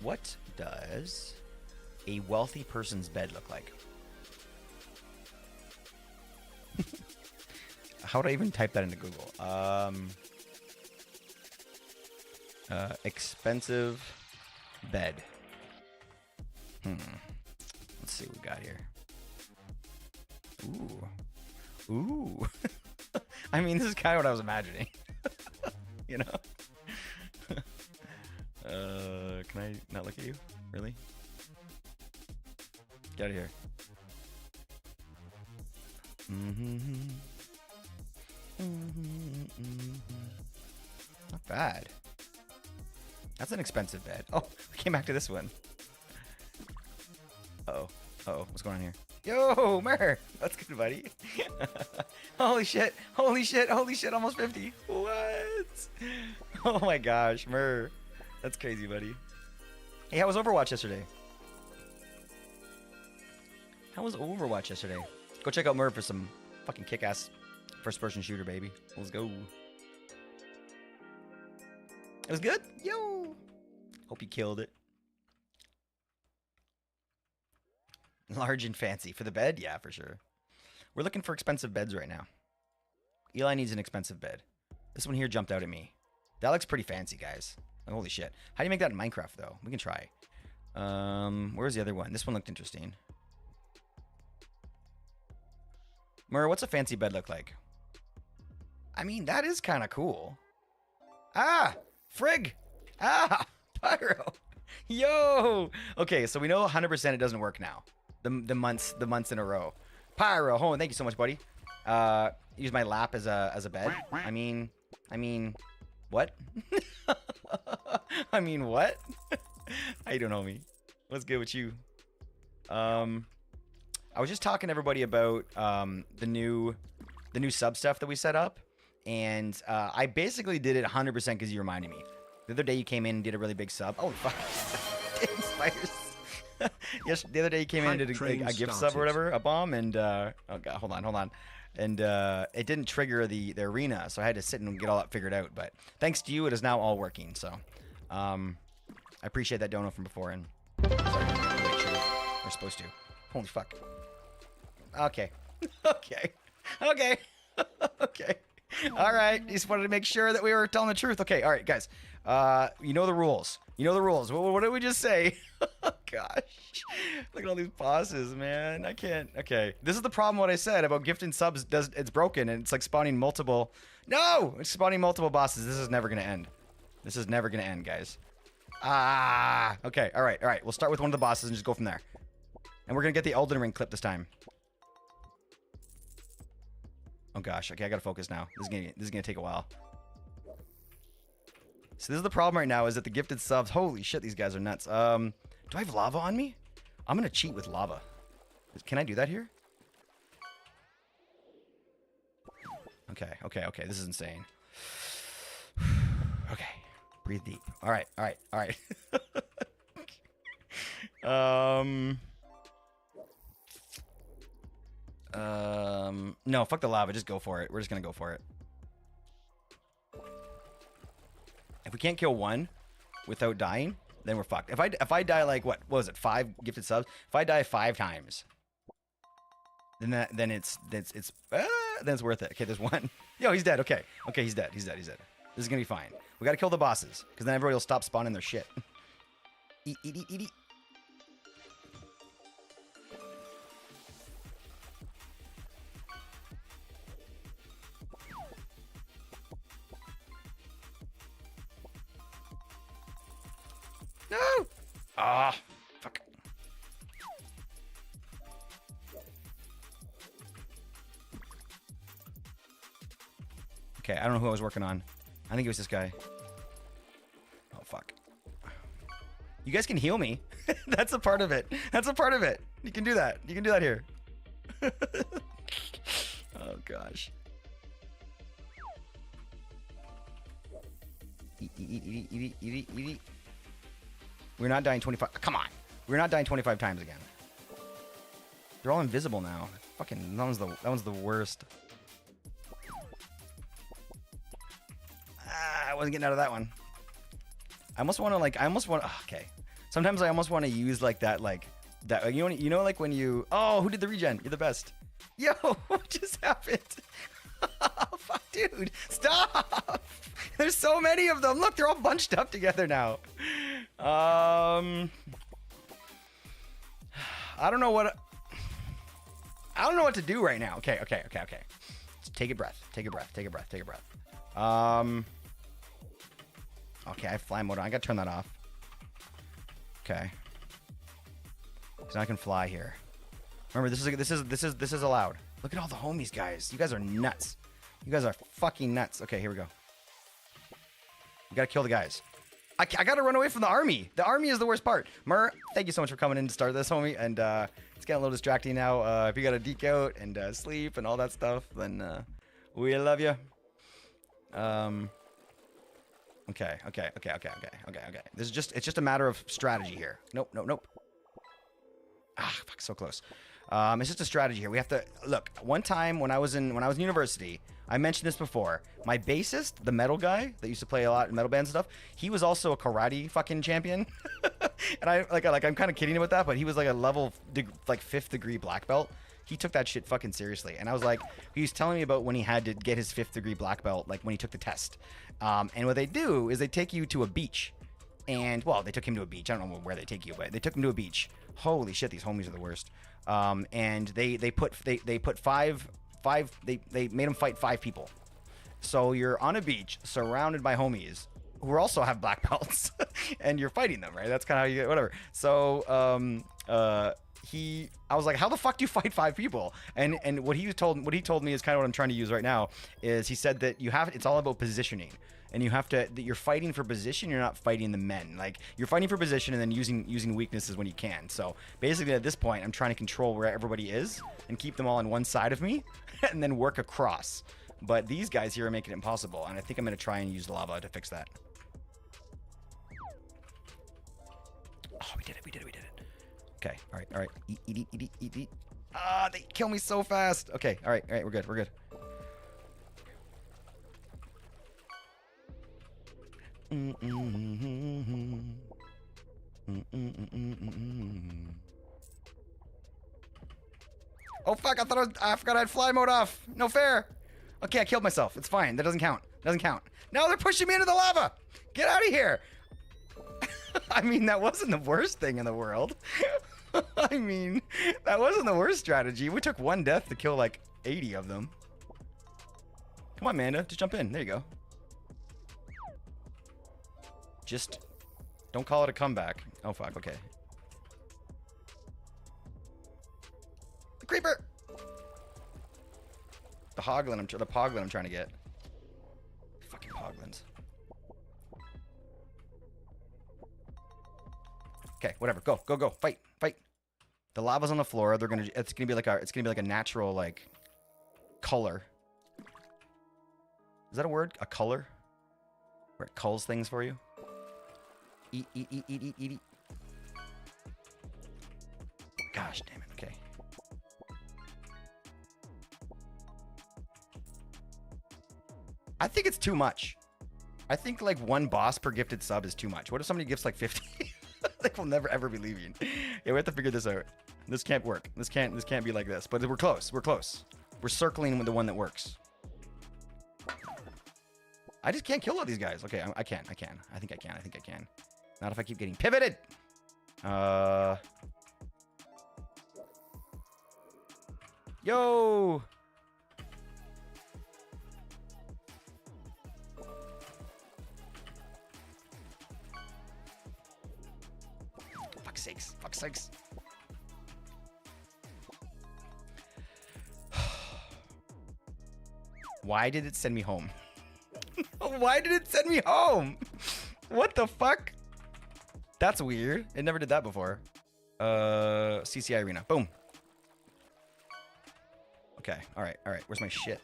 What does a wealthy person's bed look like? How would I even type that into Google? Expensive bed. Let's see what we got here. Ooh. I mean, this is kind of what I was imagining. You know? Can I not look at you? Really? Get out of here. Not bad. That's an expensive bed. Oh, we came back to this one. Uh-oh. What's going on here? Yo, Mer! That's good, buddy. Holy shit. Almost 50. What? Oh my gosh, Mer. That's crazy, buddy. Hey, how was Overwatch yesterday? Go check out Mer for some fucking kick-ass first-person shooter, baby. Let's go. It was good? Yo! Hope you killed it. Large and fancy. For the bed? Yeah, for sure. We're looking for expensive beds right now. Eli needs an expensive bed. This one here jumped out at me. That looks pretty fancy, guys. Like, holy shit. How do you make that in Minecraft, though? We can try. Where's the other one? This one looked interesting. Murr, what's a fancy bed look like? I mean, that is kind of cool. Ah! Frig! Ah! Pyro! Yo! Okay, so we know 100% it doesn't work now. The months in a row. Pyro, home, thank you so much, buddy. Use my lap as a bed. I mean, what? I mean, what? How you doing, homie? What's good with you? I was just talking to everybody about the new sub stuff that we set up, and I basically did it 100% because you reminded me. The other day you came in and did a really big sub. Oh fuck! Damn spiders. Yes, the other day you came in and did a gift sub or whatever, a bomb, and oh god, hold on, and it didn't trigger the arena, so I had to sit and get all that figured out. But thanks to you, it is now all working. So I appreciate that dono from before, and sorry, we're supposed to. Holy fuck. Okay. Okay. Okay. Okay. All right. Just wanted to make sure that we were telling the truth. Okay. All right, guys. You know the rules. You know the rules. What did we just say? Oh, gosh. Look at all these bosses, man. I can't. Okay. This is the problem what I said about gifting subs. It's broken, and it's like spawning multiple. No! It's spawning multiple bosses. This is never going to end. This is never going to end, guys. Ah. Okay. All right. All right. We'll start with one of the bosses and just go from there. And we're going to get the Elden Ring clip this time. Oh gosh, okay, I gotta focus now. This is gonna take a while. So this is the problem right now, is that the gifted subs, holy shit, these guys are nuts. Do I have lava on me? I'm gonna cheat with lava. Can I do that here? Okay, okay, okay, this is insane. Okay, breathe deep. All right, all right, all right. No, fuck the lava. Just go for it. We're just gonna go for it. If we can't kill one without dying, then we're fucked. If I die like what was it? 5 gifted subs. If I die 5 times, then it's worth it. Okay, there's one. Yo, he's dead. Okay, okay, he's dead. He's dead. He's dead. This is gonna be fine. We gotta kill the bosses, because then everybody will stop spawning their shit. Eat, eat, eat, eat, eat. No! Ah, fuck. Okay, I don't know who I was working on. I think it was this guy. Oh, fuck. You guys can heal me. That's a part of it. That's a part of it. You can do that. You can do that here. Oh, gosh. Eat, eat, eat, eat, eat, eat, eat, eat, eat. We're not dying 25. Come on. We're not dying 25 times again. They're all invisible now. Fucking, that one's the worst. Ah, I wasn't getting out of that one. I almost want to okay. Sometimes I almost want to use like that, you know, like when you, oh, who did the regen? You're the best. Yo, what just happened? Oh, fuck, dude. Stop. There's so many of them. Look, they're all bunched up together now. I don't know what to do right now. Okay. Take a breath. Take a breath. Take a breath. Take a breath. Okay, I have fly mode on. I gotta turn that off. Okay. So I can fly here. Remember, this is allowed. Look at all the homies, guys. You guys are nuts. You guys are fucking nuts. Okay, here we go. You gotta kill the guys. I gotta run away from the army. The army is the worst part. Mur, thank you so much for coming in to start this, homie. And it's getting a little distracting now. If you gotta deke out and sleep and all that stuff, then we love you. Okay. It's just a matter of strategy here. Nope. Ah, fuck, so close. It's just a strategy here. We have to look. One time when I was in university, I mentioned this before. My bassist, the metal guy that used to play a lot in metal bands and stuff, he was also a karate fucking champion. And I'm kind of kidding about that, but he was like a level 5th degree black belt. he took that shit fucking seriously. And I was like, he was telling me about when he had to get his 5th degree black belt, like when he took the test. And what they do is they take you to a beach. And, well, they took him to a beach. I don't know where they take you, but they took him to a beach. Holy shit, these homies are the worst. And they made him fight 5 people. So you're on a beach surrounded by homies who also have black belts, and you're fighting them, right? That's kind of how you get whatever. So I was like, how the fuck do you fight 5 people? And what he told me is kind of what I'm trying to use right now. Is he said that it's all about positioning. And you have to, that you're fighting for position, you're not fighting the men. Like, you're fighting for position and then using weaknesses when you can. So basically at this point, I'm trying to control where everybody is and keep them all on one side of me and then work across. But these guys here are making it impossible, and I think I'm going to try and use lava to fix that. Oh, we did it. Okay, all right. Eat. Ah, they kill me so fast. Okay, all right, we're good. Oh fuck, I forgot I had fly mode off. No fair. Okay, I killed myself. It's fine. That doesn't count. Now they're pushing me into the lava. Get out of here. I mean, that wasn't the worst thing in the world. I mean, that wasn't the worst strategy. We took 1 death to kill like 80 of them. Come on, Amanda, just jump in. There you go. Just don't call it a comeback. Oh fuck, okay. The creeper! The poglin I'm trying to get. Fucking poglins. Okay, whatever. Go. Fight. The lava's on the floor. It's gonna be like a natural like color. Is that a word? A color? Where it culls things for you? Eat. Gosh damn it. Okay. I think it's too much. I think like 1 boss per gifted sub is too much. What if somebody gifts like 50? Like we'll never ever be leaving. Yeah, we have to figure this out. This can't work. This can't be like this. But we're close. We're circling with the one that works. I just can't kill all these guys. Okay, I can. I think I can. Not if I keep getting pivoted. Yo. Fuck's sakes. Why did it send me home? Why did it send me home? What the fuck? That's weird. It never did that before. CCI Arena. Boom. Okay. All right. Where's my shit?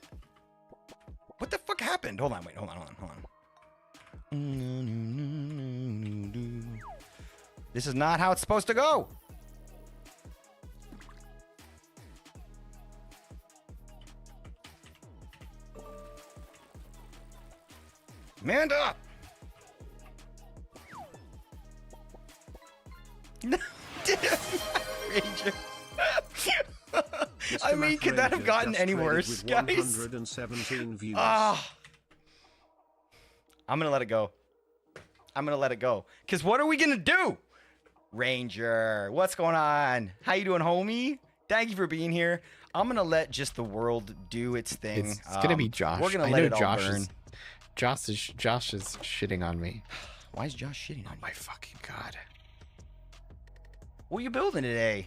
What the fuck happened? Hold on. This is not how it's supposed to go. Amanda! Ranger. I mean, could that have gotten any worse, guys? 117 views. Ah. I'm gonna let it go. Cause what are we gonna do? Ranger, what's going on? How you doing, homie? Thank you for being here. I'm gonna let just the world do its thing. It's gonna be Josh. We're gonna let it all burn. Josh is shitting on me. Why is Josh shitting on Oh my fucking god. What are you building today?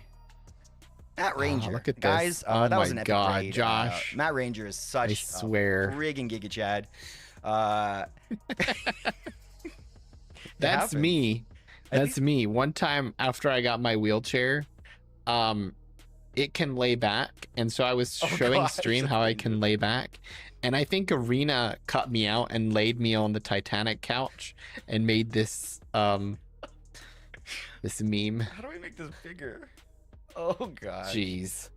Matt Ranger. Look at guys, this. Oh that was my an epic god, raid. Josh. Matt Ranger is such I swear. a friggin' Giga Chad. That's me. That's me. One time after I got my wheelchair, it can lay back, and so I was showing stream how I can lay back, and I think Arena cut me out and laid me on the Titanic couch and made this this meme. How do we make this bigger? Oh god. Jeez.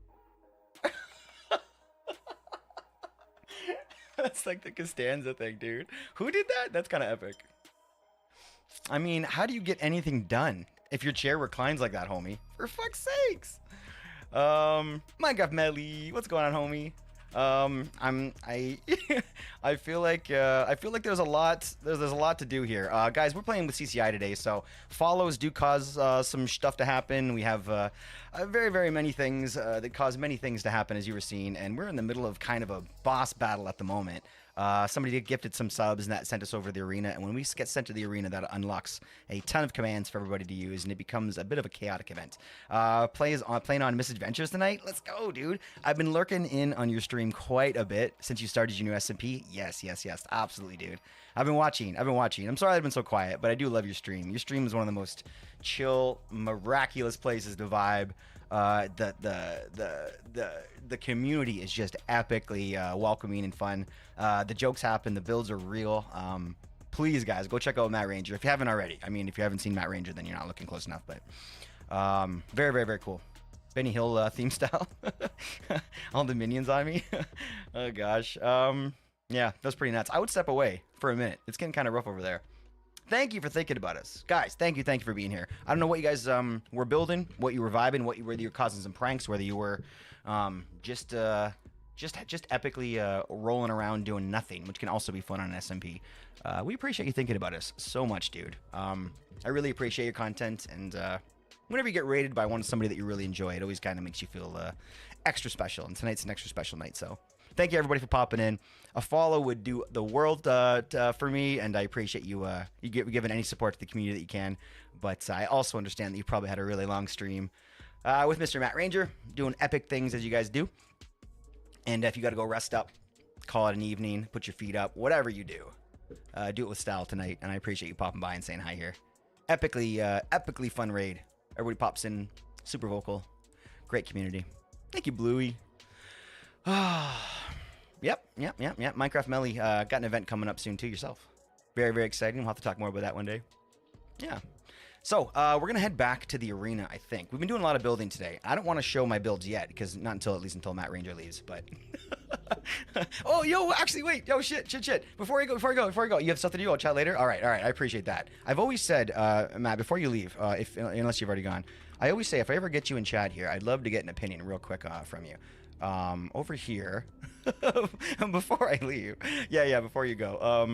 That's like the Costanza thing, dude. Who did that? That's kind of epic. I mean, how do you get anything done if your chair reclines like that, homie? For fuck's sakes. Minecraft Melly, what's going on, homie? I I feel like there's a lot to do here. Guys, we're playing with CCI today, so follows do cause some stuff to happen. We have very many things that cause many things to happen, as you were seeing, and we're in the middle of kind of a boss battle at the moment. Somebody gifted some subs and that sent us over to the arena, and when we get sent to the arena, that unlocks a ton of commands for everybody to use, and it becomes a bit of a chaotic event. Playing on Misadventures tonight. Let's go, dude. I've been lurking in on your stream quite a bit since you started your new SMP. Yes, absolutely, dude. I've been watching. I'm sorry I've been so quiet, but I do love your stream. Your stream is one of the most chill, miraculous places to vibe. The community is just epically welcoming and fun. The jokes happen, the builds are real. Please, guys, go check out Matt Ranger if you haven't already. I mean, if you haven't seen Matt Ranger, then you're not looking close enough. But very cool. Benny Hill theme style. All the minions on me. Oh gosh. Yeah, that's pretty nuts. I would step away for a minute. It's getting kind of rough over there. Thank you for thinking about us, guys. Thank you for being here. I don't know what you guys were building, what you were vibing, whether you were causing some pranks, whether you were just epically rolling around doing nothing, which can also be fun on an SMP. We appreciate you thinking about us so much, dude. I really appreciate your content, and whenever you get rated by somebody that you really enjoy, it always kind of makes you feel extra special. And tonight's an extra special night, so thank you everybody for popping in. A follow would do the world for me, and I appreciate you giving any support to the community that you can. But I also understand that you probably had a really long stream with Mr. Matt Ranger, doing epic things as you guys do. And if you got to go rest up, call it an evening, put your feet up, whatever you do, do it with style tonight. And I appreciate you popping by and saying hi here. Epically fun raid. Everybody pops in, super vocal, great community. Thank you, Bluey. Yep. Minecraft Melly got an event coming up soon too yourself. Very exciting. We'll have to talk more about that one day. Yeah. So we're going to head back to the arena, I think. We've been doing a lot of building today. I don't want to show my builds yet, because not at least until Matt Ranger leaves, but... Oh, yo, actually, wait. Yo, shit. Before you go. You have stuff to do? I'll chat later? All right. I appreciate that. I've always said, Matt, before you leave, unless you've already gone, I always say if I ever get you in chat here, I'd love to get an opinion real quick from you. Over here before I leave. Yeah, before you go. Oh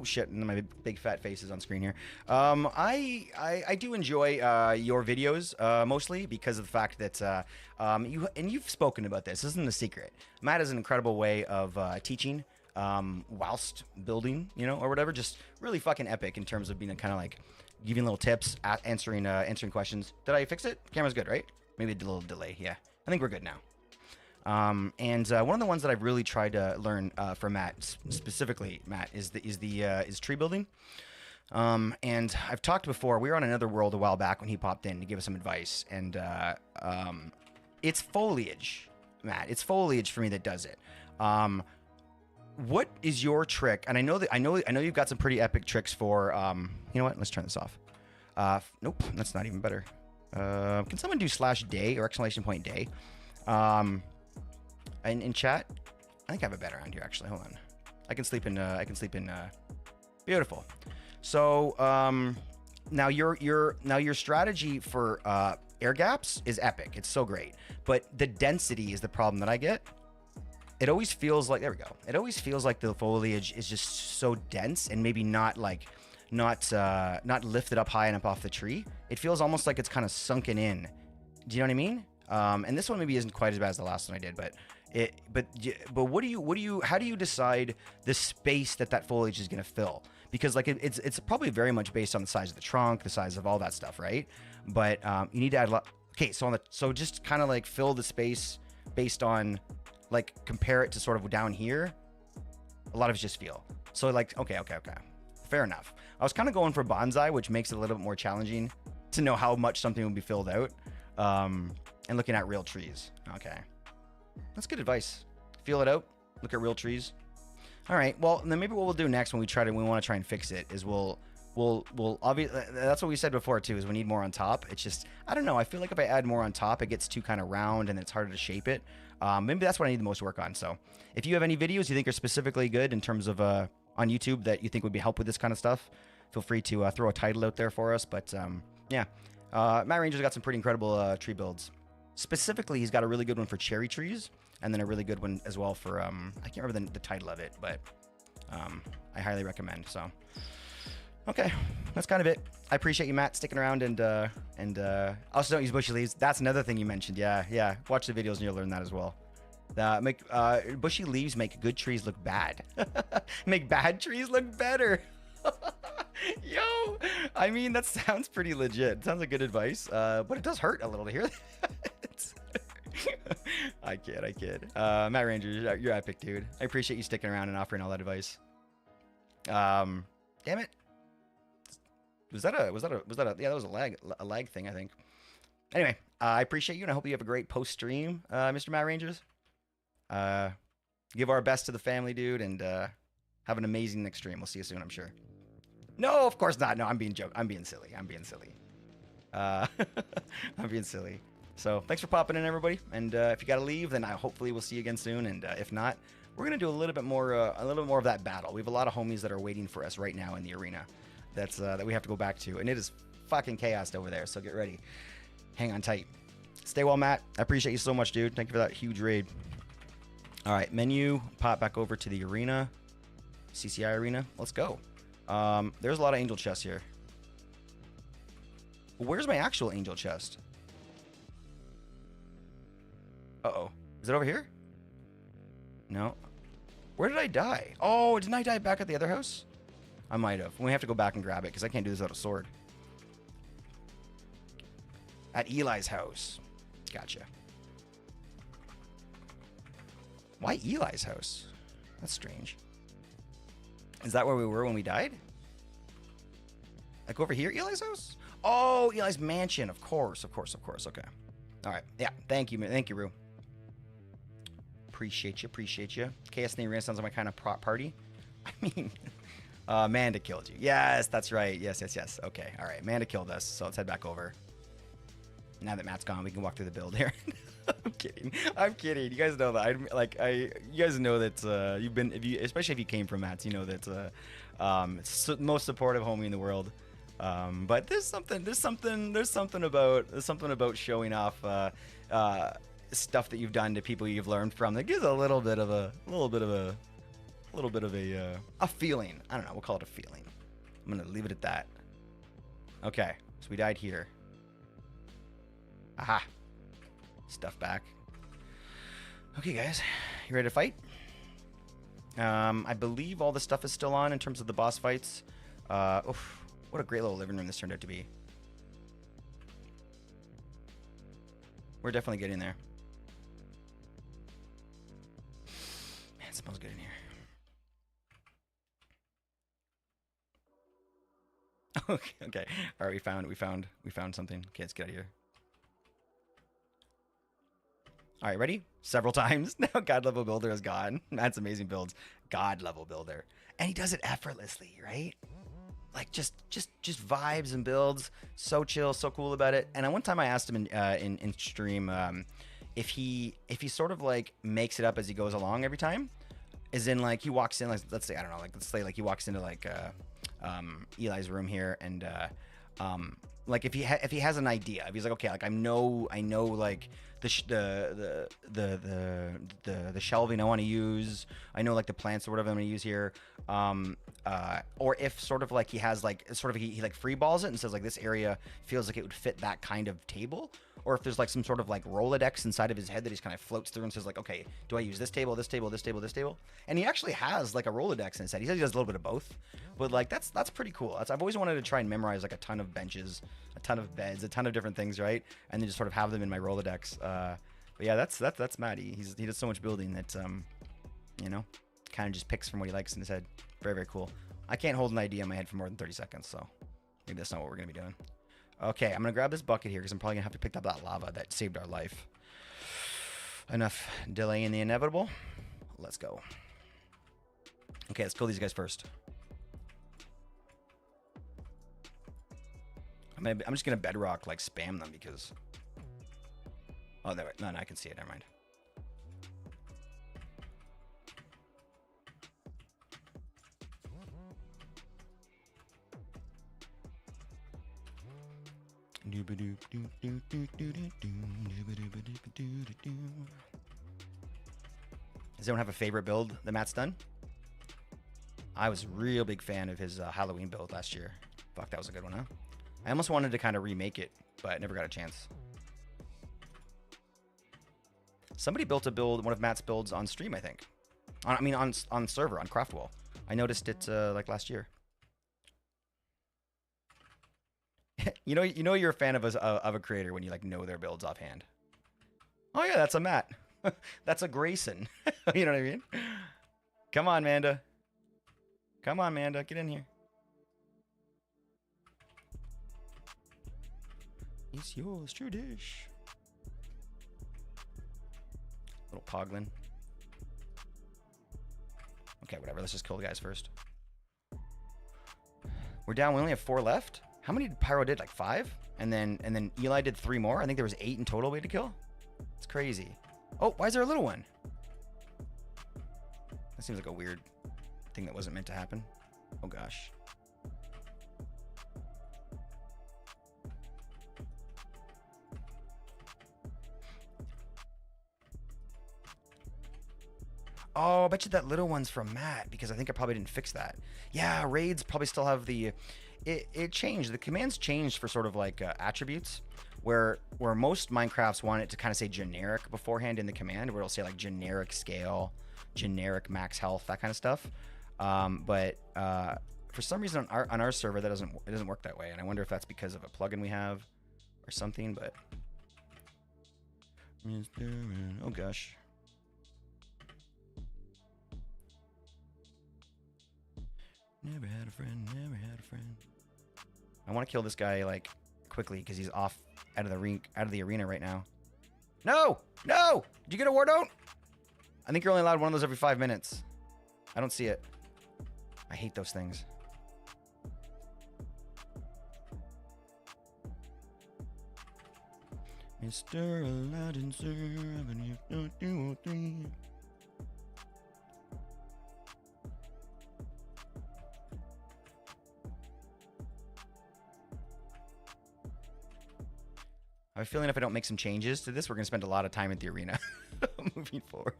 shit, and my big fat face is on screen here. I do enjoy your videos mostly because of the fact that you've spoken about this. This isn't a secret. Matt has an incredible way of teaching whilst building, or whatever. Just really fucking epic in terms of being kind of like giving little tips, answering questions. Did I fix it? Camera's good, right? Maybe a little delay. Yeah, I think we're good now. And one of the ones that I've really tried to learn from Matt, specifically Matt, is tree building. And I've talked before. We were on Another World a while back when he popped in to give us some advice, and it's foliage, Matt. It's foliage for me that does it. What is your trick? And I know you've got some pretty epic tricks for. You know what? Let's turn this off. Nope, that's not even better. Can someone do /day or exclamation point day? In chat, I think I have it better around here. Actually, hold on. I can sleep in. Beautiful. So now your strategy for air gaps is epic. It's so great, but the density is the problem that I get. It always feels like, there we go. It always feels like the foliage is just so dense and maybe not lifted up high enough off the tree. It feels almost like it's kind of sunken in. Do you know what I mean? And this one maybe isn't quite as bad as the last one I did, but how do you decide the space that foliage is going to fill? Because like it's probably very much based on the size of the trunk, the size of all that stuff, right? But you need to add a lot. Okay, so just kind of like fill the space based on, like, compare it to sort of down here. A lot of it's just feel. So like, okay. Fair enough. I was kind of going for bonsai, which makes it a little bit more challenging to know how much something will be filled out. And looking at real trees. Okay. That's good advice. Feel it out. Look at real trees. All right. Well, then maybe what we'll do next when we want to try and fix it is we'll obviously, that's what we said before too, is we need more on top. It's just, I don't know. I feel like if I add more on top, it gets too kind of round and it's harder to shape it. Maybe that's what I need the most work on. So if you have any videos you think are specifically good in terms of, on YouTube that you think would be help with this kind of stuff, feel free to throw a title out there for us. But yeah, Matt Ranger's got some pretty incredible tree builds. Specifically, he's got a really good one for cherry trees, and then a really good one as well for I can't remember the title of it, but I highly recommend. So, okay, that's kind of it. I appreciate you, Matt, sticking around, and also don't use bushy leaves. That's another thing you mentioned. Yeah. Watch the videos and you'll learn that as well. Bushy leaves make good trees look bad. Make bad trees look better. Yo, I mean, that sounds pretty legit. It sounds like good advice, but it does hurt a little to hear that. I kid. Matt Ranger, you're epic, dude. I appreciate you sticking around and offering all that advice. Damn it. Was that a yeah, that was a lag thing, I think. Anyway, I appreciate you, and I hope you have a great post stream, Mr. Matt Rangers. Give our best to the family, dude, and have an amazing next stream. We'll see you soon, I'm sure. No, of course not. No, I'm being silly. I'm being silly. I'm being silly. So thanks for popping in, everybody. And if you got to leave, then hopefully we'll see you again soon. And if not, we're gonna do a little bit more of that battle. We have a lot of homies that are waiting for us right now in the arena. That we have to go back to, and it is fucking chaos over there. So get ready. Hang on tight. Stay well, Matt. I appreciate you so much, dude. Thank you for that huge raid. All right, menu. Pop back over to the arena, CCI arena. Let's go. There's a lot of angel chests here. Where's my actual angel chest? Uh-oh. Is it over here? No. Where did I die? Oh, didn't I die back at the other house? I might have. We have to go back and grab it because I can't do this without a sword. At Eli's house. Gotcha. Why Eli's house? That's strange. Is that where we were when we died? Like over here, Eli's house? Oh, Eli's mansion. Of course. Okay. All right. Yeah. Thank you, Rue. Appreciate you. Chaos in the Arena sounds like my kind of prop party. I mean, Manda killed you. Yes, that's right. Yes. Okay. All right. Manda killed us. So let's head back over. Now that Matt's gone, we can walk through the build here. I'm kidding. You guys know that. You guys know that you've been, especially if you came from Matt's, you know that most supportive homie in the world. But there's something about showing off stuff that you've done to people you've learned from that gives a little bit of a feeling. I don't know. We'll call it a feeling. I'm gonna leave it at that. Okay, so we died here. Aha. Stuff back. Okay, guys, you ready to fight? I believe all the stuff is still on in terms of the boss fights. Oof, what a great little living room this turned out to be. We're definitely getting there. Man, it smells good in here. Okay. All right, we found something. Okay, let's get out of here. All right, ready? Several times. Now God Level Builder is gone. That's amazing builds. God Level Builder. And he does it effortlessly, right? Like just vibes and builds. So chill, so cool about it. And one time I asked him in stream if he sort of like makes it up as he goes along every time. As in like he walks in, like let's say, I don't know, like let's say like he walks into like Eli's room here, and like if he has an idea, if he's like, okay, like I know like the shelving I want to use, I know like the plants or whatever I'm gonna use here, or if sort of like he has like sort of he like free balls it and says like this area feels like it would fit that kind of table, or if there's like some sort of like Rolodex inside of his head that he's kind of floats through and says like, okay, do I use this table, this table, this table, this table? And he actually has like a Rolodex in his head. He says he does a little bit of both, but like that's pretty cool. I've always wanted to try and memorize like a ton of benches, a ton of beds, a ton of different things, right? And then just sort of have them in my Rolodex. But yeah, that's Matt. He does so much building that you know, kind of just picks from what he likes in his head. Very, very cool. I can't hold an idea in my head for more than 30 seconds, so maybe that's not what we're gonna be doing. Okay, I'm gonna grab this bucket here because I'm probably gonna have to pick up that lava that saved our life. Enough delaying the inevitable. Let's go. Okay, let's kill these guys first. I'm just gonna bedrock like spam them because. Oh, there. No, I can see it. Never mind. Does anyone have a favorite build that Matt's done? I was a real big fan of his Halloween build last year. Fuck, that was a good one, huh? I almost wanted to kind of remake it, but never got a chance. Somebody built a build, one of Matt's builds on stream, I think. On server, on Craftwall. I noticed it like last year. you know you're a fan of a creator when you like know their builds offhand. Oh yeah, that's a Matt. That's a Grayson. You know what I mean? Come on, Manda. Come on, Manda, get in here. It's yours, true dish. Little Poglin. Okay, whatever. Let's just kill the guys first. We're down. We only have 4 left. How many did Pyro did? Like 5? And then Eli did 3 more. I think there was 8 in total we had to kill. It's crazy. Oh, why is there a little one? That seems like a weird thing that wasn't meant to happen. Oh gosh. Oh, I bet you that little one's from Matt because I think I probably didn't fix that. Yeah, raids probably still have the... It changed. The commands changed for sort of like attributes where most Minecrafts want it to kind of say generic beforehand in the command where it'll say like generic scale, generic max health, that kind of stuff. But for some reason on our server that doesn't work that way. And I wonder if that's because of a plugin we have or something, but... Oh gosh. Never had a friend, never had a friend. I want to kill this guy like quickly because he's off out of the arena right now. No! No! Did you get a war don't? I think you're only allowed one of those every 5 minutes. I don't see it. I hate those things. Mr. Aladdin, sir, Avenue 203. I have a feeling if I don't make some changes to this, we're going to spend a lot of time at the arena moving forward.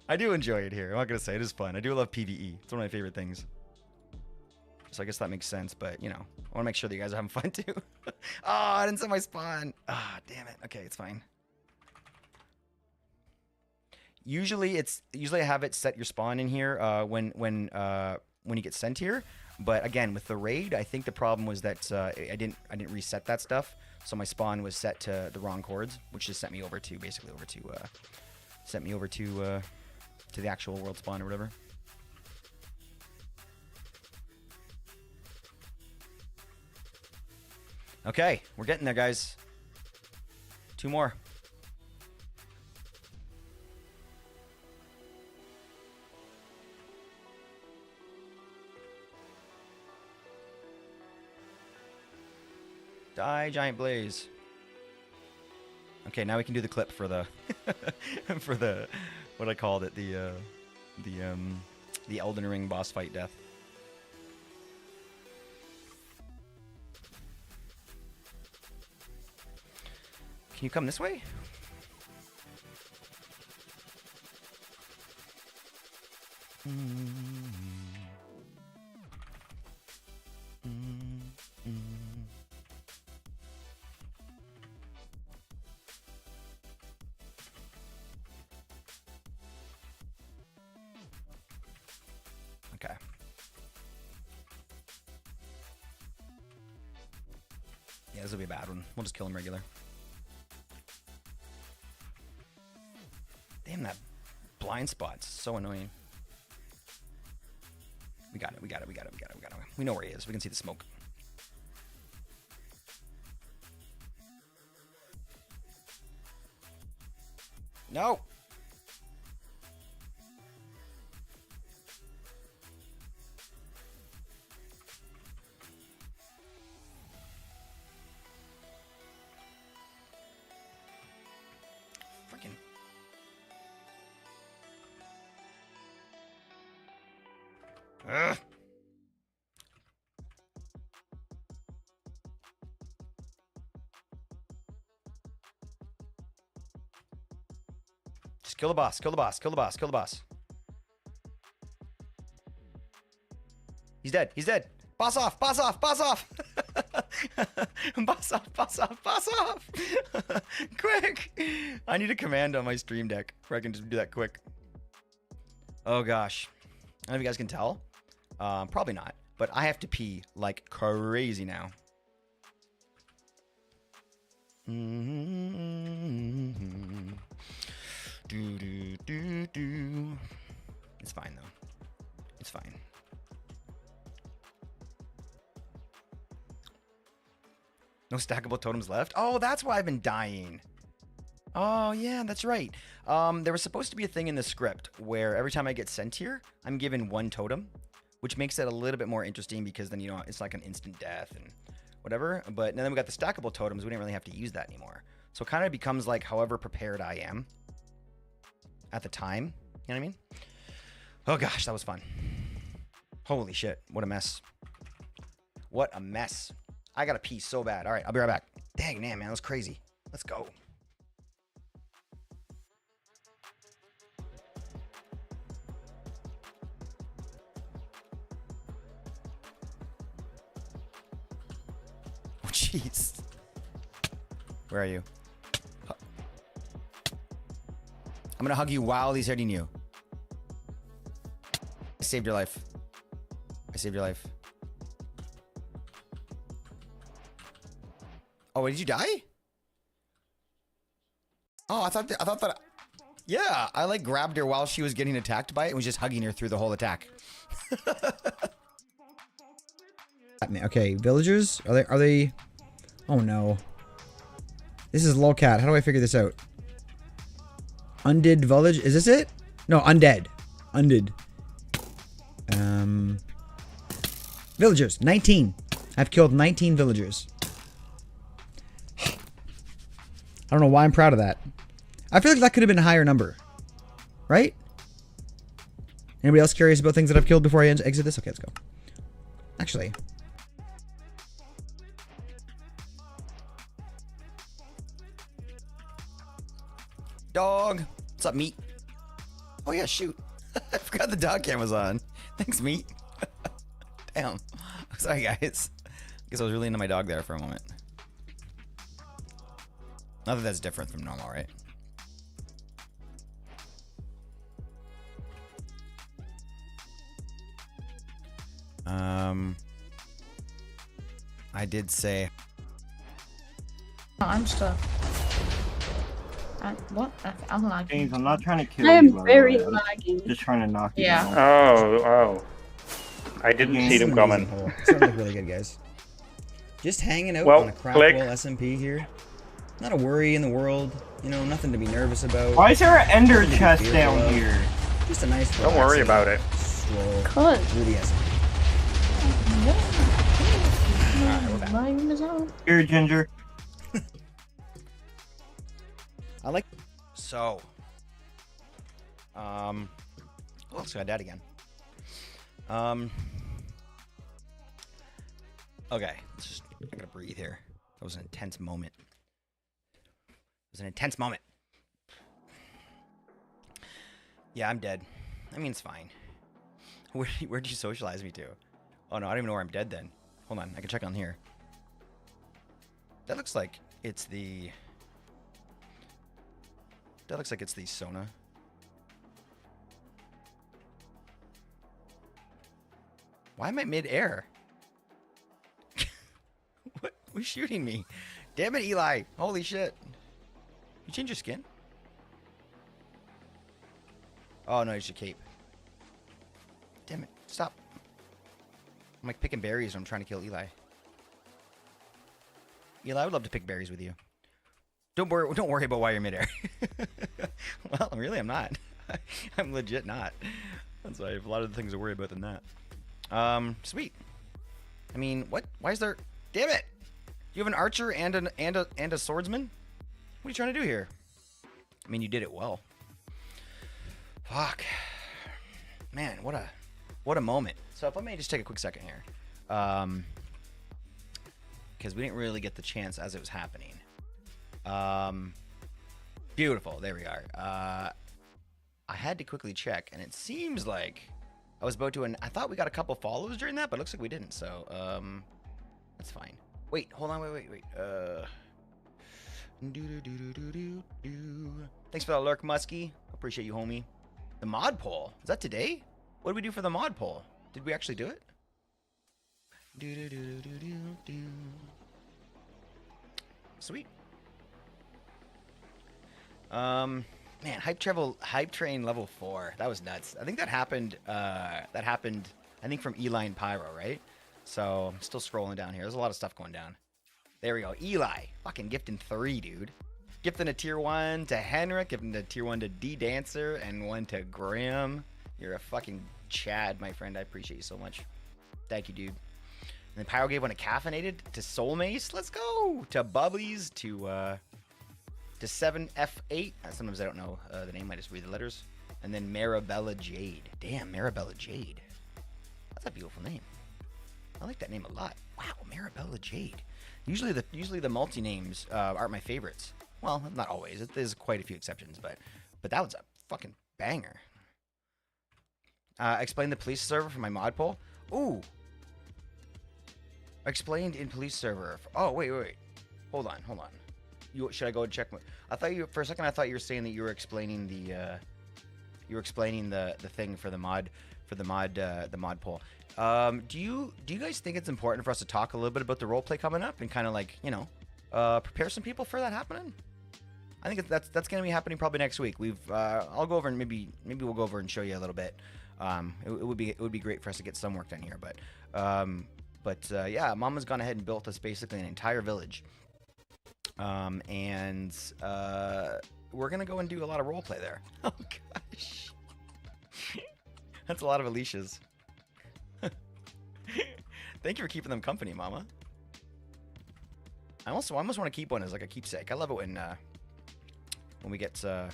I do enjoy it here. I'm not going to say it is fun. I do love PvE. It's one of my favorite things. So I guess that makes sense, but, you know, I want to make sure that you guys are having fun, too. Oh, I didn't set my spawn. Ah, damn it. Okay, it's fine. Usually I have it set your spawn in here when you get sent here. But again, with the raid, I think the problem was that I didn't reset that stuff. So my spawn was set to the wrong chords, which just sent me over to to the actual world spawn or whatever. Okay, we're getting there, guys. 2 more. Die, Giant Blaze. Okay, now we can do the clip for the for the what I called it, the Elden Ring boss fight death. Can you come this way? Okay. Yeah, this will be a bad one. We'll just kill him regular. Damn, that blind spot's so annoying. We got it. We know where he is. We can see the smoke. No! Freaking... Ugh. Kill the boss. Kill the boss. Kill the boss. Kill the boss. He's dead. He's dead. Boss off. Boss off. Boss off. Boss off. Boss off. Boss off. Quick. I need a command on my stream deck where I can just do that quick. Oh gosh. I don't know if you guys can tell. Probably not. But I have to pee like crazy now. It's fine though. It's fine. No stackable totems left? Oh, that's why I've been dying. Oh, yeah, that's right. There was supposed to be a thing in the script where every time I get sent here, I'm given 1 totem, which makes it a little bit more interesting because then, you know, it's like an instant death and whatever. But then we got the stackable totems. We didn't really have to use that anymore. So it kind of becomes like however prepared I am at the time. You know what I mean? Oh, gosh, that was fun. Holy shit. What a mess. What a mess. I gotta pee so bad. All right, I'll be right back. Dang, man, that was crazy. Let's go. Oh, jeez. Where are you? I'm gonna hug you while he's hitting you. I saved your life. I saved your life. Oh, wait, did you die? Oh, I thought that. Yeah, I like grabbed her while she was getting attacked by it and was just hugging her through the whole attack. Okay, villagers? Are they? Oh no. This is lolcat. How do I figure this out? Undead village? Is this it? No, undead. Undead. Villagers. 19. I've killed 19 villagers. I don't know why I'm proud of that. I feel like that could have been a higher number. Right? Anybody else curious about things that I've killed before I exit this? Okay, let's go. Actually. Dog. What's up, meat? Oh, yeah, shoot. I forgot the dog cam was on. Thanks, meat. Damn. Sorry, guys. Guess I was really into my dog there for a moment. Not that that's different from normal, right? I did say. Oh, I'm stuck. What? I'm lagging. James, I'm not trying to kill I you. am by the very way. I'm lagging. just trying to knock you Yeah. down. Oh. I didn't see them coming. Starting to look really good, guys. Just hanging out Well, on a crap click. wall SMP here. Not a worry in the world. You know, nothing to be nervous about. Why is there an ender Nothing to be chest fearful down of. here? Just a nice. Don't worry relaxing, about it. Slow. Cause. Ruby SMP. My name is out. Here, Ginger. I like. So. Oh, so I died again. Okay. I gotta breathe here. That was an intense moment. It was an intense moment. Yeah, I'm dead. I mean, it's fine. Where'd you socialize me to? Oh, no, I don't even know where I'm dead then. Hold on, I can check on here. That looks like it's the... That looks like it's the Sona. Why am I mid-air? What? Who's shooting me? Damn it, Eli. Holy shit. You change your skin? Oh, no, it's your cape. Damn it. Stop. I'm like picking berries when I'm trying to kill Eli. Eli, I would love to pick berries with you. Don't worry about why you're midair. Well, really, I'm not. I'm legit not. That's why I have a lot of things to worry about than that. Sweet. I mean, what? Why is there? Damn it! You have an archer and a swordsman? What are you trying to do here? I mean, you did it well. Fuck. Man, what a moment. So if I may just take a quick second here, because we didn't really get the chance as it was happening. Beautiful. There we are. I had to quickly check, and it seems like I was about to. I thought we got a couple follows during that, but it looks like we didn't. So that's fine. Wait, hold on, wait. Thanks for that lurk, Muskie. Appreciate you, homie. The mod poll, is that today? What did we do for the mod poll? Did we actually do it? Sweet. Man, hype train level 4. That was nuts. I think that happened. I think from Eli and Pyro, right? So I'm still scrolling down here. There's a lot of stuff going down. There we go. Eli, fucking gifting 3, dude. Gifting a tier 1 to Henrik, gifting a tier 1 to D Dancer, and 1 to Graham. You're a fucking Chad, my friend. I appreciate you so much. Thank you, dude. And then Pyro gave 1 to Caffeinated, to Soul Mace. Let's go. To Bubblies, to 7F8. Sometimes I don't know the name. I just read the letters. And then Marabella Jade. Damn, Marabella Jade. That's a beautiful name. I like that name a lot. Wow, Marabella Jade. Usually the multi names aren't my favorites. Well, not always. There's quite a few exceptions, but that was a fucking banger. Explain the police server for my mod poll. Ooh. Explained in police server. Oh wait. Hold on. Should I go and check? I thought for a second I thought you were saying that you were explaining the thing for the mod poll. Do you guys think it's important for us to talk a little bit about the roleplay coming up and kind of like, you know, prepare some people for that happening? I think that's going to be happening probably next week. I'll go over and maybe we'll go over and show you a little bit. It would be great for us to get some work done here, but yeah, Mama's gone ahead and built us basically an entire village. And we're gonna go and do a lot of roleplay there. Oh gosh, that's a lot of Alicia's. Thank you for keeping them company, Mama. I almost want to keep one as like a keepsake. I love it when we get a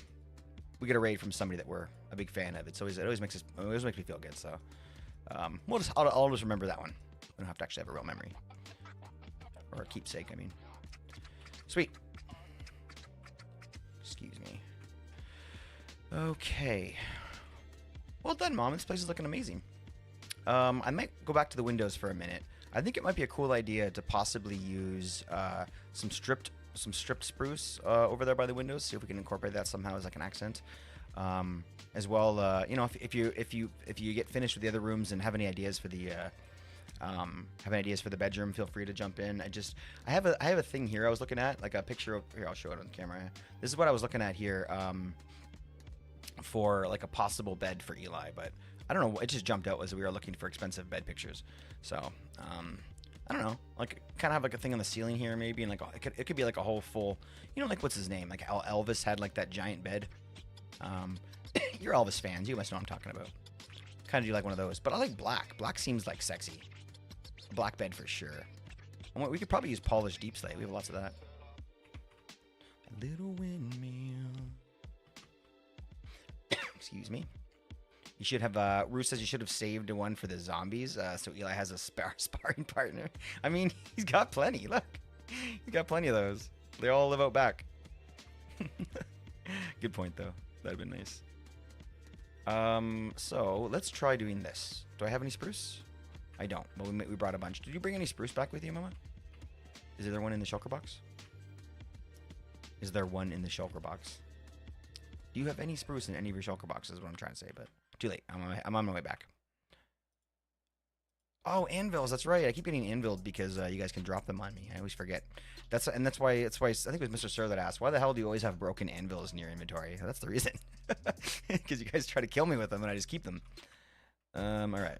raid from somebody that we're a big fan of. It always makes me feel good. So I'll just remember that one. We don't have to actually have a real memory or a keepsake. I mean, sweet. Excuse me. Okay. Well done, Mom. This place is looking amazing. I might go back to the windows for a minute. I think it might be a cool idea to possibly use some stripped spruce over there by the windows. See if we can incorporate that somehow as like an accent. As well, you know, if you get finished with the other rooms and have any ideas for the bedroom, feel free to jump in. I have a thing here I was looking at, like a picture of here. I'll show it on camera. This is what I was looking at here for like a possible bed for Eli, but I don't know. It just jumped out as we were looking for expensive bed pictures. So I don't know, like kind of have like a thing on the ceiling here maybe, and like it could be like a whole full, you know, like what's his name? Like how Elvis had like that giant bed. You're Elvis fans. You must know what I'm talking about. Kind of do like one of those, but I like black. Black seems like sexy. Black bed for sure. And we could probably use polished deep slate. We have lots of that. A little windmill. Excuse me. You should have. Rue says you should have saved one for the zombies, so Eli has a sparring partner. I mean, he's got plenty. Look, he's got plenty of those. They all live out back. Good point, though. That'd been nice. So let's try doing this. Do I have any spruce? I don't, but we brought a bunch. Did you bring any spruce back with you, Mama? Is there one in the shulker box? Is there one in the shulker box? Do you have any spruce in any of your shulker boxes? Is what I'm trying to say, but too late. I'm on my way back. Oh, anvils. That's right. I keep getting anviled because you guys can drop them on me. I always forget. That's why. I think it was Mr. Sir that asked, why the hell do you always have broken anvils in your inventory? That's the reason. Because you guys try to kill me with them, and I just keep them. All right.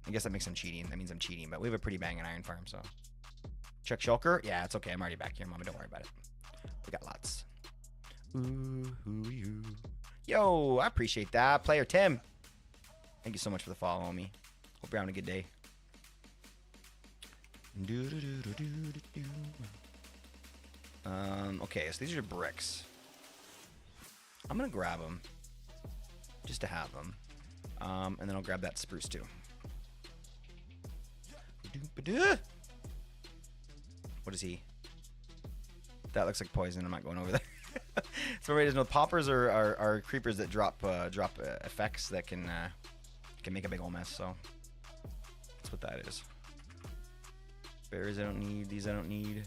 I guess that makes them cheating. That means I'm cheating, but we have a pretty banging iron farm, so. Check shulker? Yeah, it's okay. I'm already back here, Mama. Don't worry about it. We got lots. Ooh. Yo, I appreciate that. Player Tim. Thank you so much for the follow, homie. Hope you're having a good day. Okay, so these are bricks. I'm gonna grab them just to have them, and then I'll grab that spruce too. What is he? That looks like poison. I'm not going over there. So everybody doesn't know, poppers are creepers that drop effects that can make a big old mess. So that's what that is. Berries I don't need. These I don't need.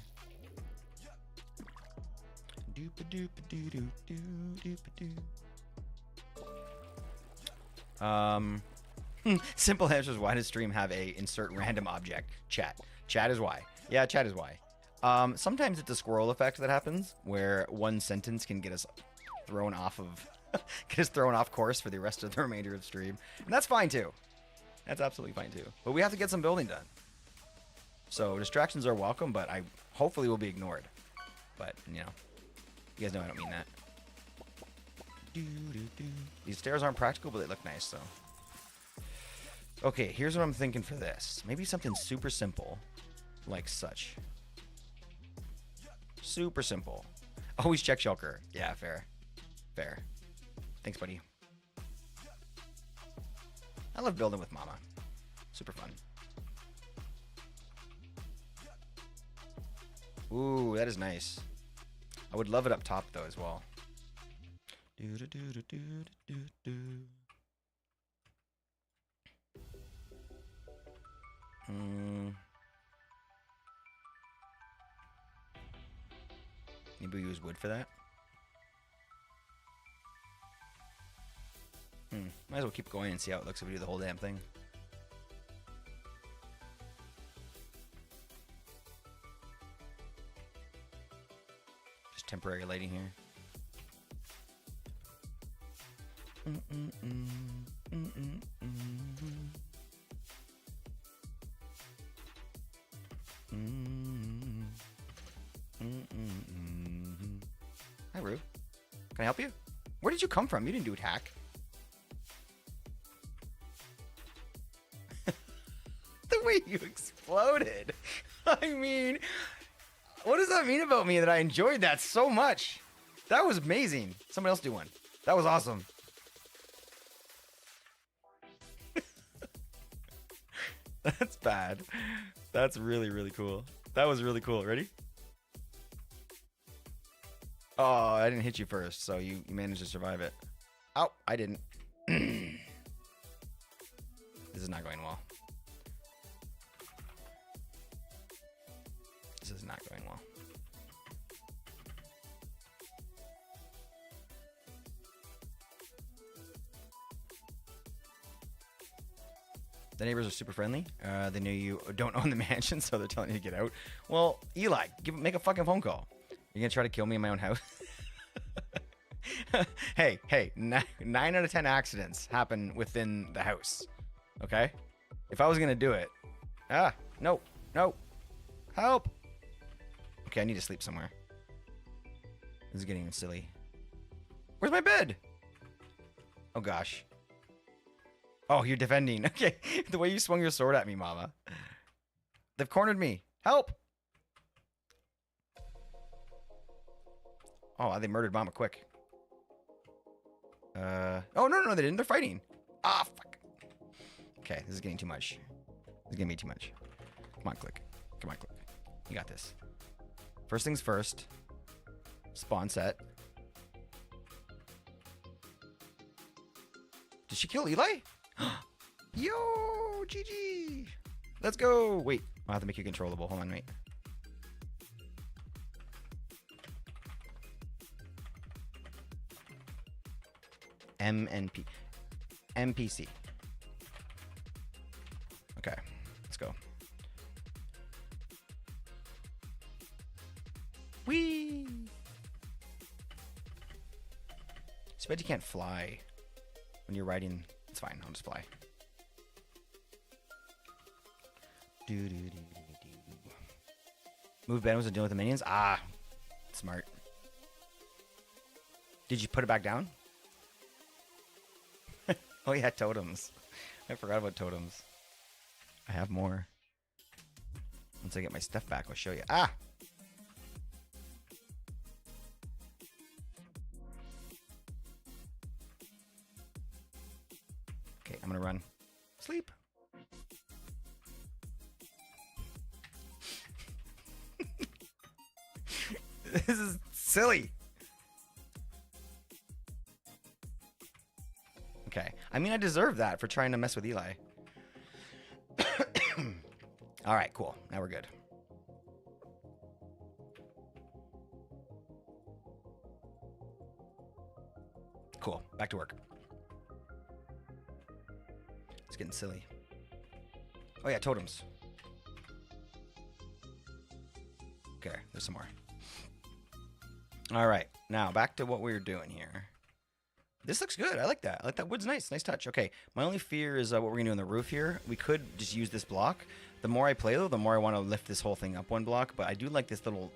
Simple answers. Why does stream have a insert random object? Chat is why. Yeah, chat is why. Sometimes it's a squirrel effect that happens where one sentence can get us thrown off course for the rest of the remainder of the stream, and that's fine too. That's absolutely fine too. But we have to get some building done. So distractions are welcome, but I hopefully will be ignored. But you know, you guys know I don't mean that. These stairs aren't practical, but they look nice, so. Okay, here's what I'm thinking for this. Maybe something super simple, like such. Super simple. Always check shulker. Yeah, fair. Fair. Thanks, buddy. I love building with Mama. Super fun. Ooh, that is nice. I would love it up top, though, as well. Maybe we use wood for that. Might as well keep going and see how it looks if we do the whole damn thing. Just temporary lighting here. Hi, Rue. Can I help you? Where did you come from? You didn't do it, hack. The way you exploded. I mean, what does that mean about me that I enjoyed that so much? That was amazing. Someone else do one. That was awesome. That's bad. That's really, really cool. That was really cool. Ready? Oh, I didn't hit you first, so you managed to survive it. Oh, I didn't. This is not going well. This is not going well. The neighbors are super friendly. They know you don't own the mansion, so they're telling you to get out. Well, Eli, make a fucking phone call. You're gonna try to kill me in my own house? Hey, 9 out of 10 accidents happen within the house. Okay? If I was gonna do it. No. Help! Okay, I need to sleep somewhere. This is getting silly. Where's my bed? Oh gosh. Oh, you're defending. Okay. The way you swung your sword at me, Mama. They've cornered me. Help! Oh, they murdered Mama quick. Oh, no, they didn't. They're fighting. Ah, fuck. Okay, this is getting too much. This is gonna be too much. Come on, Click. Come on, Click. You got this. First things first. Spawn set. Did she kill Eli? Yo, GG. Let's go. Wait, I'll have to make you controllable. Hold on, wait. NPC. Okay, let's go. Whee! It's bad you can't fly when you're riding. It's fine, I'll just fly. Move Ben was dealing with the minions. Ah, smart. Did you put it back down? Oh yeah, totems. I forgot about totems. I have more. Once I get my stuff back, I'll show you. Ah! Okay, I'm gonna run. Sleep. This is silly. Okay. I mean, I deserve that for trying to mess with Eli. All right, cool. Now we're good. Cool. Back to work. It's getting silly. Oh yeah, totems. Okay, there's some more. All right, now back to what we were doing here. This looks good. I like that. I like that. Wood's nice. Nice touch. Okay, my only fear is what we're gonna do on the roof here. We could just use this block. The more I play though, the more I want to lift this whole thing up one block. But I do like this little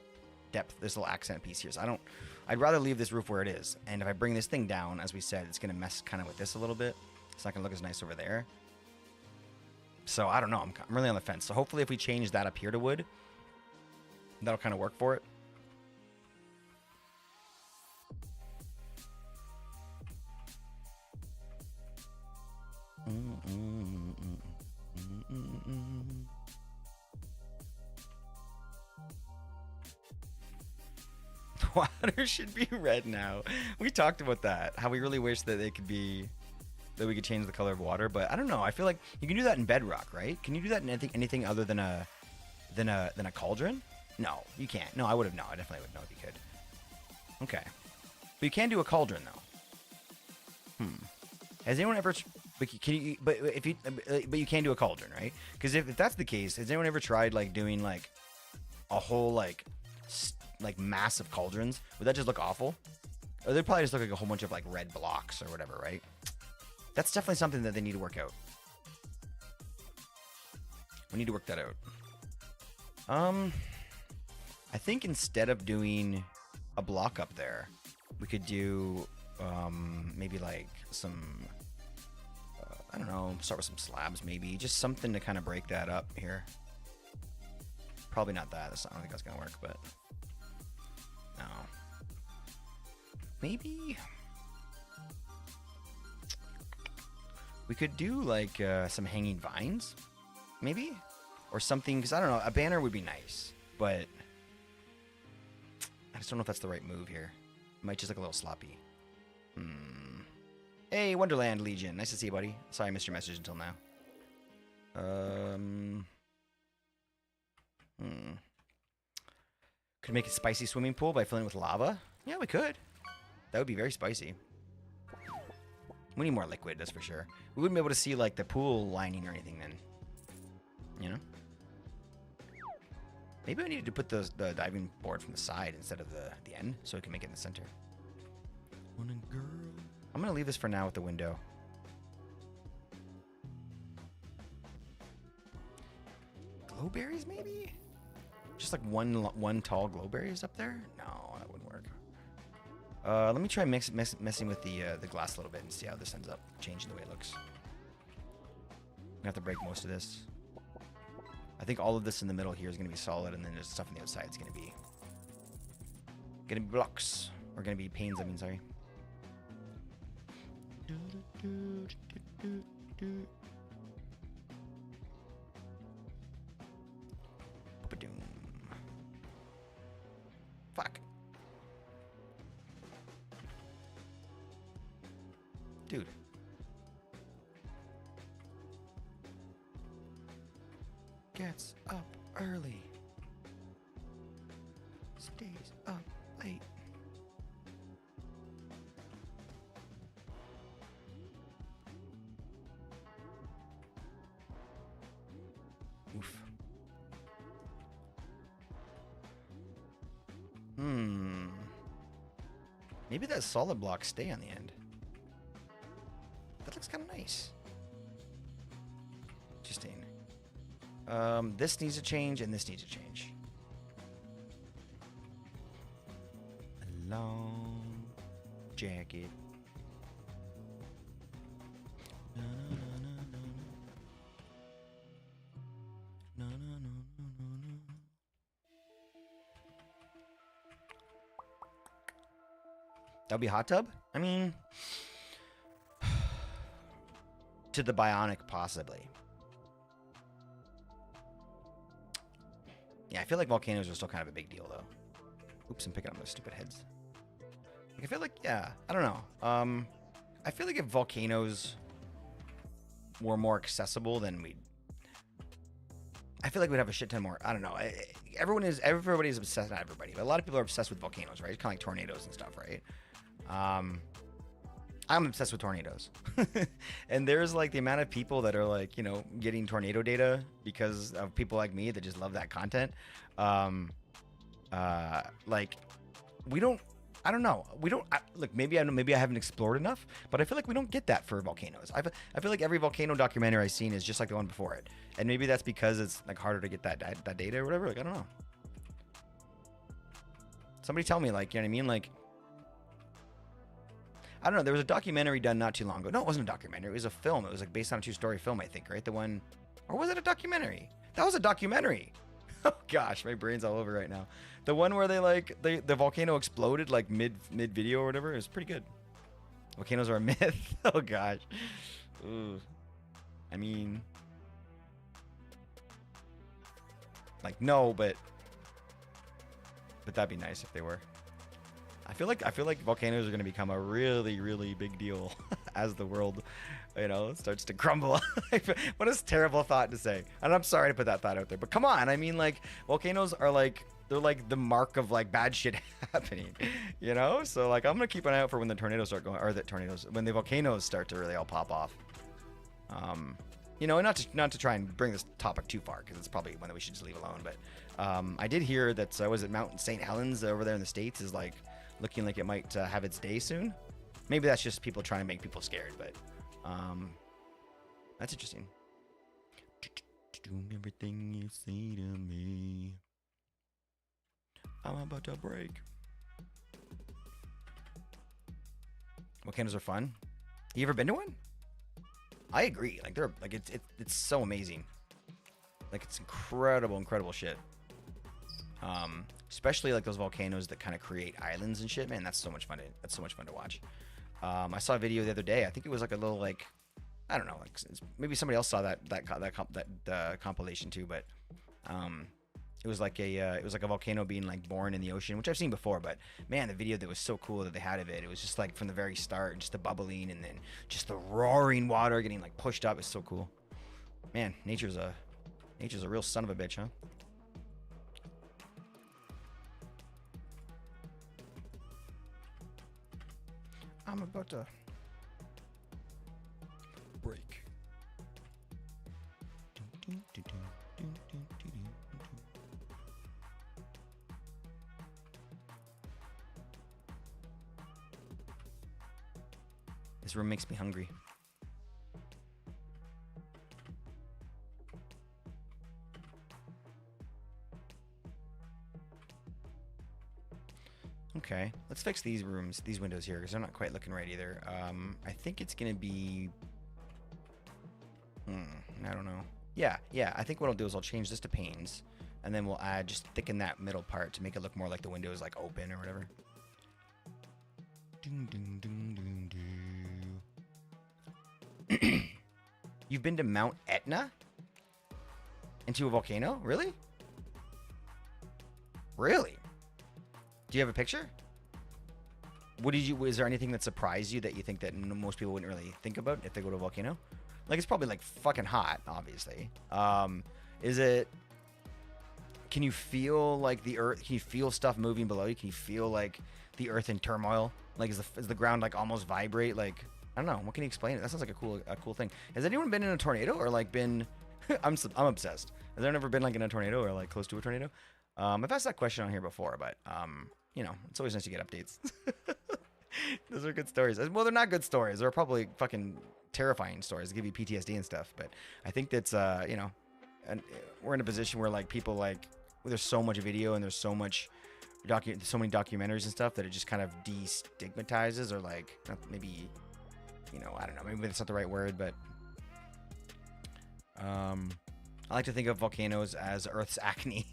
depth, this little accent piece here. So I'd rather leave this roof where it is. And if I bring this thing down, as we said, it's gonna mess kind of with this a little bit. It's not gonna look as nice over there. So I don't know. I'm really on the fence. So hopefully, if we change that up here to wood, that'll kind of work for it. Water should be red now. We talked about that. How we really wish that it could be, that we could change the color of water. But I don't know. I feel like you can do that in Bedrock, right? Can you do that in anything other than a cauldron? No, you can't. No, I would have known. I definitely would know if you could. Okay, but you can do a cauldron though. Has anyone ever? But can you? But you can do a cauldron, right? Because if that's the case, has anyone ever tried like doing like a whole like massive cauldrons? Would that just look awful? Or they'd probably just look like a whole bunch of like red blocks or whatever, right? That's definitely something that they need to work out. We need to work that out. I think instead of doing a block up there, we could do maybe like some I don't know, start with some slabs maybe, just something to kind of break that up here. Probably not that. I don't think that's gonna work, but no. Maybe we could do like some hanging vines, maybe, or something. Because I don't know, a banner would be nice, but I just don't know if that's the right move here. It might just look a little sloppy. Hey, Wonderland Legion. Nice to see you, buddy. Sorry I missed your message until now. Could make a spicy swimming pool by filling it with lava. Yeah, we could. That would be very spicy. We need more liquid, that's for sure. We wouldn't be able to see like the pool lining or anything then. You know? Maybe I needed to put the diving board from the side instead of the end, so we can make it in the center. I'm gonna leave this for now with the window. Glowberries, maybe? Just like one tall glowberries up there? No, that wouldn't work. Let me try messing with the glass a little bit and see how this ends up changing the way it looks. I'm gonna have to break most of this. I think all of this in the middle here is gonna be solid, and then there's stuff on the outside is gonna be blocks, or gonna be panes. I mean, sorry. Fuck. Dude. Gets up early. Stays up late. Oof. Maybe that solid block stay on the end. That looks kind of nice. Interesting. This needs to change, and this needs to change. A long jacket. That would be hot tub? I mean, to the bionic, possibly. Yeah, I feel like volcanoes are still kind of a big deal, though. Oops, I'm picking up those stupid heads. Like, I feel like, yeah, I don't know. I feel like if volcanoes were more accessible, then I feel like we'd have a shit ton more. I don't know. Everybody's obsessed. Not everybody, but a lot of people are obsessed with volcanoes, right? It's kind of like tornadoes and stuff, right? I'm obsessed with tornadoes. And there's like the amount of people that are like, you know, getting tornado data because of people like me that just love that content. Like I don't know. Look, maybe I haven't explored enough, but I feel like we don't get that for volcanoes. I feel like every volcano documentary I've seen is just like the one before it. And maybe that's because it's like harder to get that data or whatever. Like, I don't know. Somebody tell me, like, you know what I mean? Like, I don't know. There was a documentary done not too long ago. No, it wasn't a documentary. It was a film. It was like based on a true story film, I think, right? The one, or was it a documentary? That was a documentary. Oh gosh, my brain's all over right now. The one where the volcano exploded like mid video or whatever. It was pretty good. Volcanoes are a myth. Oh gosh. Ooh. I mean, like no, but that'd be nice if they were. I feel like volcanoes are going to become a really, really big deal as the world, you know, starts to crumble. What a terrible thought to say. And I'm sorry to put that thought out there, but come on. I mean, like, volcanoes are like, they're like the mark of like bad shit happening, you know? So like, I'm going to keep an eye out for when the tornadoes start going, or when the volcanoes start to really all pop off. You know, not to try and bring this topic too far, because it's probably one that we should just leave alone. But I did hear that, was it Mount St. Helens over there in the States is like, looking like it might have its day soon. Maybe that's just people trying to make people scared, but that's interesting. Doing everything you say to me, I'm about to break. Volcanoes are fun. You ever been to one? I agree. Like they're like it's so amazing. Like it's incredible shit. Especially like those volcanoes that kind of create islands and shit, man. That's so much fun to watch. I saw a video the other day. I think it was like a little like, I don't know, like maybe somebody else saw that compilation too. But it was like a volcano being like born in the ocean, which I've seen before. But man, the video that was so cool that they had of it was just like from the very start, just the bubbling and then just the roaring water getting like pushed up. It's so cool, man. Nature's a real son of a bitch, huh? I'm about to break. This room makes me hungry. Okay, let's fix these windows here, because they're not quite looking right either. I think it's gonna be, I don't know. Yeah, I think what I'll do is I'll change this to panes, and then we'll just thicken that middle part to make it look more like the window is like open or whatever. You've been to Mount Etna? Into a volcano? Really? Really? Do you have a picture? Is there anything that surprised you that you think that most people wouldn't really think about if they go to a volcano? Like, it's probably like fucking hot, obviously. Can you feel like the earth? Can you feel stuff moving below you? Can you feel like the earth in turmoil? Like, is the ground like almost vibrate? Like, I don't know. What can you explain it? That sounds like a cool thing. Has anyone been in a tornado or like been? I'm obsessed. Has there ever been like in a tornado or like close to a tornado? I've asked that question on here before, but you know, it's always nice to get updates. Those are good stories. Well, they're not good stories. They're probably fucking terrifying stories. They give you PTSD and stuff. But I think that's you know, and we're in a position where like people like there's so much video and there's so much so many documentaries and stuff that it just kind of destigmatizes or like maybe, you know, I don't know, maybe that's not the right word, but I like to think of volcanoes as Earth's acne.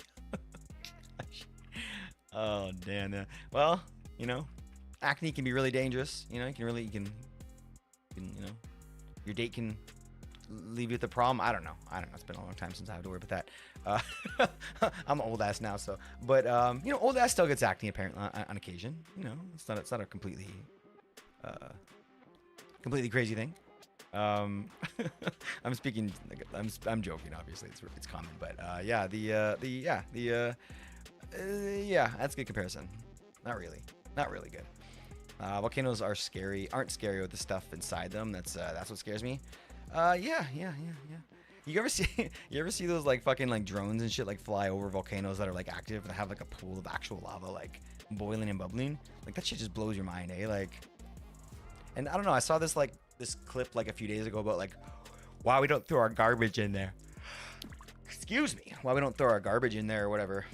Oh damn. Well, you know, acne can be really dangerous. You know, you can, you know, your date can leave you with a problem. I don't know. It's been a long time since I had to worry about that. I'm old ass now, so. But you know, old ass still gets acne apparently on occasion. You know, it's not a completely completely crazy thing. I'm speaking. I'm joking. Obviously, it's common, but yeah, yeah, that's a good comparison. Not really good. Volcanoes aren't scary with the stuff inside them. That's what scares me. Yeah. You ever see those like fucking like drones and shit like fly over volcanoes that are like active and have like a pool of actual lava like boiling and bubbling? Like that shit just blows your mind, eh? Like, and I don't know. I saw this clip like a few days ago about like why we don't throw our garbage in there. Excuse me. Why we don't throw our garbage in there or whatever,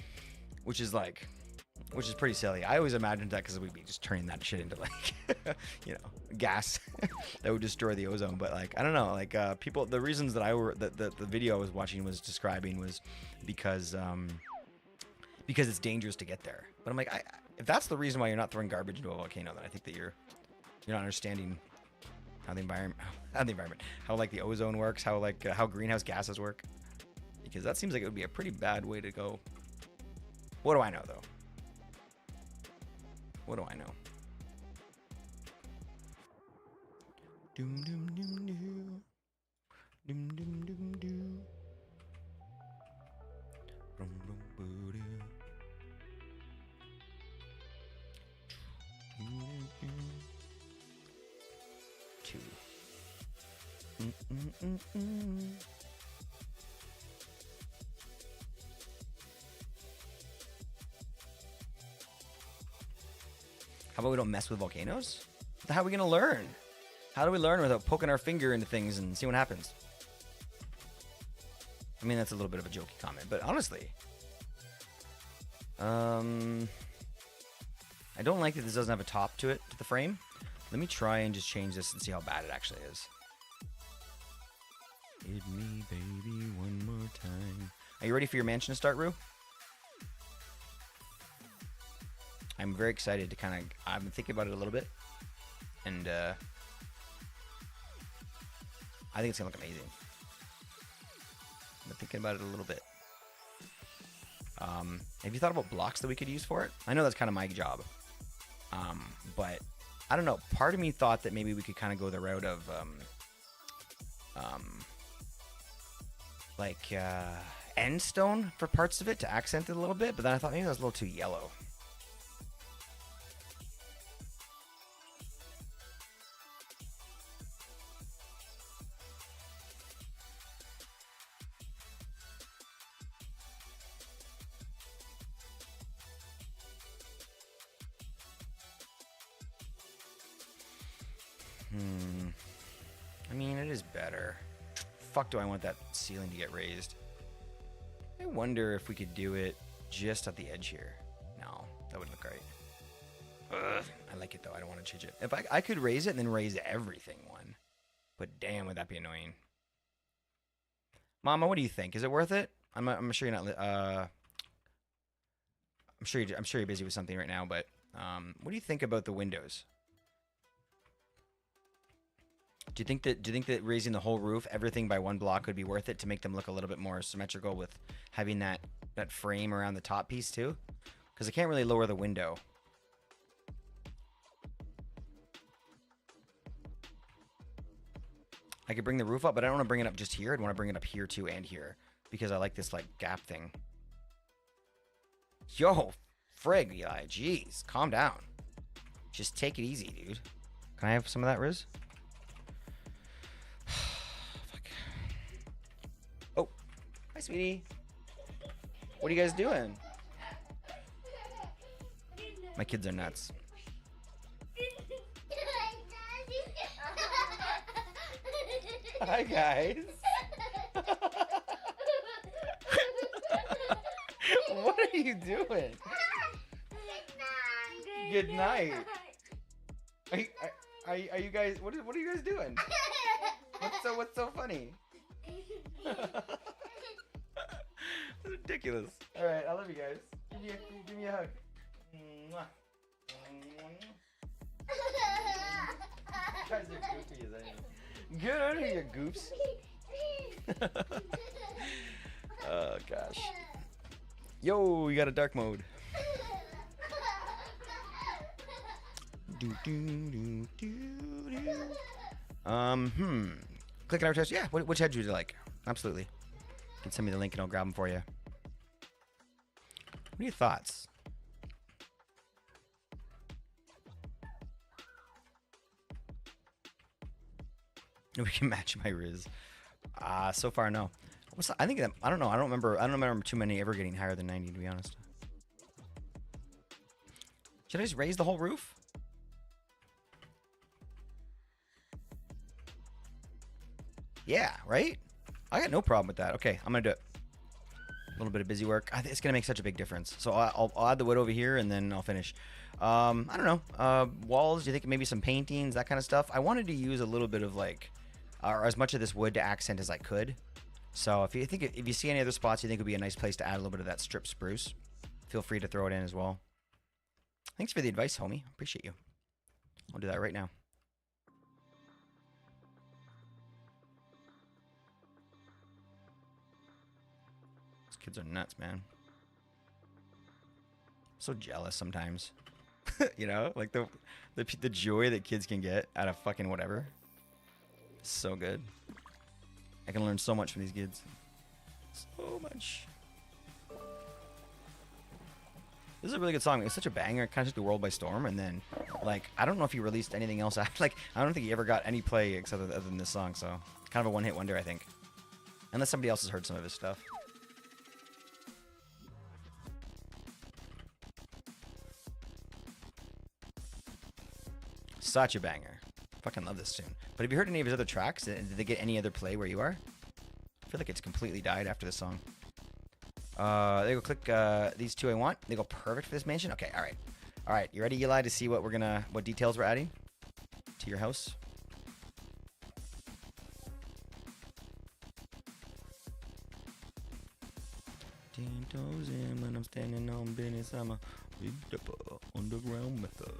which is pretty silly. I always imagined that because we'd be just turning that shit into like, gas that would destroy the ozone. But like, I don't know, like people, the reasons that the video I was watching was describing was because it's dangerous to get there. But I'm like, if that's the reason why you're not throwing garbage into a volcano, then I think that you're not understanding how like the ozone works, how greenhouse gases work. Because that seems like it would be a pretty bad way to go. What do I know though? What do I know? Doom doom doom doom. Doom doom doom doom. Brum brum boo doo. Two. How about we don't mess with volcanoes? How are we gonna learn? How do we learn without poking our finger into things and see what happens? I mean, that's a little bit of a jokey comment, but honestly, I don't like that this doesn't have a top to it, to the frame. Let me try and just change this and see how bad it actually is. Hit me, baby, one more time. Are you ready for your mansion to start, Rue? I'm very excited to I've been thinking about it a little bit, and I think it's gonna look amazing. I've been thinking about it a little bit. Have you thought about blocks that we could use for it? I know that's kind of my job, but I don't know. Part of me thought that maybe we could kind of go the route of end stone for parts of it to accent it a little bit, but then I thought maybe that was a little too yellow. I mean, it is better. Fuck, do I want that ceiling to get raised? I wonder if we could do it just at the edge here. No, that wouldn't look great. Ugh, I like it though. I don't want to change it. If I could raise it and then raise everything one, but damn, would that be annoying? Mama, what do you think? Is it worth it? I'm sure you're not. I'm sure you're busy with something right now, but what do you think about the windows? Do you think that raising the whole roof, everything by one block, would be worth it to make them look a little bit more symmetrical with having that frame around the top piece too? Because I can't really lower the window. I could bring the roof up, but I don't want to bring it up just here. I'd want to bring it up here too and here because I like this like gap thing. Yo, frig, Eli, jeez, calm down. Just take it easy, dude. Can I have some of that, Riz? Fuck. Oh, hi, sweetie. What are you guys doing? My kids are nuts. Hi, guys. What are you doing? Good night. Are you guys? What are you guys doing? What's so funny? That's ridiculous. All right, I love you guys. Give me a hug. Mwah. You guys are goofy as anything. Get out of here, goofs. Oh gosh. Yo, you got a dark mode. Do do do do do. Click on advertise. Yeah. Which head would you like? Absolutely. You can send me the link and I'll grab them for you. What are your thoughts? We can match my Riz. So far, no. I think I don't know. I don't remember too many ever getting higher than 90, to be honest. Should I just raise the whole roof? Yeah, right? I got no problem with that. Okay, I'm gonna do it. A little bit of busy work. It's gonna make such a big difference. So I'll add the wood over here and then I'll finish. I don't know. Walls. Do you think maybe some paintings, that kind of stuff? I wanted to use a little bit of like, or as much of this wood to accent as I could. So if you see any other spots you think would be a nice place to add a little bit of that strip spruce, feel free to throw it in as well. Thanks for the advice, homie. Appreciate you. I'll do that right now. These kids are nuts, man. So jealous sometimes. You know, like the joy that kids can get out of fucking whatever. So good. I can learn so much from these kids. So much. This is a really good song. It's such a banger. It kind of took the world by storm. And then, like, I don't know if he released anything else. Like, I don't think he ever got any play except other than this song. So, kind of a one-hit wonder, I think. Unless somebody else has heard some of his stuff. Such a banger. Fucking love this tune. But have you heard any of his other tracks? Did they get any other play where you are? I feel like it's completely died after this song. There you go. Click these two I want. They go perfect for this mansion. Okay, all right. All right, you ready, Eli, to see what what details we're adding to your house? Ten toes in when I'm standing on business. I'm a big dipper underground method.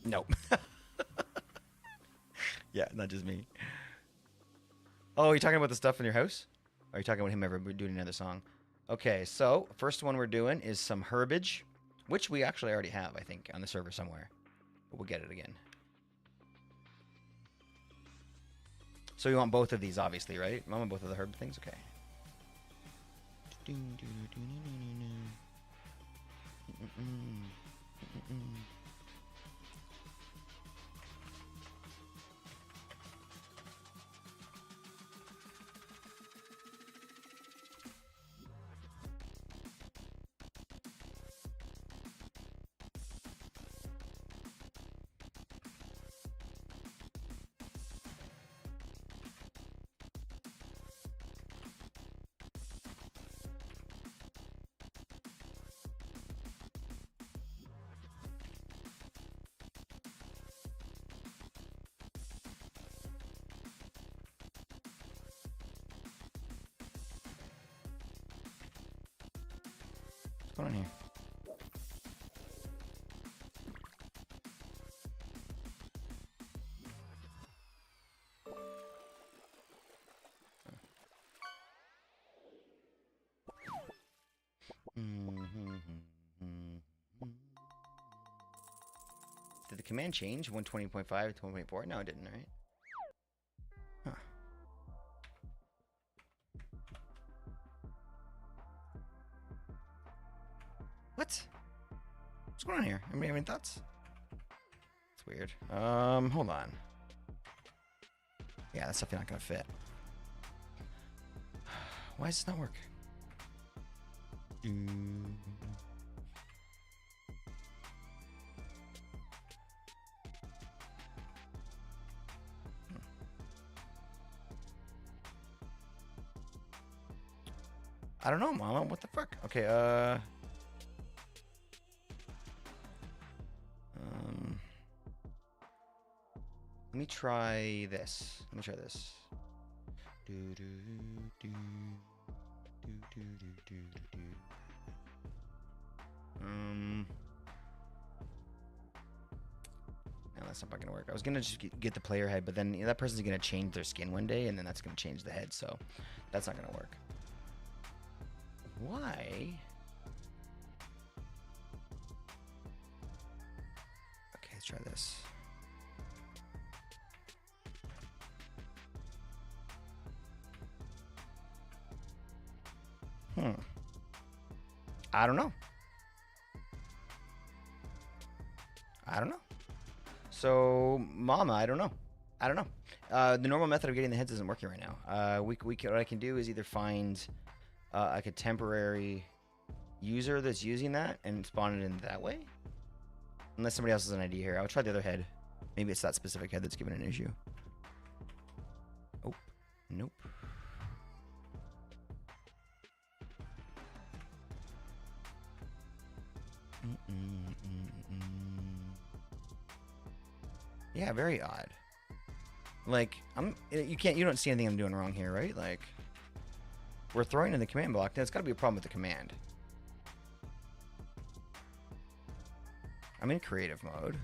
Nope. Yeah, not just me. Oh, you're talking about the stuff in your house? Or are you talking about him ever doing another song? Okay, so first one we're doing is some herbage, which we actually already have, I think, on the server somewhere. But we'll get it again. So you want both of these, obviously, right? You want both of the herb things? Okay. What's going on here? Did the command change 120.5 to 1.4? No, it didn't, right? Huh. What? What's going on here? Anybody have any thoughts? It's weird. Hold on. Yeah, that's definitely not gonna fit. Why does this not work? I don't know, Mama. What the fuck? Okay, let me try this. Let me try this. No, that's not gonna work. I was gonna just get the player head, but then that person's gonna change their skin one day, and then that's gonna change the head, so that's not gonna work. Why? Okay, let's try this. I don't know. So, Mama, I don't know. The normal method of getting the heads isn't working right now. What I can do is either find like a temporary user that's using that and spawn it in that way. Unless somebody else has an idea here. I'll try the other head. Maybe it's that specific head that's giving an issue. Oh, nope. Yeah, very odd. Like, you don't see anything I'm doing wrong here, right? Like, we're throwing in the command block. There's got to be a problem with the command. I'm in creative mode.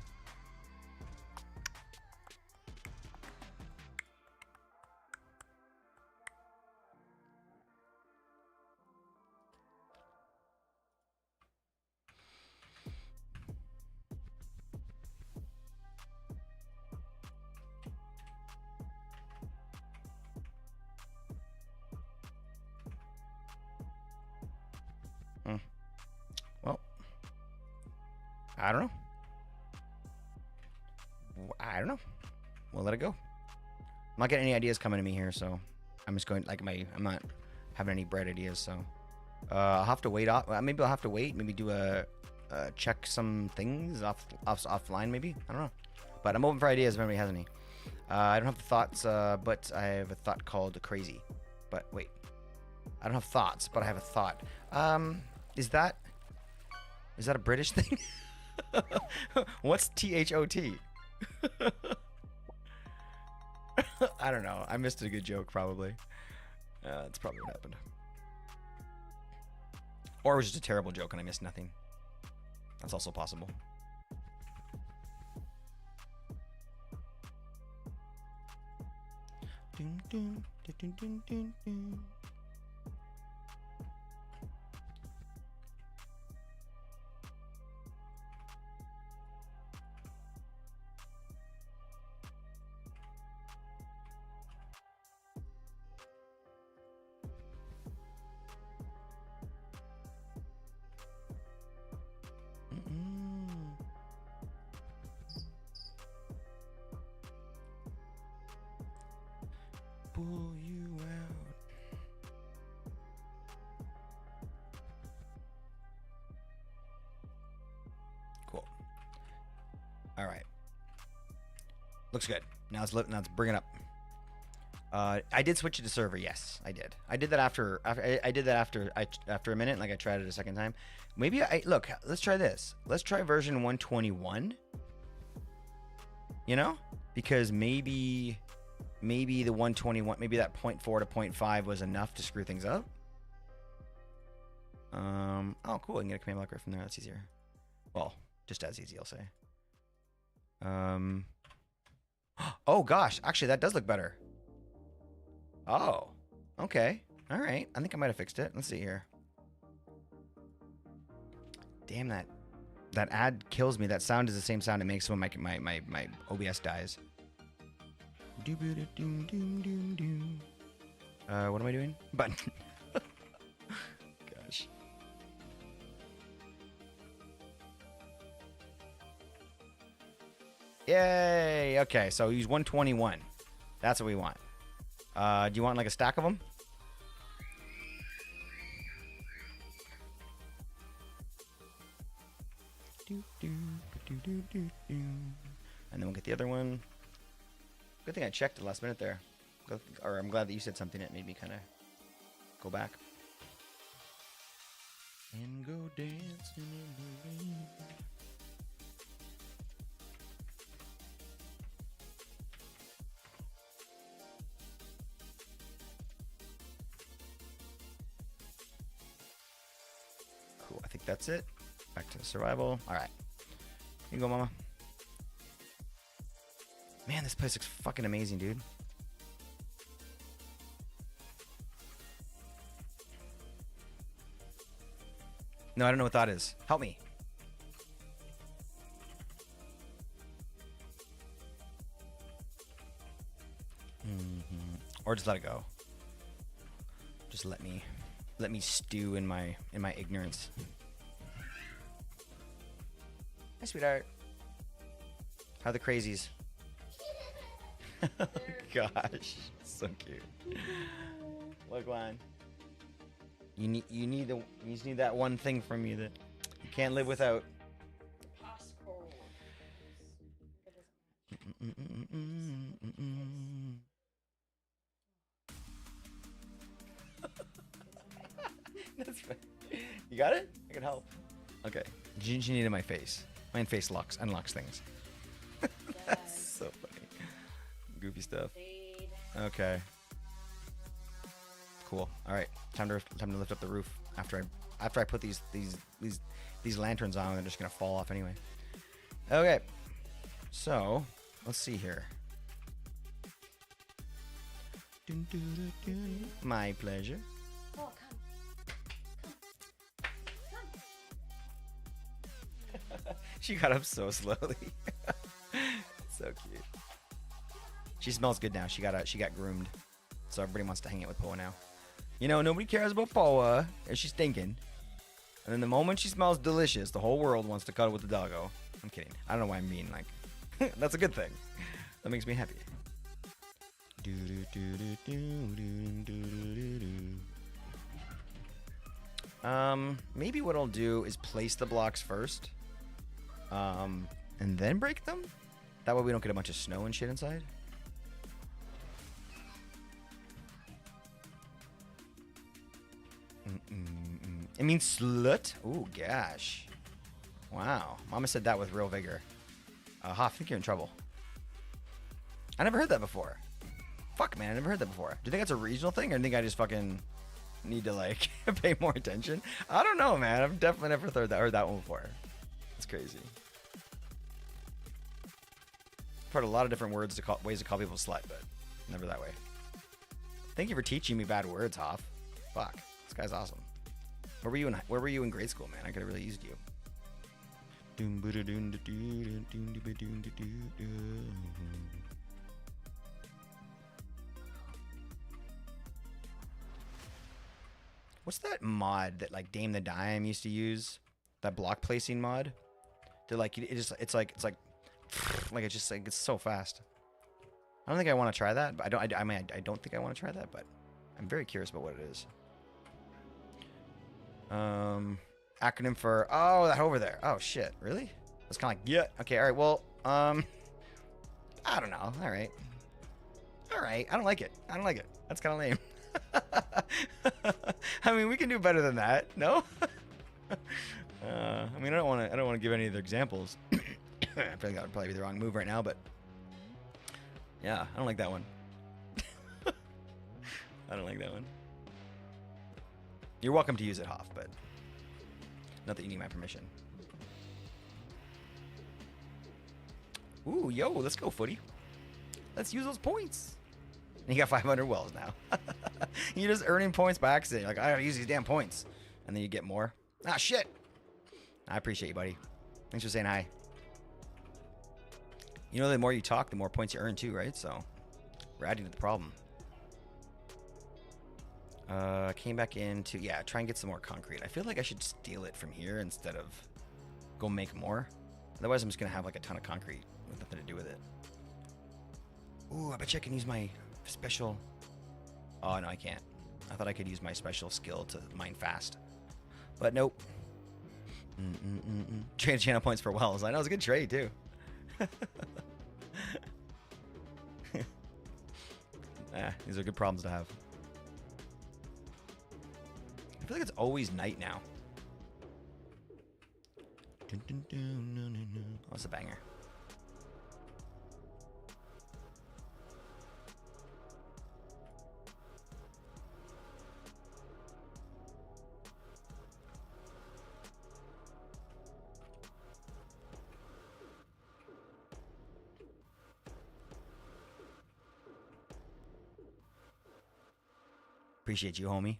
Well, I don't know. We'll let it go. I'm not getting any ideas coming to me here, so I'm just going I'm not having any bright ideas, so I'll have to wait off. Maybe I'll have to wait. Maybe do a check some things offline. Maybe I don't know. But I'm open for ideas if anybody has any. I don't have the thoughts, but I have a thought called crazy. But wait, I don't have thoughts, but I have a thought. Is that a British thing? What's THOT? I don't know. I missed a good joke, probably. That's probably what happened. Or it was just a terrible joke and I missed nothing. That's also possible. Dun, dun, dun, dun, dun, dun. Pull you out. Cool. All right. Looks good. Now let's bring it up. I did switch it to server. Yes, I did. I did that after a minute. Like I tried it a second time. Maybe look. Let's try this. Let's try version 121. You know, because maybe the 121, maybe that 0.4 to 0.5 was enough to screw things up. Oh, cool. I can get a command block right from there. That's easier. Well, just as easy, I'll say. Oh gosh, actually that does look better. Oh, okay. All right. I think I might have fixed it. Let's see here. Damn, that ad kills me. That sound is the same sound it makes when my OBS dies. What am I doing? Button. Gosh. Yay! Okay, so use 121. That's what we want. Do you want like a stack of them? And then we'll get the other one. Good thing I checked at the last minute there. Or I'm glad that you said something that made me kind of go back. And go dancing in the rain. Cool, I think that's it. Back to the survival. All right. Here you go, mama. Man, this place looks fucking amazing, dude. No, I don't know what that is. Help me. Or just let it go. Just let me stew in my ignorance. Hi, sweetheart. How are the crazies? Gosh, so cute. Look, Lan. You just need that one thing from me that you can't live without. That's fine. You got it? I can help. Okay. You need it in my face. My face unlocks things. That's so funny. Goofy stuff. Okay. Cool. All right. Time to lift up the roof. After I put these lanterns on, they're just gonna fall off anyway. Okay. So let's see here. My pleasure. Oh, She got up so slowly. So cute. She smells good now. She got groomed. So everybody wants to hang out with Poa now. You know, nobody cares about Poa if she's stinking. And then the moment she smells delicious, the whole world wants to cuddle with the doggo. I'm kidding. I don't know why I'm mean. Like, that's a good thing. That makes me happy. Maybe what I'll do is place the blocks first. And then break them? That way we don't get a bunch of snow and shit inside. It means slut? Ooh, gosh. Wow. Mama said that with real vigor. Hoff, I think you're in trouble. I never heard that before. Fuck, man, I never heard that before. Do you think that's a regional thing, or do you think I just fucking need to, like, pay more attention? I don't know, man. I've definitely never heard that one before. It's crazy. I've heard a lot of different ways to call people slut, but never that way. Thank you for teaching me bad words, Hoff. Fuck, this guy's awesome. Where were you in grade school, man? I could have really used you. What's that mod that like Dame the Dime used to use? That block placing mod? They're like it's like it's just like it's so fast. I don't think I want to try that, but I don't think I want to try that, but I'm very curious about what it is. Acronym for that over there. Oh shit, really? It's kind of like yeah. Okay, all right. Well, I don't know. All right. I don't like it. That's kind of lame. I mean, we can do better than that. No. I mean, I don't want to give any of the examples. I feel like that would probably be the wrong move right now, but yeah, I don't like that one. I don't like that one. You're welcome to use it, Hoff, but not that you need my permission. Ooh, yo, let's go, footy. Let's use those points. And you got 500 wells now. You're just earning points by accident. You're like, I gotta use these damn points. And then you get more. Ah, shit. I appreciate you, buddy. Thanks for saying hi. You know, the more you talk, the more points you earn too, right? So we're adding to the problem. Came back into, yeah, try and get some more concrete. I feel like I should steal it from here instead of go make more. Otherwise, I'm just going to have like a ton of concrete with nothing to do with it. Ooh, I bet you I can use my special... Oh, no, I can't. I thought I could use my special skill to mine fast. But nope. Trade channel points for wells. I know, it's a good trade, too. These are good problems to have. I feel like it's always night now. Oh, that's a banger. Appreciate you, homie.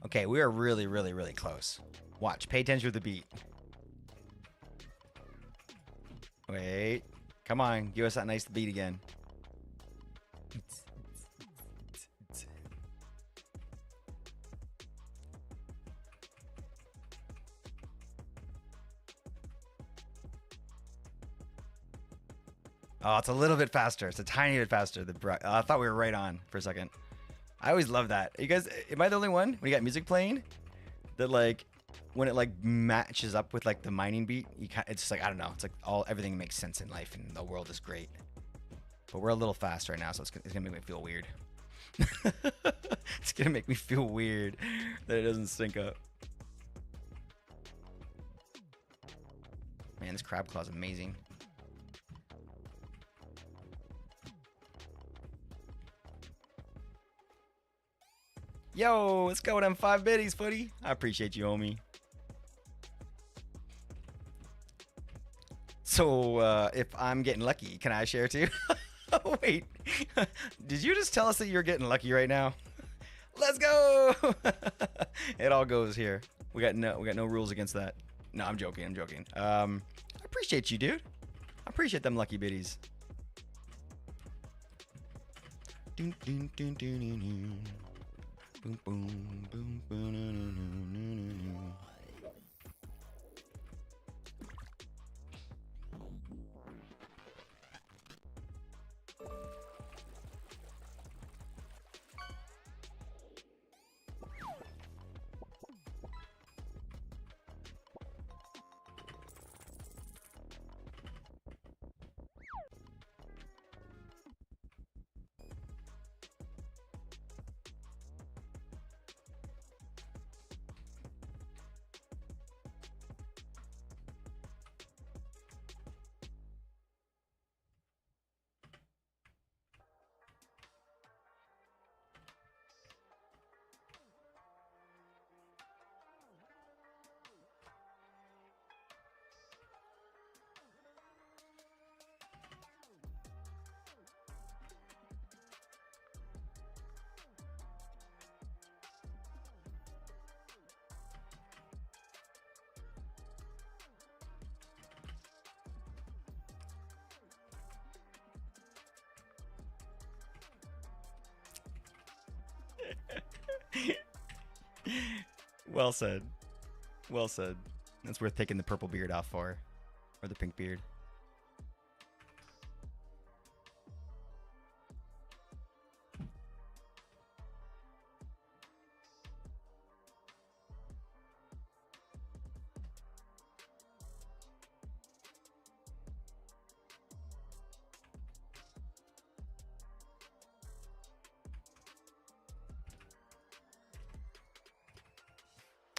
Okay, we are really, really, really close. Watch. Pay attention to the beat. Wait. Come on. Give us that nice beat again. Oh, it's a little bit faster. It's a tiny bit faster. I thought we were right on for a second. I always love that. You guys, am I the only one when you got music playing that like when it like matches up with like the mining beat? It's just like I don't know. It's like everything makes sense in life and the world is great. But we're a little fast right now, so it's gonna make me feel weird. It's gonna make me feel weird that it doesn't sync up. Man, this crab claw is amazing. Yo, let's go with them 5 biddies, footy. I appreciate you, homie. So, if I'm getting lucky, can I share too? Oh, wait. Did you just tell us that you're getting lucky right now? Let's go. It all goes here. We got no rules against that. No, I'm joking. I appreciate you, dude. I appreciate them lucky biddies. Dun, dun, dun, dun, dun, dun. Boom, boom, boom, boom, no, no, no, no, no. Well said. Well said. That's worth taking the purple beard off for. Or the pink beard.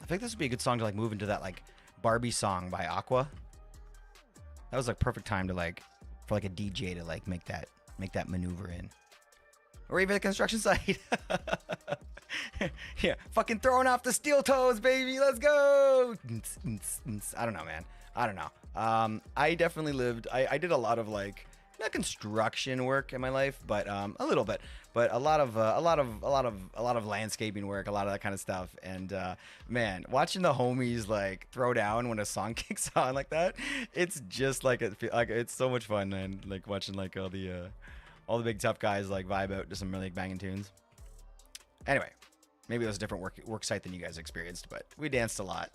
I think this would be a good song to like move into that like Barbie song by Aqua. That was like perfect time to like for like a DJ to like make that maneuver in. Or even the construction site. Yeah, fucking throwing off the steel toes, baby. Let's go. I don't know, man. I don't know. I definitely lived. I did a lot of like not construction work in my life, but a little bit. But a lot of landscaping work, a lot of that kind of stuff. And man, watching the homies like throw down when a song kicks on like that, it's just like it's so much fun, man. Like watching like all the big tough guys like vibe out to some really banging tunes. Anyway, maybe it was a different work site than you guys experienced, but we danced a lot.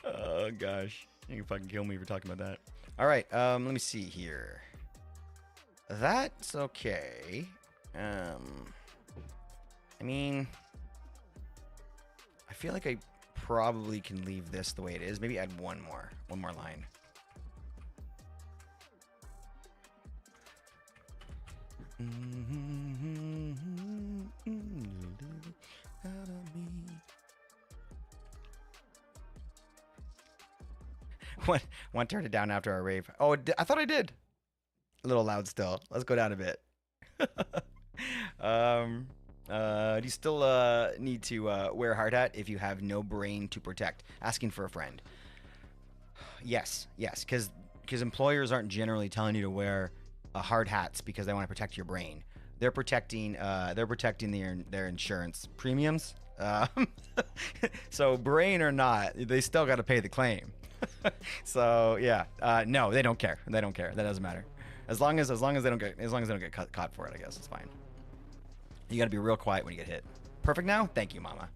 Oh gosh, you can fucking kill me for talking about that. All right, let me see here. That's okay. I mean, I feel like I probably can leave this the way it is. Maybe add one more line. One turned it down after our rave. Oh, I thought I did. A little loud still. Let's go down a bit. Do you still need to wear a hard hat if you have no brain to protect? Asking for a friend. Yes, because employers aren't generally telling you to wear hard hats because they want to protect your brain. They're protecting their insurance premiums. So brain or not, they still got to pay the claim. So yeah, no, they don't care. They don't care. That doesn't matter. As long as they don't get caught for it, I guess it's fine. You got to be real quiet when you get hit. Perfect now. Thank you, Mama.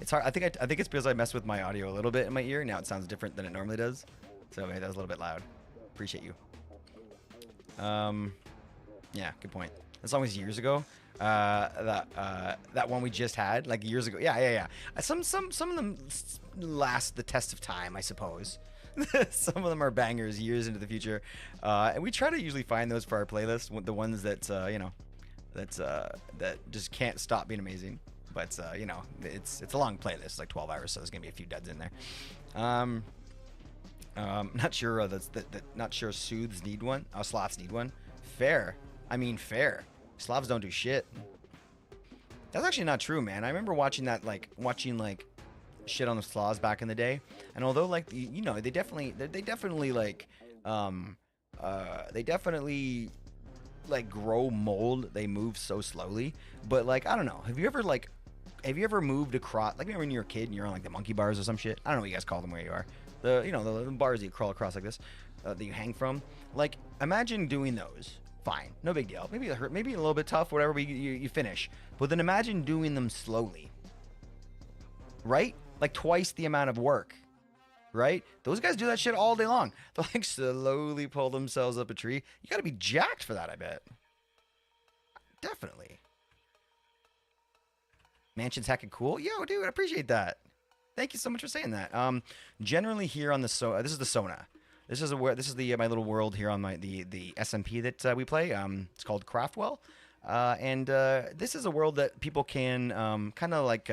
It's hard. I think it's because I messed with my audio a little bit in my ear. Now it sounds different than it normally does. So maybe that was a little bit loud. Appreciate you. Yeah, good point. As long as years ago, that one we just had, like years ago. Yeah. Some of them last the test of time, I suppose. Some of them are bangers years into the future, and we try to usually find those for our playlist. The ones that that just can't stop being amazing. But you know, it's a long playlist, like 12 hours, so there's gonna be a few duds in there. Not sure not sure Sooths need one. Sloths need one. Fair. I mean, fair. Slavs don't do shit. That's actually not true, man. I remember watching shit on the Slavs back in the day, and although like you know they definitely like grow mold. They move so slowly, but like I don't know. Have you ever moved across, like when you're a kid and you're on like the monkey bars or some shit? I don't know what you guys call them where you are. The bars that you crawl across like this, that you hang from. Like imagine doing those. Fine, no big deal. Maybe it hurt, maybe a little bit tough, whatever. But you finish. But then imagine doing them slowly. Right? Like twice the amount of work. Right? Those guys do that shit all day long. They'll like slowly pull themselves up a tree. You got to be jacked for that, I bet. Definitely. Mansion's heckin' cool. Yo, dude, I appreciate that. Thank you so much for saying that. Generally here on the this is the Sona. This is my little world here on the SMP that we play. It's called Craftwell, and this is a world that people can kind of like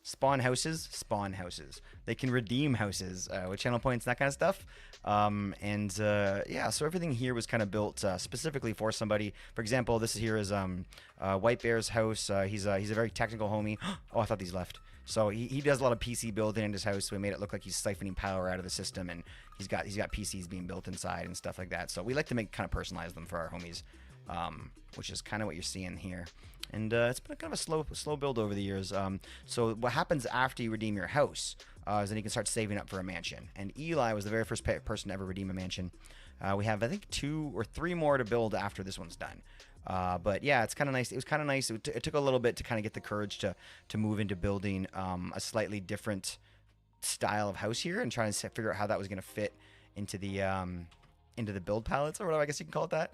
spawn houses. They can redeem houses with channel points and that kind of stuff. Yeah, so everything here was kind of built specifically for somebody. For example, this here is White Bear's house. He's a very technical homie. Oh, I thought these left. So he does a lot of PC building in his house. So we made it look like he's siphoning power out of the system, and he's got PCs being built inside and stuff like that. So we like to kind of personalize them for our homies, which is kind of what you're seeing here. And it's been kind of a slow build over the years. So what happens after you redeem your house is then you can start saving up for a mansion. And Eli was the very first person to ever redeem a mansion. We have, I think, 2 or 3 more to build after this one's done. But yeah, it's kind of nice. It was kind of nice. It took a little bit to kind of get the courage to move into building a slightly different style of house here and trying to figure out how that was going to fit into the build palettes or whatever, I guess you can call it that.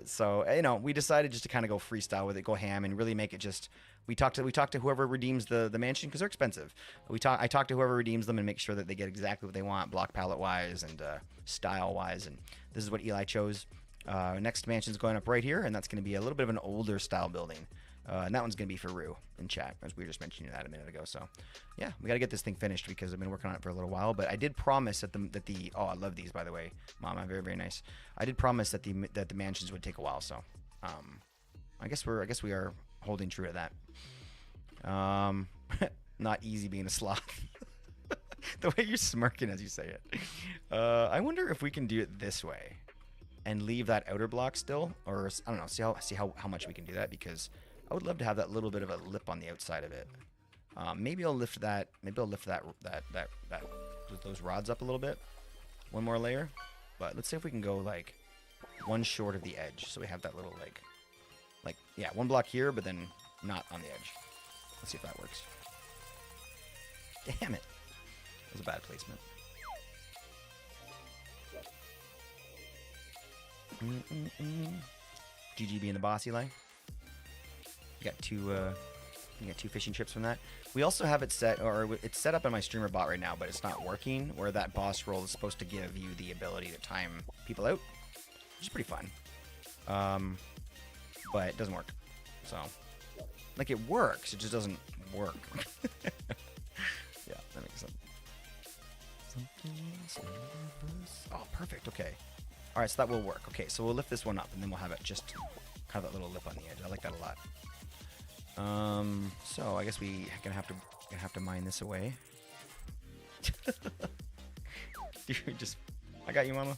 So, you know, we decided just to kind of go freestyle with it, go ham, and really make it just. We talked to whoever redeems the mansion because they're expensive. I talked to whoever redeems them and make sure that they get exactly what they want, block palette wise and style wise. And this is what Eli chose. Next mansion's going up right here, and that's going to be a little bit of an older style building. And that one's going to be for Rue in chat, as we were just mentioning that a minute ago. So, yeah, we got to get this thing finished because I've been working on it for a little while. But I did promise that the oh, I love these, by the way, Mama, very, very nice. I did promise that the mansions would take a while. So, I guess we are holding true to that. Not easy being a sloth. The way you're smirking as you say it. I wonder if we can do it this way and leave that outer block still, or I don't know, see how much we can do that, because I would love to have that little bit of a lip on the outside of it. Maybe I'll lift that. Maybe I'll lift those rods up a little bit. One more layer. But let's see if we can go like one short of the edge, so we have that little like yeah, one block here, but then not on the edge. Let's see if that works. Damn it! That was a bad placement. GG being the boss, Eli. You got two fishing trips from that. We also have it set, or it's set up in my streamer bot right now, but it's not working. Where that boss roll is supposed to give you the ability to time people out, which is pretty fun. But it doesn't work. So, like, it works, it just doesn't work. Yeah, that makes sense. Oh, perfect. Okay. All right, so that will work. Okay, so we'll lift this one up, and then we'll have it just have that little lip on the edge. I like that a lot. So I guess we gonna have to mine this away. Just, I got you, Mama.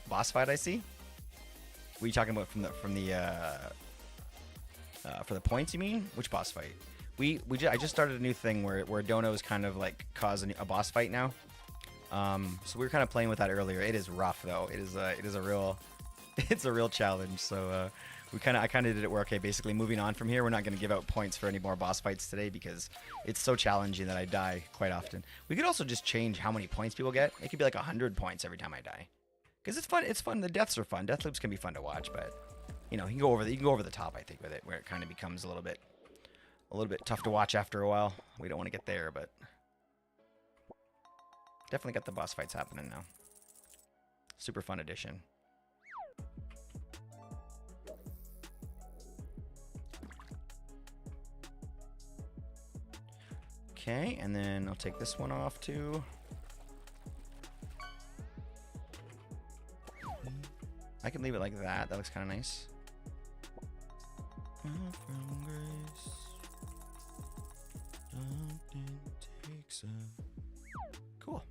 Boss fight, I see. What are you talking about from the for the points? You mean which boss fight? I just started a new thing where Dono is kind of like causing a boss fight now. So we were kind of playing with that earlier. It is rough though. It is a real it's a real challenge. So I kind of did it where, okay, basically moving on from here, we're not going to give out points for any more boss fights today because it's so challenging that I die quite often. We could also just change how many points people get. It could be like 100 points every time I die. Because it's fun. It's fun. The deaths are fun. Death loops can be fun to watch, but you know, you can go over the top, I think, with it, where it kind of becomes a little bit tough to watch after a while. We don't want to get there, but definitely got the boss fights happening now. Super fun edition. Okay, and then I'll take this one off too. I can leave it like that. That looks kind of nice. Cool.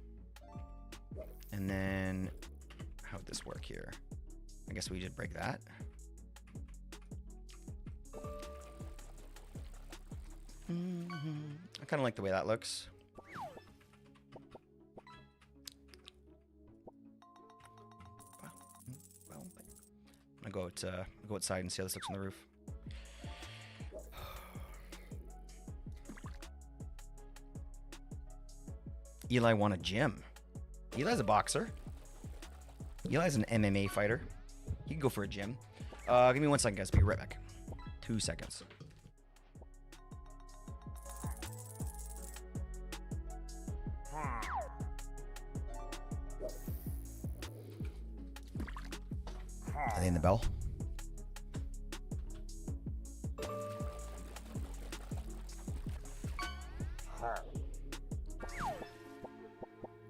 And then how would this work here? I guess we just break that. I kind of like the way that looks. I'm gonna go outside and see how this looks on the roof. Eli won a gym. Eli's a boxer. Eli's an MMA fighter. He can go for a gym. Give me 1 second, guys. Be right back. 2 seconds. Are they in the bell?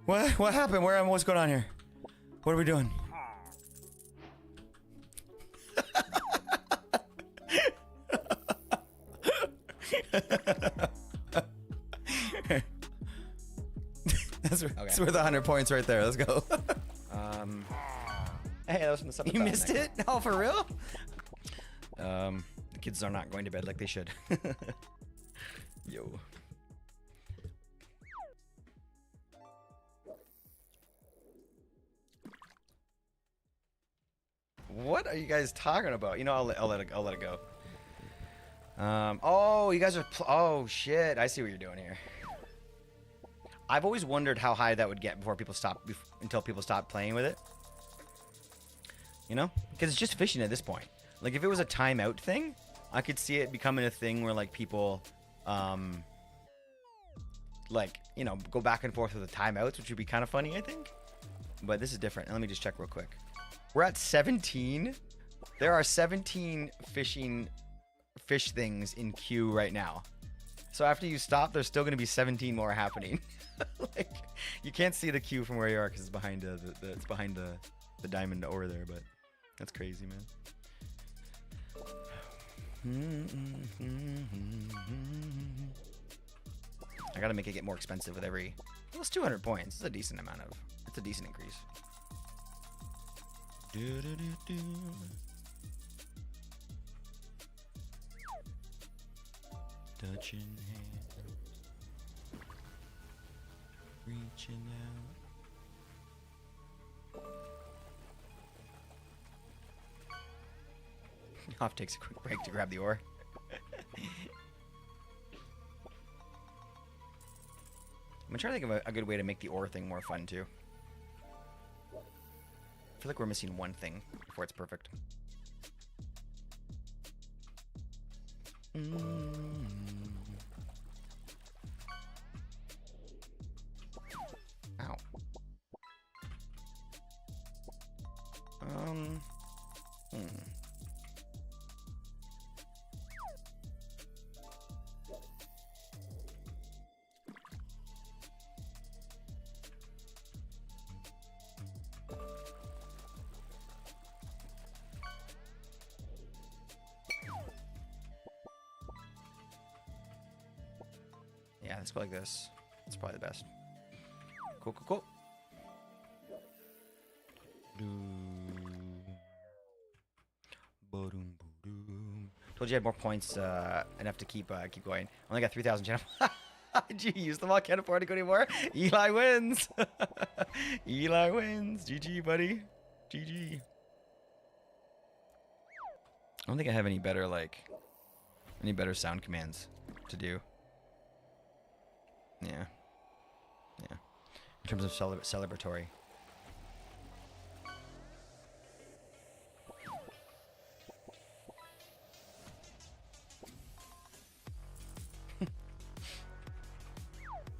What happened? What's going on here? What are we doing? That's worth 100 points right there. Let's go. Hey, that was from the sub. You missed it? Oh, for real? The kids are not going to bed like they should. Yo. What are you guys talking about? You know, I'll let it go. Oh, you guys are. Oh shit! I see what you're doing here. I've always wondered how high that would get until people stop playing with it. You know, because it's just fishing at this point. Like if it was a timeout thing, I could see it becoming a thing where like people, like you know, go back and forth with the timeouts, which would be kind of funny, I think. But this is different. Let me just check real quick. We're at 17. There are 17 fish things in queue right now. So after you stop, there's still going to be 17 more happening. Like you can't see the queue from where you are because it's behind it's behind the diamond ore there, but that's crazy, man. I gotta make it get more expensive with every. Well, it's 200 points. It's a decent amount of. It's a decent increase. Touching hands, reaching out. Hoff takes a quick break to grab the ore. I'm trying to think of a good way to make the ore thing more fun too. I feel like we're missing one thing before it's perfect. Ow. Yeah, let's go like this. It's probably the best. Cool, cool, cool. Told you I had more points, enough to keep going. Only got 3,000 gem. Did you use them all? Can't afford to go anymore. Eli wins. Eli wins. GG, buddy. GG. I don't think I have any better sound commands to do. Yeah. Yeah. In terms of celebratory.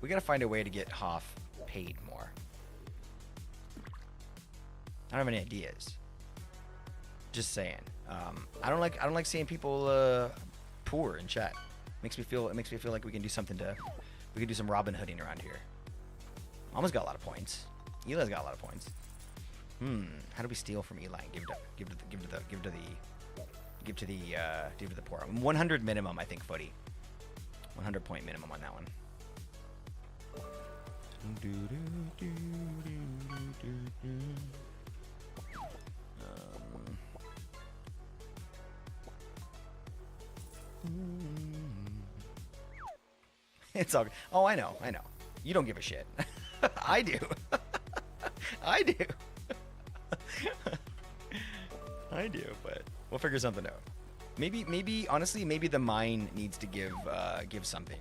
We gotta find a way to get Hoff paid more. I don't have any ideas. Just saying. I don't like seeing people poor in chat. It makes me feel like we can do something we can do some Robin Hooding around here. Almost got a lot of points. Eli's got a lot of points. How do we steal from Eli and give to the poor? 100 minimum, I think, footy. 100 point minimum on that one. It's all good. Oh, I know. You don't give a shit. I do. I do. I do, but we'll figure something out. Maybe honestly, maybe the mine needs to give something.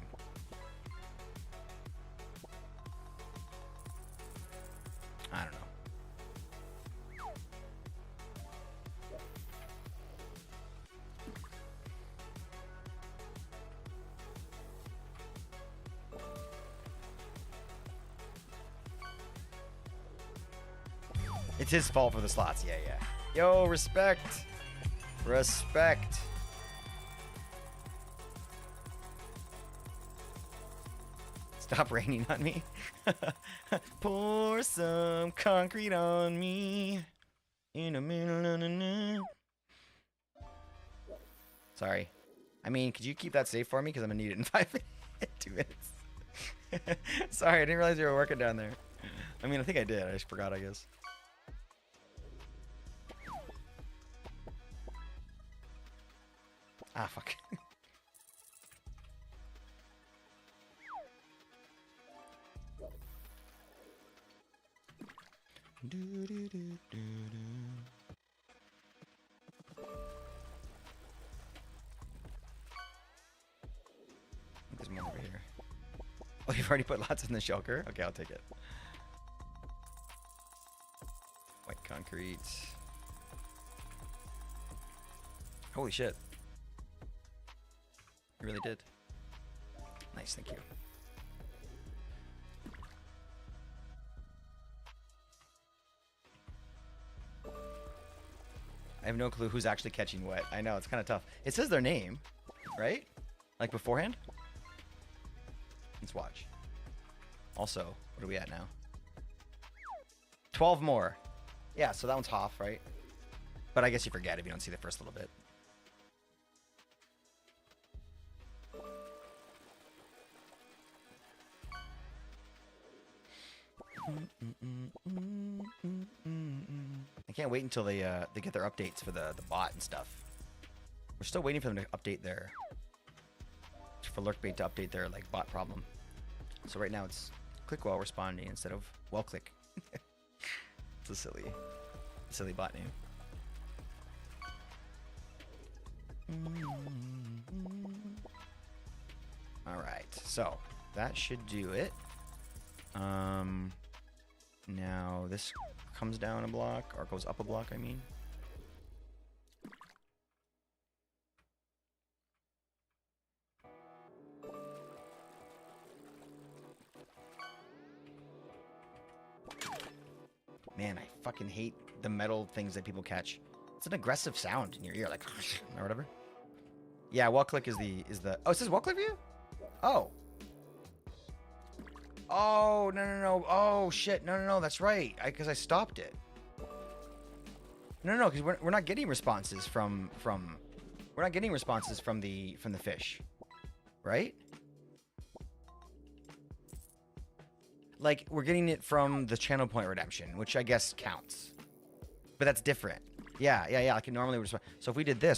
I don't know. It's his fault for the slots. Yeah. Yo, respect. Respect. Stop raining on me. Pour some concrete on me. In the middle of the night. Sorry. I mean, could you keep that safe for me? Because I'm going to need it in 5 minutes. 2 minutes. Sorry, I didn't realize you were working down there. I mean, I think I did. I just forgot, I guess. Ah, fuck. There's more over here. Oh, you've already put lots in the shulker? Okay, I'll take it. White concrete. Holy shit. You really did. Nice, thank you. I have no clue who's actually catching what. I know, it's kind of tough. It says their name, right? Like beforehand? Let's watch. Also, what are we at now? 12 more. Yeah, so that one's Hoff, right? But I guess you forget if you don't see the first little bit. I can't wait until they get their updates for the bot and stuff. We're still waiting for them to update for Lurkbait to update their like bot problem. So right now it's click while responding instead of well click. It's a silly bot name. All right, so that should do it. Now this comes down a block, or goes up a block, I mean. Man, I fucking hate the metal things that people catch. It's an aggressive sound in your ear, like, or whatever. Yeah, wall click is the, oh, it says wall click view? Oh. Oh, no. Oh, shit. No. That's right. Because I stopped it. No, because we're not getting responses from we're not getting responses from the fish. Right? like we're getting it from the channel point redemption, which I guess counts. But that's different. Yeah. Like it normally would. So if we did this,